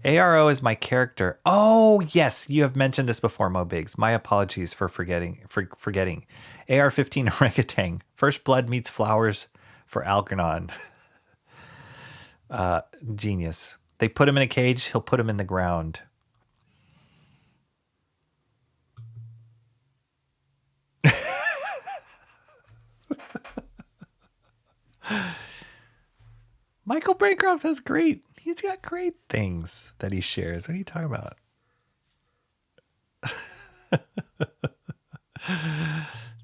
ARO is my character. Oh, yes. You have mentioned this before, Mo Biggs. My apologies for forgetting. AR-15 orangutan. First blood meets flowers for Algernon. Genius. They put him in a cage. He'll put him in the ground. Michael Bancroft has he's got great things that he shares. What are you talking about?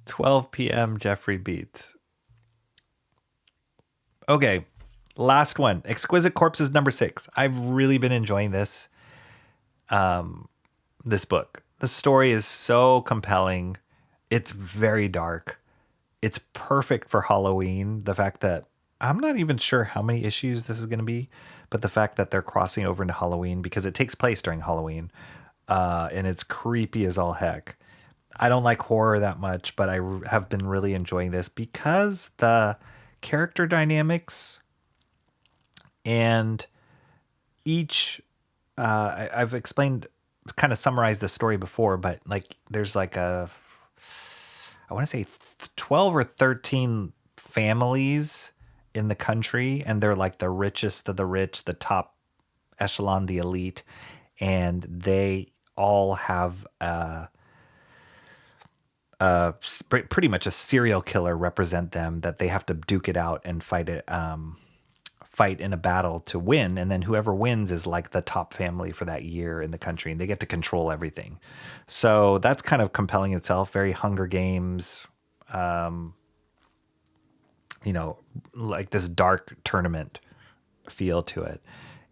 12 p.m. Jeffrey Beats. Okay, last one. Exquisite Corpses number 6. I've really been enjoying this this book. The story is so compelling. It's very dark. It's perfect for Halloween. The fact that I'm not even sure how many issues this is going to be, but the fact that they're crossing over into Halloween because it takes place during Halloween, and it's creepy as all heck. I don't like horror that much, but I have been really enjoying this because the character dynamics and each I've explained, kind of summarized the story before, but like there's like I want to say 12 or 13 families in the country, and they're like the richest of the rich, the top echelon, the elite, and they all have pretty much a serial killer represent them that they have to duke it out and fight in a battle to win, and then whoever wins is like the top family for that year in the country, and they get to control everything. So that's kind of compelling itself. Very Hunger Games, like this dark tournament feel to it.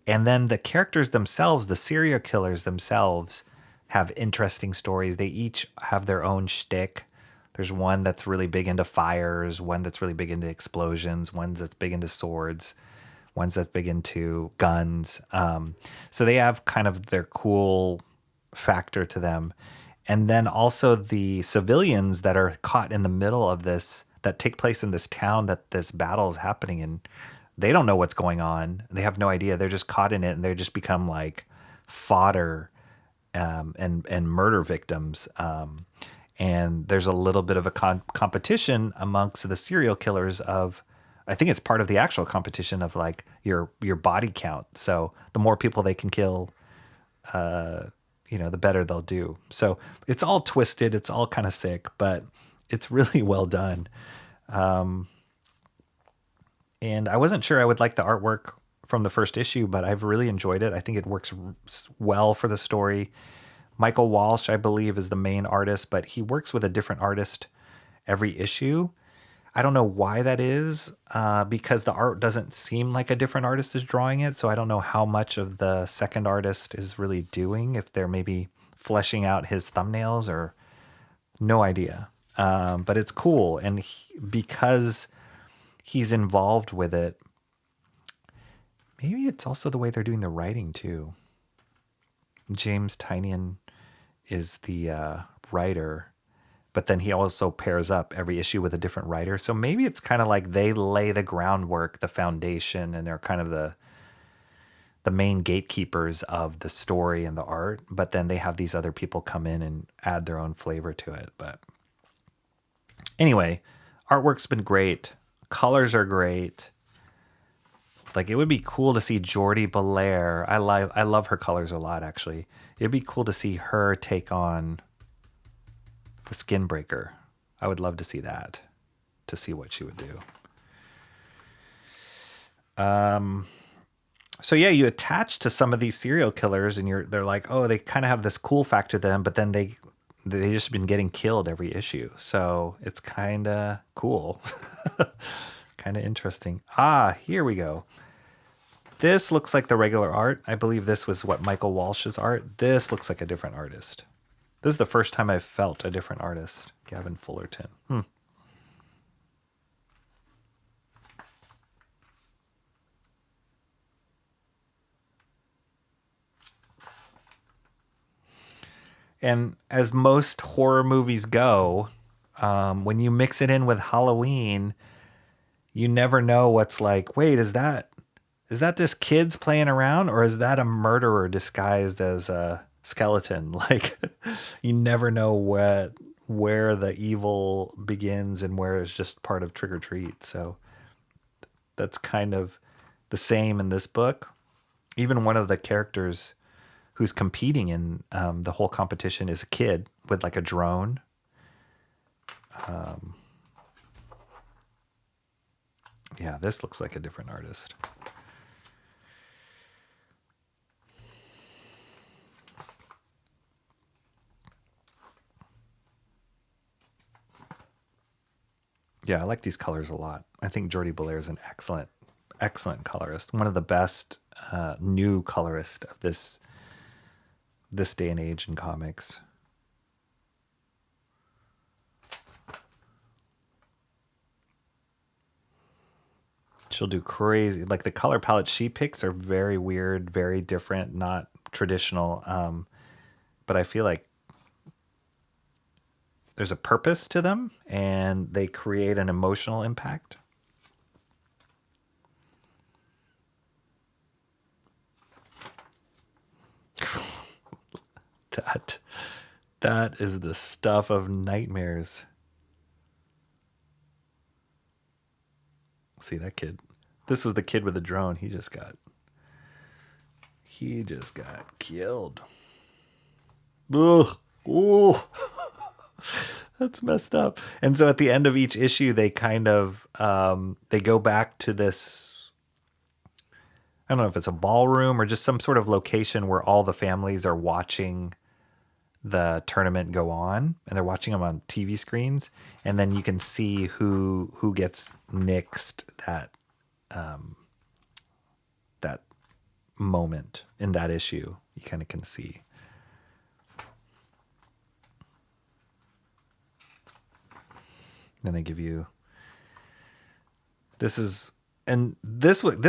And then the characters themselves, the serial killers themselves, have interesting stories. They each have their own shtick. There's one that's really big into fires, one that's really big into explosions, one that's big into swords, one's that's big into guns. So they have kind of their cool factor to them. And then also the civilians that are caught in the middle of this, that take place in this town that this battle is happening in. They don't know what's going on. They have no idea. They're just caught in it, and they just become like fodder and murder victims. And there's a little bit of a competition amongst the serial killers of, I think it's part of the actual competition of like your body count. So the more people they can kill, the better they'll do. So it's all twisted. It's all kind of sick, but it's really well done. And I wasn't sure I would like the artwork from the first issue, but I've really enjoyed it. I think it works well for the story. Michael Walsh, I believe, is the main artist, but he works with a different artist every issue. I don't know why that is, because the art doesn't seem like a different artist is drawing it. So I don't know how much of the second artist is really doing, if they're maybe fleshing out his thumbnails, or no idea. But it's cool. And because he's involved with it, maybe it's also the way they're doing the writing too. James Tynion is the writer, but then he also pairs up every issue with a different writer. So maybe it's kind of like they lay the groundwork, the foundation, and they're kind of the main gatekeepers of the story and the art, but then they have these other people come in and add their own flavor to it. But anyway, artwork's been great. Colors are great. Like, it would be cool to see Jordi Belair. I love her colors a lot, actually. It'd be cool to see her take on the Skinbreaker. I would love to see that, to see what she would do. So yeah, you attach to some of these serial killers, and they're like, oh, they kind of have this cool factor to them, but then they just been getting killed every issue. So it's kind of cool. Kind of interesting. Here we go. This looks like the regular art. I believe this was what Michael Walsh's art. This looks like a different artist. This is the first time I've felt a different artist. Gavin Fullerton. And as most horror movies go, when you mix it in with Halloween, you never know what's like, wait, is that just kids playing around, or is that a murderer disguised as a skeleton? Like, you never know where the evil begins and where it's just part of trick or treat. So that's kind of the same in this book. Even one of the characters who's competing in the whole competition is a kid with like a drone. Yeah, this looks like a different artist. Yeah, I like these colors a lot. I think Jordi Belair is an excellent, excellent colorist. One of the best new colorists of this day and age in comics. She'll do crazy. Like the color palette she picks are very weird, very different, not traditional. But I feel like there's a purpose to them and they create an emotional impact. That is the stuff of nightmares. See that kid? This was the kid with the drone. He just got killed. Ugh. Ooh. That's messed up. And so at the end of each issue, they kind of they go back to this, I don't know if it's a ballroom or just some sort of location where all the families are watching the tournament go on, and they're watching them on TV screens, and then you can see who gets nixed that moment in that issue. You kind of can see. Then they give you this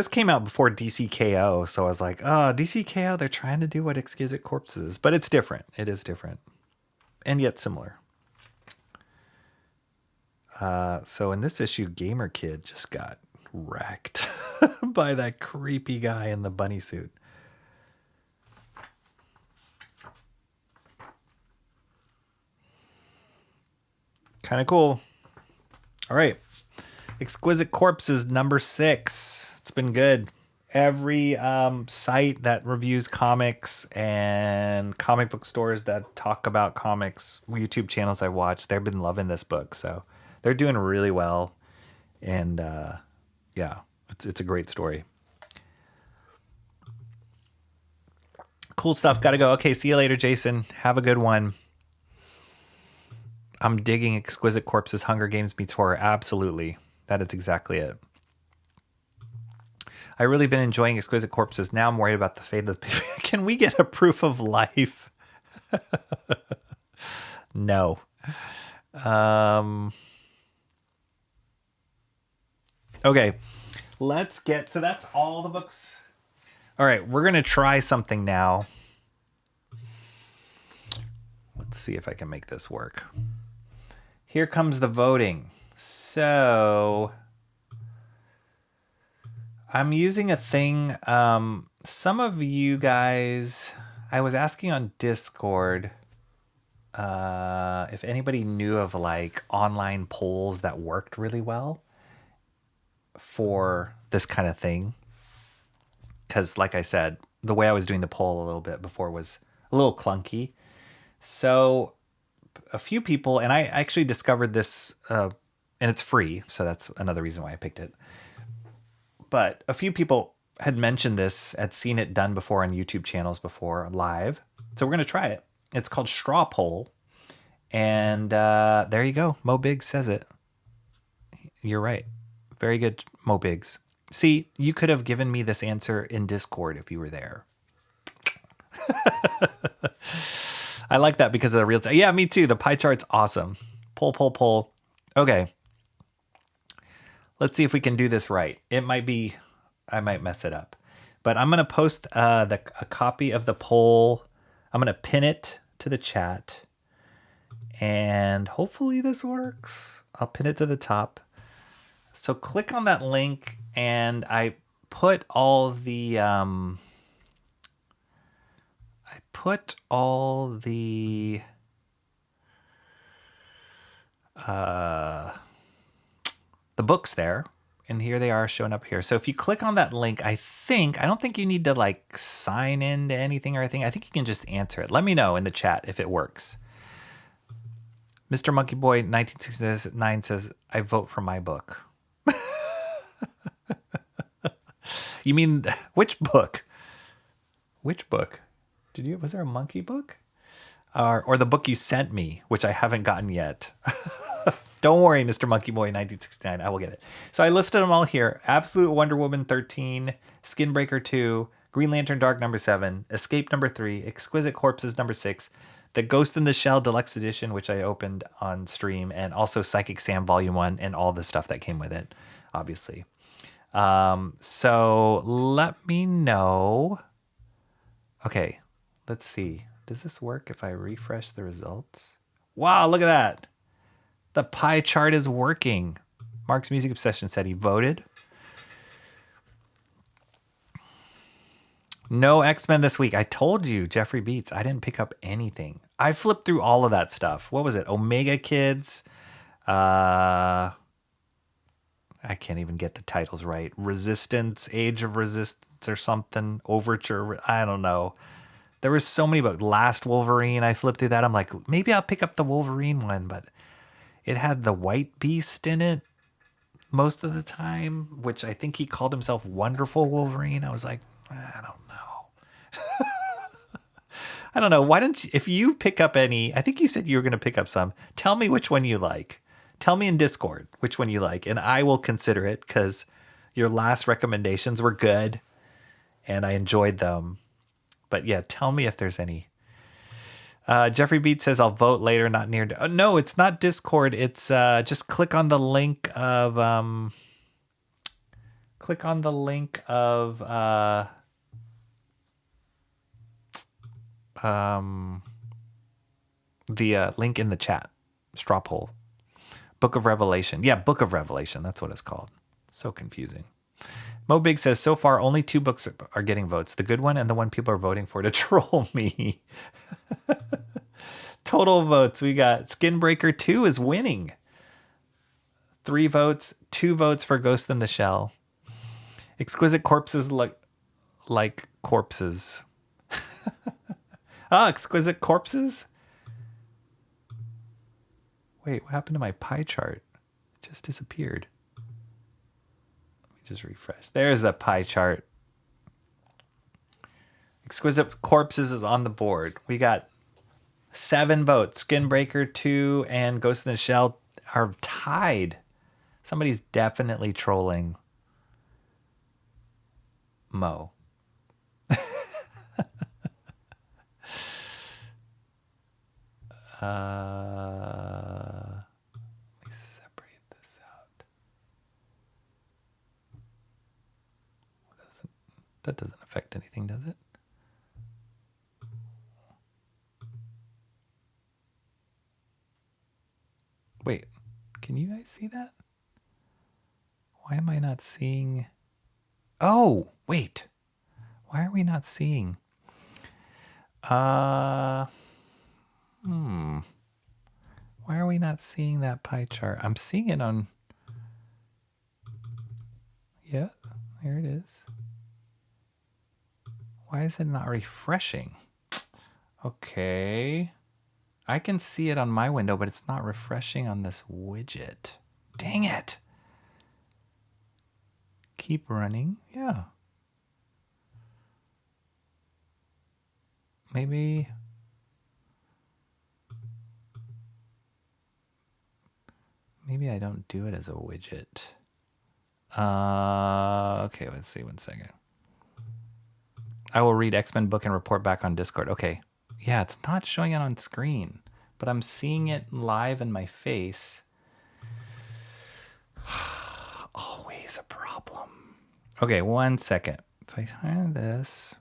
came out before DCKO, so I was like, oh, DCKO, they're trying to do what Exquisite Corpses is, but it's different. It is different, and yet similar. So in this issue, Gamer Kid just got wrecked by that creepy guy in the bunny suit. Kind of cool. All right. Exquisite Corpses number 6. It's been good. Every site that reviews comics and comic book stores that talk about comics, YouTube channels I watch, they've been loving this book. So they're doing really well. And yeah, it's a great story. Cool stuff. Got to go. Okay, see you later, Jason. Have a good one. I'm digging Exquisite Corpses Hunger Games meets horror. Absolutely. That is exactly it. I've really been enjoying Exquisite Corpses. Now I'm worried about the fate of the baby. Can we get a proof of life? No. Okay. Let's get... So that's all the books. All right. We're going to try something now. Let's see if I can make this work. Here comes the voting. So I'm using a thing. Some of you guys, I was asking on Discord if anybody knew of like online polls that worked really well for this kind of thing. Because like I said, the way I was doing the poll a little bit before was a little clunky. So a few people, and I actually discovered this, and it's free, so that's another reason why I picked it. But a few people had mentioned this, had seen it done before on YouTube channels before, live. So we're going to try it. It's called Straw Poll. And there you go. Mo Biggs says it. You're right. Very good, Mo Biggs. See, you could have given me this answer in Discord if you were there. I like that because of the real time. Yeah, me too. The pie chart's awesome. Pull. Okay. Let's see if we can do this right. I might mess it up. But I'm going to post a copy of the poll. I'm going to pin it to the chat. And hopefully this works. I'll pin it to the top. So click on that link, and I put all the books there, and here they are showing up here. So if you click on that link, I don't think you need to like sign in to anything or anything. I think you can just answer it. Let me know in the chat if it works. Mr. Monkey Boy 1969 says, I vote for my book. You mean which book? Which book? Was there a monkey book? Or the book you sent me, which I haven't gotten yet. Don't worry, Mr. Monkey Boy 1969. I will get it. So I listed them all here. Absolute Wonder Woman 13, Skinbreaker 2, Green Lantern Dark number 7, Escape number 3, Exquisite Corpses number 6, The Ghost in the Shell Deluxe Edition, which I opened on stream, and also Psychic Sam Volume 1 and all the stuff that came with it, obviously. So let me know. Okay, let's see. Does this work if I refresh the results? Wow, look at that. The pie chart is working. Mark's Music Obsession said he voted. No X-Men this week. I told you, Jeffrey Beats, I didn't pick up anything. I flipped through all of that stuff. What was it? Omega Kids. I can't even get the titles right. Resistance, Age of Resistance or something. Overture. I don't know. There were so many books. Last Wolverine. I flipped through that. I'm like, maybe I'll pick up the Wolverine one, but it had the White Beast in it most of the time, which I think he called himself Wonderful Wolverine. I was like, I don't know. I don't know. Why don't you, if you pick up any, I think you said you were going to pick up some, tell me which one you like. Tell me in Discord which one you like, and I will consider it because your last recommendations were good and I enjoyed them. But yeah, tell me if there's any. Jeffrey Beat says, I'll vote later, not near. No, it's not Discord. It's just click on the link of the link in the chat. Straw poll. Book of Revelation. Yeah, Book of Revelation. That's what it's called. So confusing. Mo Big says, so far only 2 books are getting votes. The good one and the one people are voting for to troll me. Total votes. We got Skinbreaker 2 is winning. 3 votes. 2 votes for Ghost in the Shell. Exquisite Corpses like corpses. Exquisite Corpses? Wait, what happened to my pie chart? It just disappeared. Let me just refresh. There's that pie chart. Exquisite Corpses is on the board. We got 7 votes. Skinbreaker 2 and Ghost in the Shell are tied. Somebody's definitely trolling Mo. Let me separate this out. That doesn't affect anything, does it? Wait, can you guys see that? Why am I not seeing? Oh, wait. Why are we not seeing? Why are we not seeing that pie chart? I'm seeing it on. Yeah, here it is. Why is it not refreshing? Okay. I can see it on my window, but it's not refreshing on this widget. Dang it. Keep running. Yeah. Maybe I don't do it as a widget. Okay, let's see. 1 second. I will read X-Men book and report back on Discord. Okay. Yeah, it's not showing it on screen, but I'm seeing it live in my face. Always a problem. Okay, 1 second. If I hide this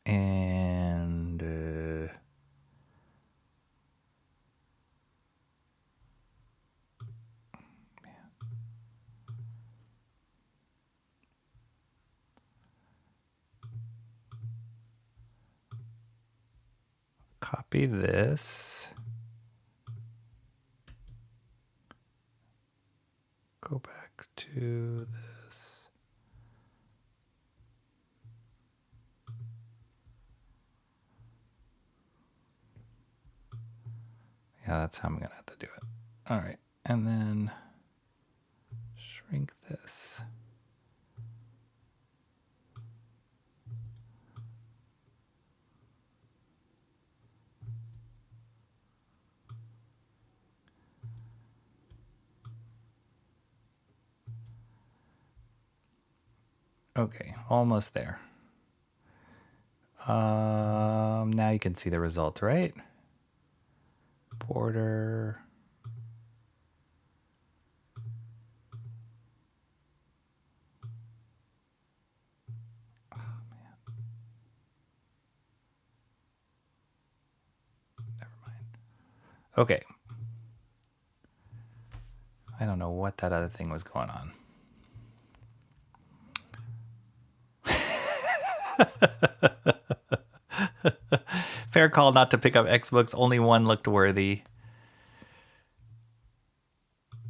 and copy this. Go back to this. Yeah, that's how I'm going to have to do it. All right. And then shrink this. Okay, almost there. Now you can see the result, right? Border. Oh, man. Never mind. Okay. I don't know what that other thing was going on. Fair call not to pick up X-Books. Only one looked worthy.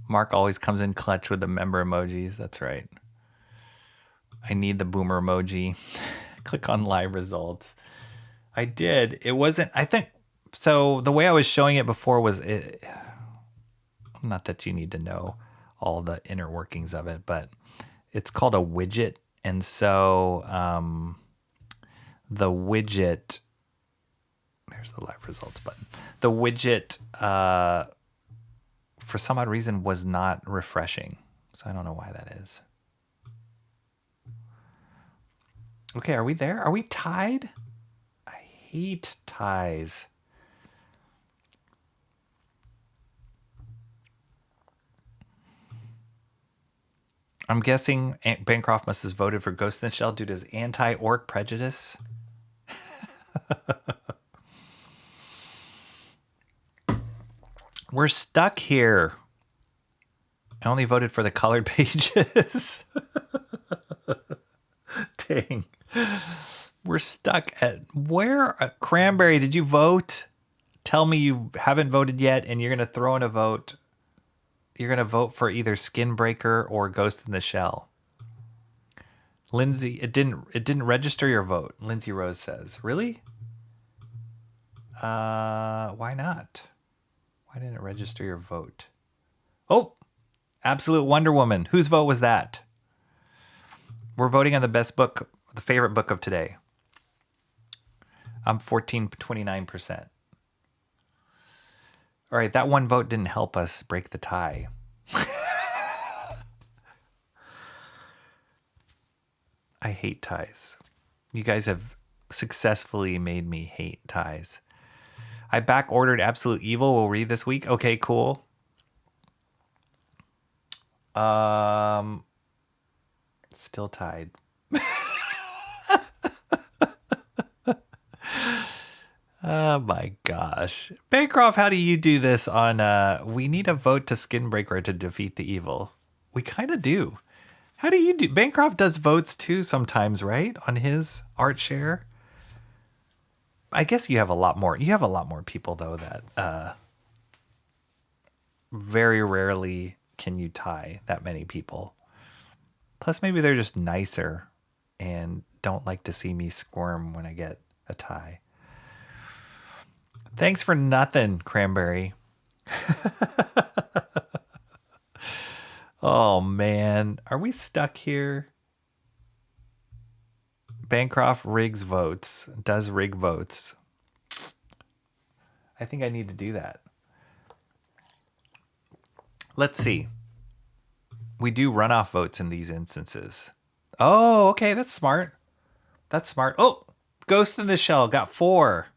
Mark always comes in clutch with the member emojis. That's right. I need the boomer emoji. Click on live results. I did. It wasn't, I think, so the way I was showing it before was, not that you need to know all the inner workings of it, but it's called a widget. And so the widget, there's the live results button. The widget, for some odd reason, was not refreshing. So I don't know why that is. Okay, are we there? Are we tied? I hate ties. I'm guessing Bancroft must have voted for Ghost in the Shell due to his anti-orc prejudice. We're stuck here. I only voted for the colored pages. Dang. We're stuck at where? Cranberry, did you vote? Tell me you haven't voted yet and you're going to throw in a vote. You're going to vote for either Skinbreaker or Ghost in the Shell. Lindsay, it didn't register your vote. Lindsay Rose says, really? Why not? Why didn't it register your vote? Oh, Absolute Wonder Woman. Whose vote was that? We're voting on the best book, the favorite book of today. I'm 29%. All right, that one vote didn't help us break the tie. I hate ties. You guys have successfully made me hate ties. I back ordered Absolute Evil. We'll read this week. Okay, cool. Still tied. Oh my gosh. Bancroft, how do you do this on we need a vote to Skinbreaker to defeat the evil? We kind of do. How do you do? Bancroft does votes too sometimes, right? On his art share. I guess you have a lot more. You have a lot more people though that very rarely can you tie that many people. Plus maybe they're just nicer and don't like to see me squirm when I get a tie. Thanks for nothing, Cranberry. Oh, man. Are we stuck here? Bancroft rigs votes. Does rig votes. I think I need to do that. Let's see. We do runoff votes in these instances. Oh, okay. That's smart. That's smart. Oh, Ghost in the Shell got 4.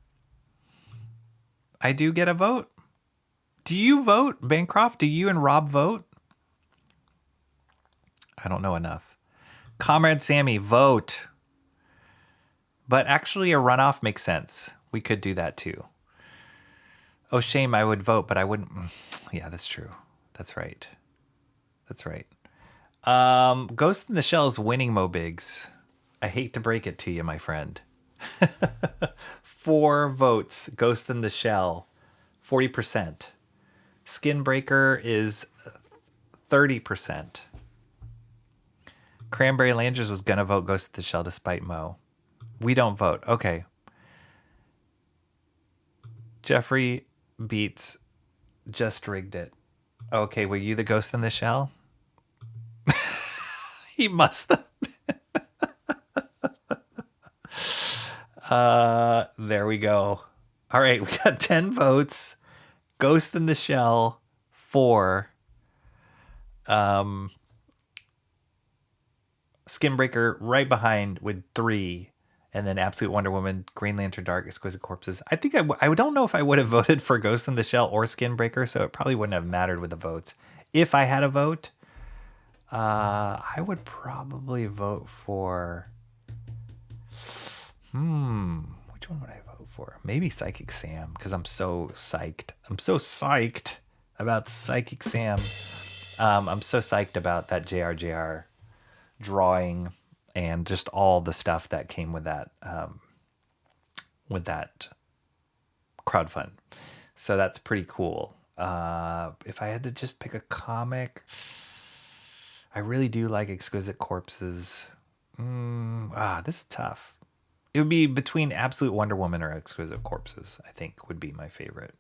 I do get a vote. Do you vote, Bancroft? Do you and Rob vote? I don't know enough. Comrade Sammy, vote. But actually, a runoff makes sense. We could do that too. Oh, shame, I would vote, but I wouldn't. Yeah, that's true. That's right. That's right. Ghost in the Shell is winning, Mo Biggs. I hate to break it to you, my friend. 4 votes. Ghost in the Shell, 40%. Skinbreaker is 30%. Cranberry Landers was gonna vote Ghost in the Shell despite Mo. We don't vote. Okay. Jeffrey Beats just rigged it. Okay, were you the Ghost in the Shell? He must have been. There we go. All right, we got 10 votes. Ghost in the Shell, 4. Skinbreaker right behind with 3. And then Absolute Wonder Woman, Green Lantern Dark, Exquisite Corpses. I think I don't know if I would have voted for Ghost in the Shell or Skinbreaker, so it probably wouldn't have mattered with the votes. If I had a vote, I would probably vote for... which one would I vote for? Maybe Psychic Sam, because I'm so psyched. I'm so psyched about Psychic Sam. I'm so psyched about that JRJR drawing and just all the stuff that came with that crowdfund. So that's pretty cool. If I had to just pick a comic, I really do like Exquisite Corpses. This is tough. It would be between Absolute Wonder Woman or Exquisite Corpses, I think would be my favorite.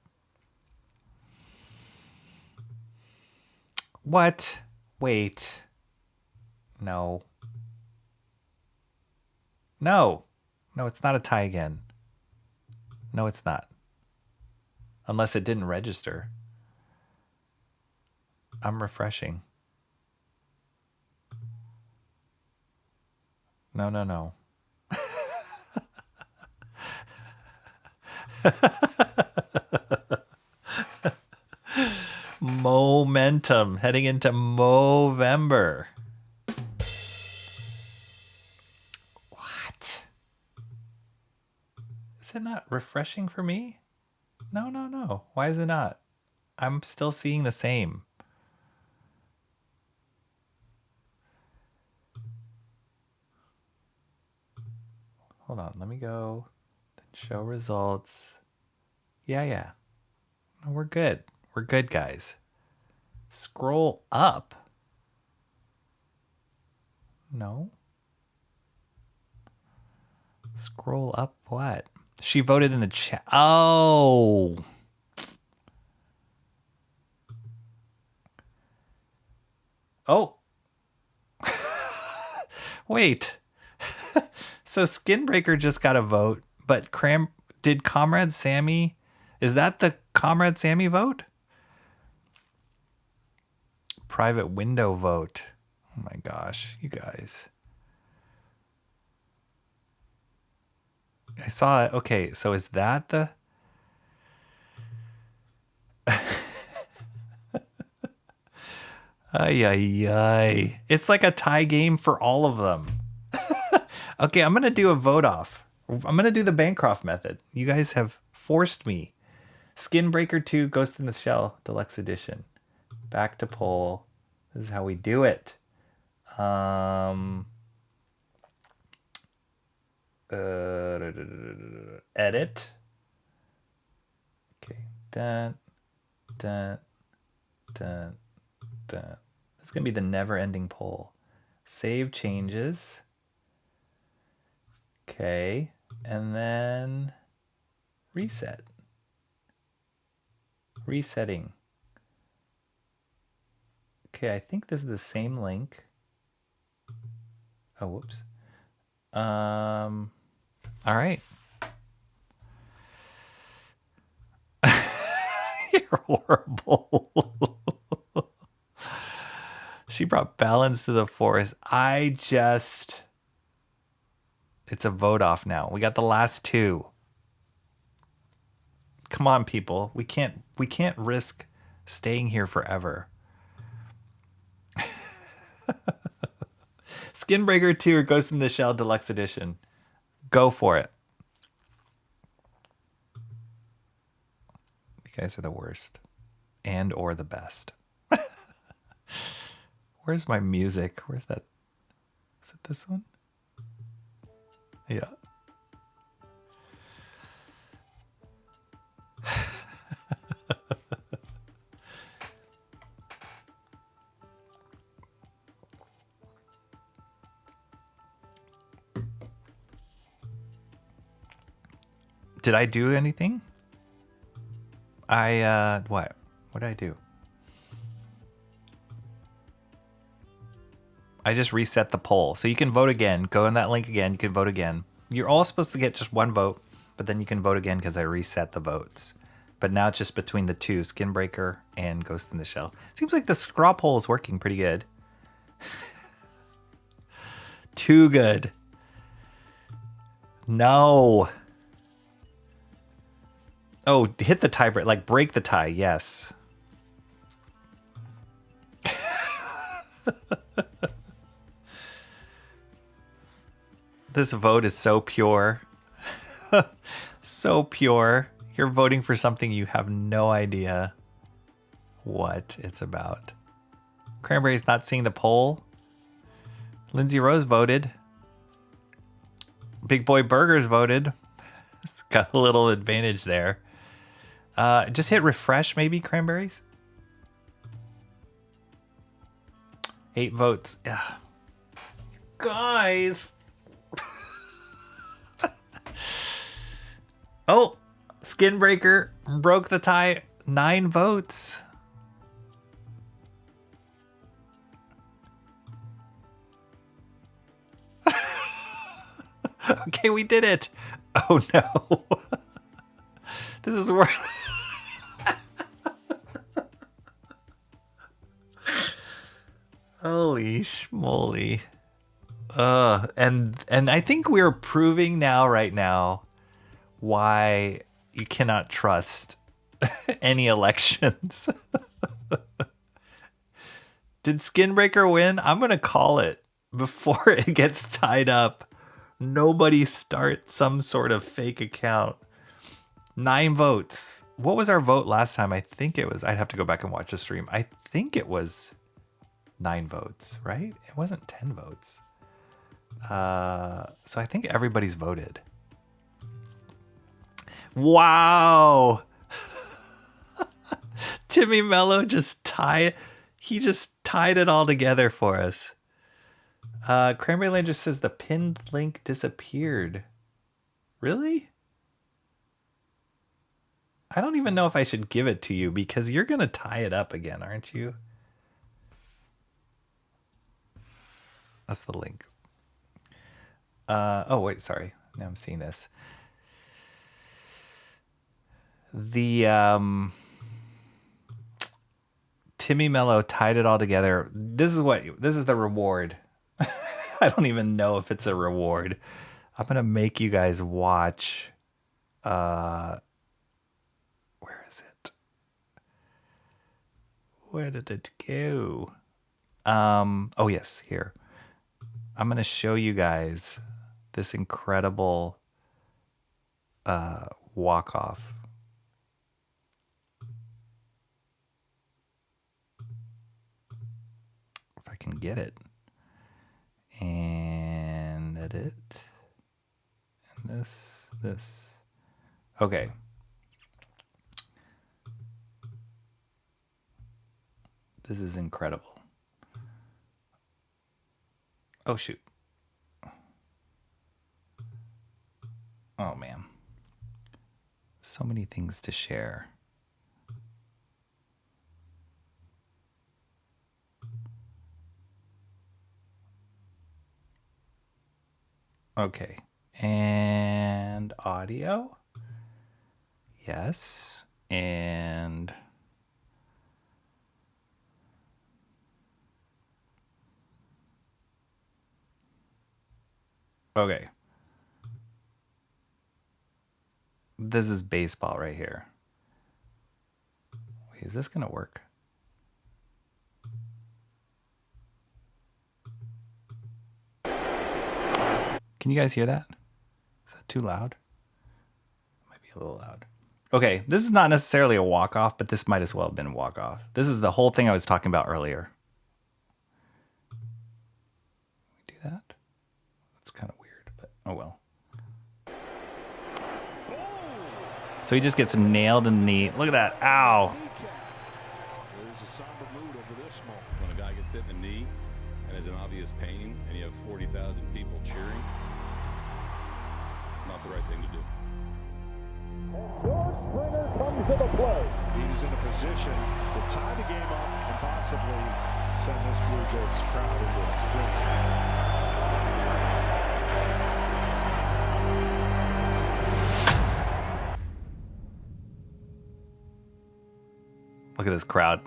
What? Wait. No. No, it's not a tie again. No, it's not. Unless it didn't register. I'm refreshing. No. Momentum heading into Movember. Is it not refreshing for me? No. Why is it not? I'm still seeing the same. Hold on, let me go. Then show results. Yeah. No, we're good. We're good, guys. Scroll up. No. Scroll up what? She voted in the chat. Oh. Wait. So Skinbreaker just got a vote, but did Comrade Sammy... Is that the Comrade Sammy vote? Private window vote. Oh my gosh, you guys. I saw it. Okay, so is that the... Ay. It's like a tie game for all of them. Okay, I'm going to do a vote off. I'm going to do the Bancroft method. You guys have forced me. Skinbreaker 2 Ghost in the Shell Deluxe Edition. Back to poll. This is how we do it. Edit. Okay. Dun. This is going to be the never-ending poll. Save changes. Okay. And then reset. Resetting. Okay, I think this is the same link. Oh, whoops. All right. You're horrible. She brought balance to the forest. It's a vote off now. We got the last two. Come on, people. We can't risk staying here forever. Skinbreaker 2 or Ghost in the Shell Deluxe Edition. Go for it. You guys are the worst. And or the best. Where's my music? Where's that? Is it this one? Yeah. Did I do anything? What? What did I do? I just reset the poll. So you can vote again. Go in that link again. You can vote again. You're all supposed to get just one vote, but then you can vote again because I reset the votes. But now it's just between the two, Skinbreaker and Ghost in the Shell. Seems like the straw poll is working pretty good. Too good. No. Oh, hit the tie break, like break the tie, yes. This vote is so pure. So pure. You're voting for something you have no idea what it's about. Cranberry's not seeing the poll. Lindsay Rose voted. Big Boy Burgers voted. It's got a little advantage there. Just hit refresh, maybe, Cranberries. 8 votes. Ugh. Guys. Oh, Skinbreaker broke the tie. 9 votes. Okay, we did it. Oh no. This is worth. Holy schmoly. And I think we're proving right now why you cannot trust any elections. Did Skinbreaker win? I'm going to call it before it gets tied up. Nobody start some sort of fake account. 9 votes. What was our vote last time? I think it was, I'd have to go back and watch the stream. I think it was 9 votes, right? It wasn't 10 votes. So I think everybody's voted. Wow. Timmy Mello just tied it all together for us. Cranberry Lane just says the pinned link disappeared. Really? I don't even know if I should give it to you because you're going to tie it up again, aren't you? That's the link. Oh, wait, sorry. Now I'm seeing this. The Timmy Mello tied it all together. This is the reward. I don't even know if it's a reward. I'm going to make you guys watch. Where is it? Where did it go? Oh yes, here. I'm going to show you guys this incredible walk-off. If I can get it. And edit. And this. Okay. This is incredible. Oh, shoot. Oh, man. So many things to share. Okay. And audio. Yes. And Okay. This is baseball right here. Wait, is this going to work? Can you guys hear that? Is that too loud? Might be a little loud. Okay, this is not necessarily a walk-off, but this might as well have been a walk-off. This is the whole thing I was talking about earlier. We do that? That's kind of weird, but oh well. So he just gets nailed in the knee. Look at that. Ow. There's a somber mood over this moment. When a guy gets hit in the knee and has an obvious pain and you have 40,000 people cheering, not the right thing to do. George Springer comes to the plate. He's in a position to tie the game up and possibly send this Blue Jays crowd into a frenzy. Look at this crowd.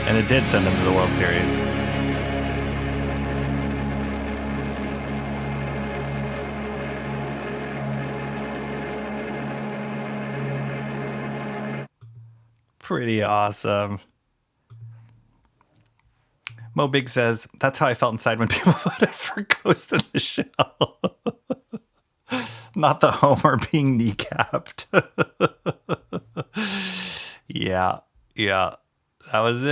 And it did send them to the World Series. Pretty awesome. Mo Big says, that's how I felt inside when people voted for Ghost in the Shell. Not the Homer being kneecapped. Yeah. That was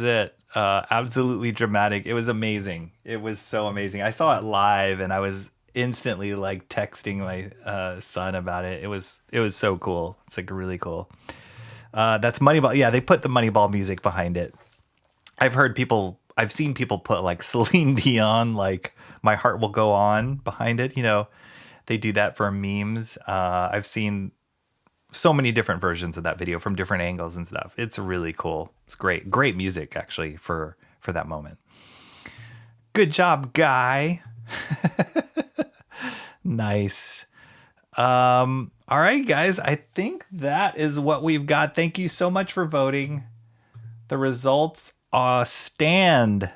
it. Absolutely dramatic. It was amazing. It was so amazing. I saw it live and I was instantly like texting my son about it. It was so cool. It's like really cool. That's Moneyball. Yeah, they put the Moneyball music behind it. I've seen people put like Celine Dion, like My Heart Will Go On behind it. You know, they do that for memes. I've seen so many different versions of that video from different angles and stuff. It's really cool. It's great music actually for that moment. Good job, Guy. Nice. All right, guys, I think that is what we've got. Thank you so much for voting. The results stand.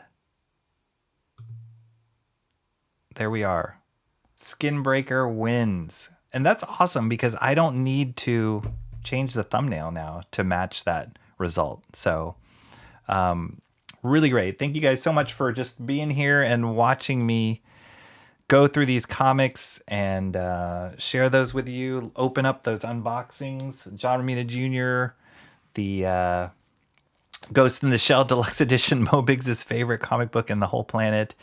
There we are. Skinbreaker wins. And that's awesome because I don't need to change the thumbnail now to match that result. So really great. Thank you guys so much for just being here and watching me go through these comics and share those with you. Open up those unboxings. John Romita Jr., the Ghost in the Shell Deluxe Edition, Mo Biggs' favorite comic book in the whole planet.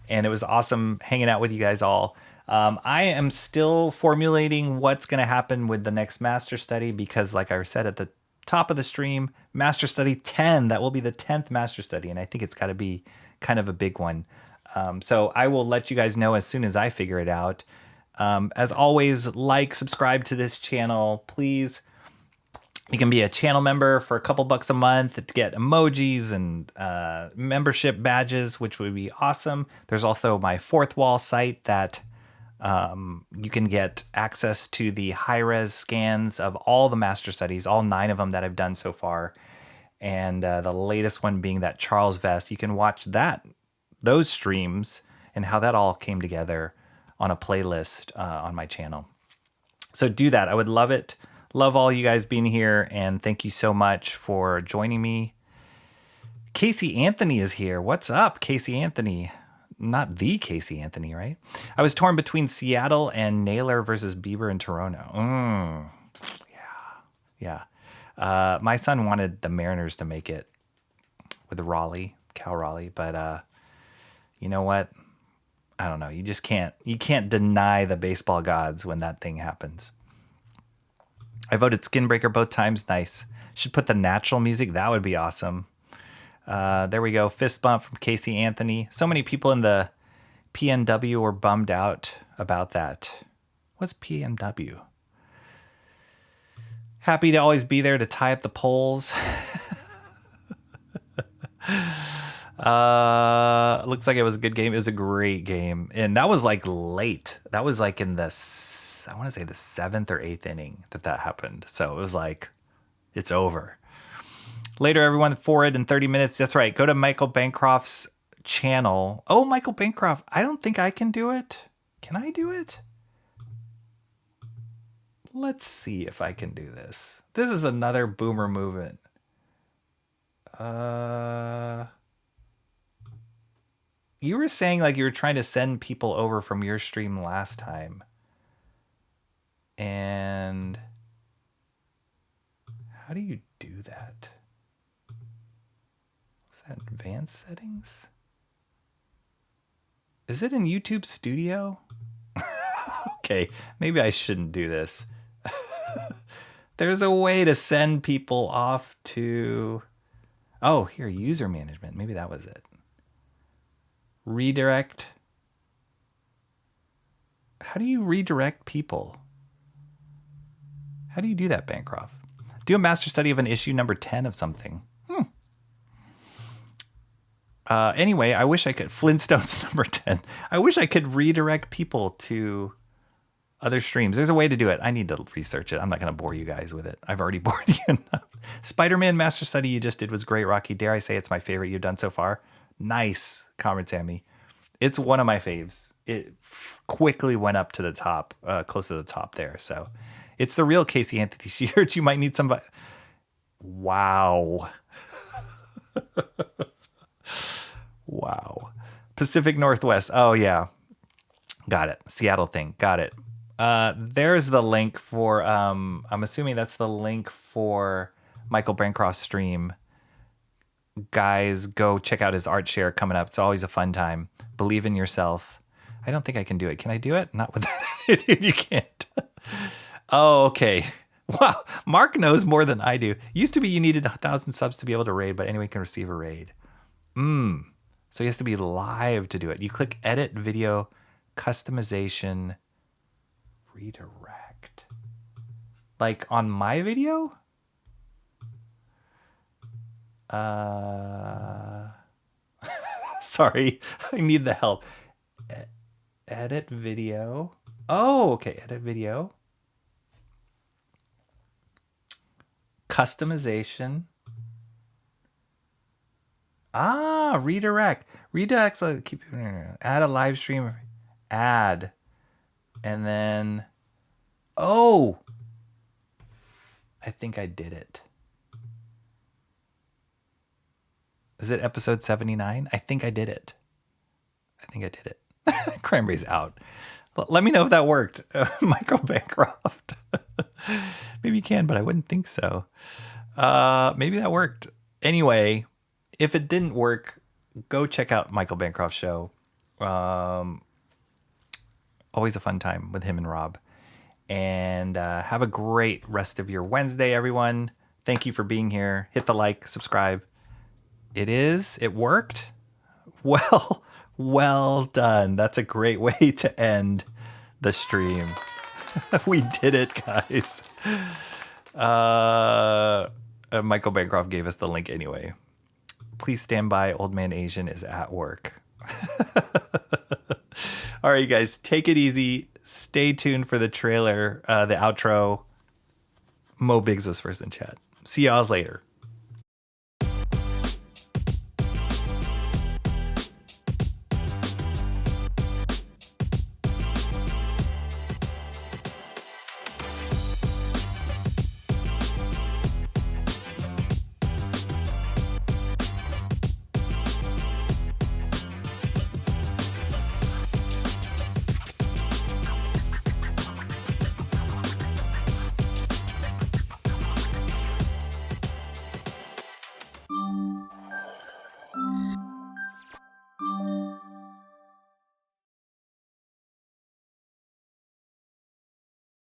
And it was awesome hanging out with you guys all. I am still formulating what's going to happen with the next Master Study because, like I said at the top of the stream, Master Study 10, that will be the 10th Master Study, and I think it's got to be kind of a big one. So I will let you guys know as soon as I figure it out. As always, subscribe to this channel, please. You can be a channel member for a couple bucks a month to get emojis and membership badges, which would be awesome. There's also my Fourth Wall site that you can get access to the high-res scans of all the Master Studies, all 9 of them that I've done so far. And the latest one being that Charles Vest. You can watch those streams and how that all came together on a playlist on my channel. So do that. I would love it. Love all you guys being here, and thank you so much for joining me. Casey Anthony is here. What's up, Casey Anthony? Not the Casey Anthony, right? I was torn between Seattle and Naylor versus Bieber in Toronto. Yeah. My son wanted the Mariners to make it with Cal Raleigh, but you know what? I don't know. You can't deny the baseball gods when that thing happens. I voted Skinbreaker both times. Nice. Should put the natural music. That would be awesome. There we go. Fist bump from Casey Anthony. So many people in the PNW were bummed out about that. What's PNW? Happy to always be there to tie up the polls. Looks like it was a good game. It was a great game. And that was like late. That was like in the, I want to say the 7th or 8th inning that happened. So it was like, it's over. Later, everyone, forward in 30 minutes. That's right. Go to Michael Bancroft's channel. Oh, Michael Bancroft. I don't think I can do it. Can I do it? Let's see if I can do this. This is another boomer movement. You were saying like you were trying to send people over from your stream last time. And how do you do that? Was that advanced settings? Is it in YouTube Studio? Okay, maybe I shouldn't do this. There's a way to send people off to... Oh, here, user management. Maybe that was it. Redirect. How do you redirect people? How do you do that, Bancroft? Do a master study of an issue number 10 of something. Anyway, I wish I could. Flintstones number 10. I wish I could redirect people to other streams. There's a way to do it. I need to research it. I'm not going to bore you guys with it. I've already bored you enough. Spider-Man master study you just did was great, Rocky. Dare I say it's my favorite you've done so far? Nice, Comrade Sammy. It's one of my faves. It quickly went up to the top, close to the top there. So it's the real Casey Anthony shirt. You might need somebody. Wow. Wow. Pacific Northwest. Oh, yeah. Got it. Seattle thing. Got it. There's the link for, I'm assuming that's the link for Michael Bancroft's stream. Guys, go check out his art share coming up. It's always a fun time. Believe in yourself. I don't think I can do it. Can I do it? Not with that. You can't. Oh, okay. Wow. Mark knows more than I do. Used to be you needed 1,000 subs to be able to raid, but anyone can receive a raid. So he has to be live to do it. You click edit video, customization, redirect. Like on my video? Sorry, I need the help. Edit video. Oh, okay. Edit video. Customization. Redirect. Redirect. So keep add a live stream. Add. And then. Oh. I think I did it. Is it episode 79? I think I did it. Cranberry's out. Let me know if that worked. Michael Bancroft. Maybe you can, but I wouldn't think so. Maybe that worked. Anyway, if it didn't work, go check out Michael Bancroft's show. Always a fun time with him and Rob. And have a great rest of your Wednesday, everyone. Thank you for being here. Hit the like, subscribe. It worked. Well done. That's a great way to end the stream. We did it, guys. Michael Bancroft gave us the link anyway. Please stand by. Old Man Asian is at work. All right, you guys, take it easy. Stay tuned for the trailer, the outro. Mo Biggs was first in chat. See y'all later.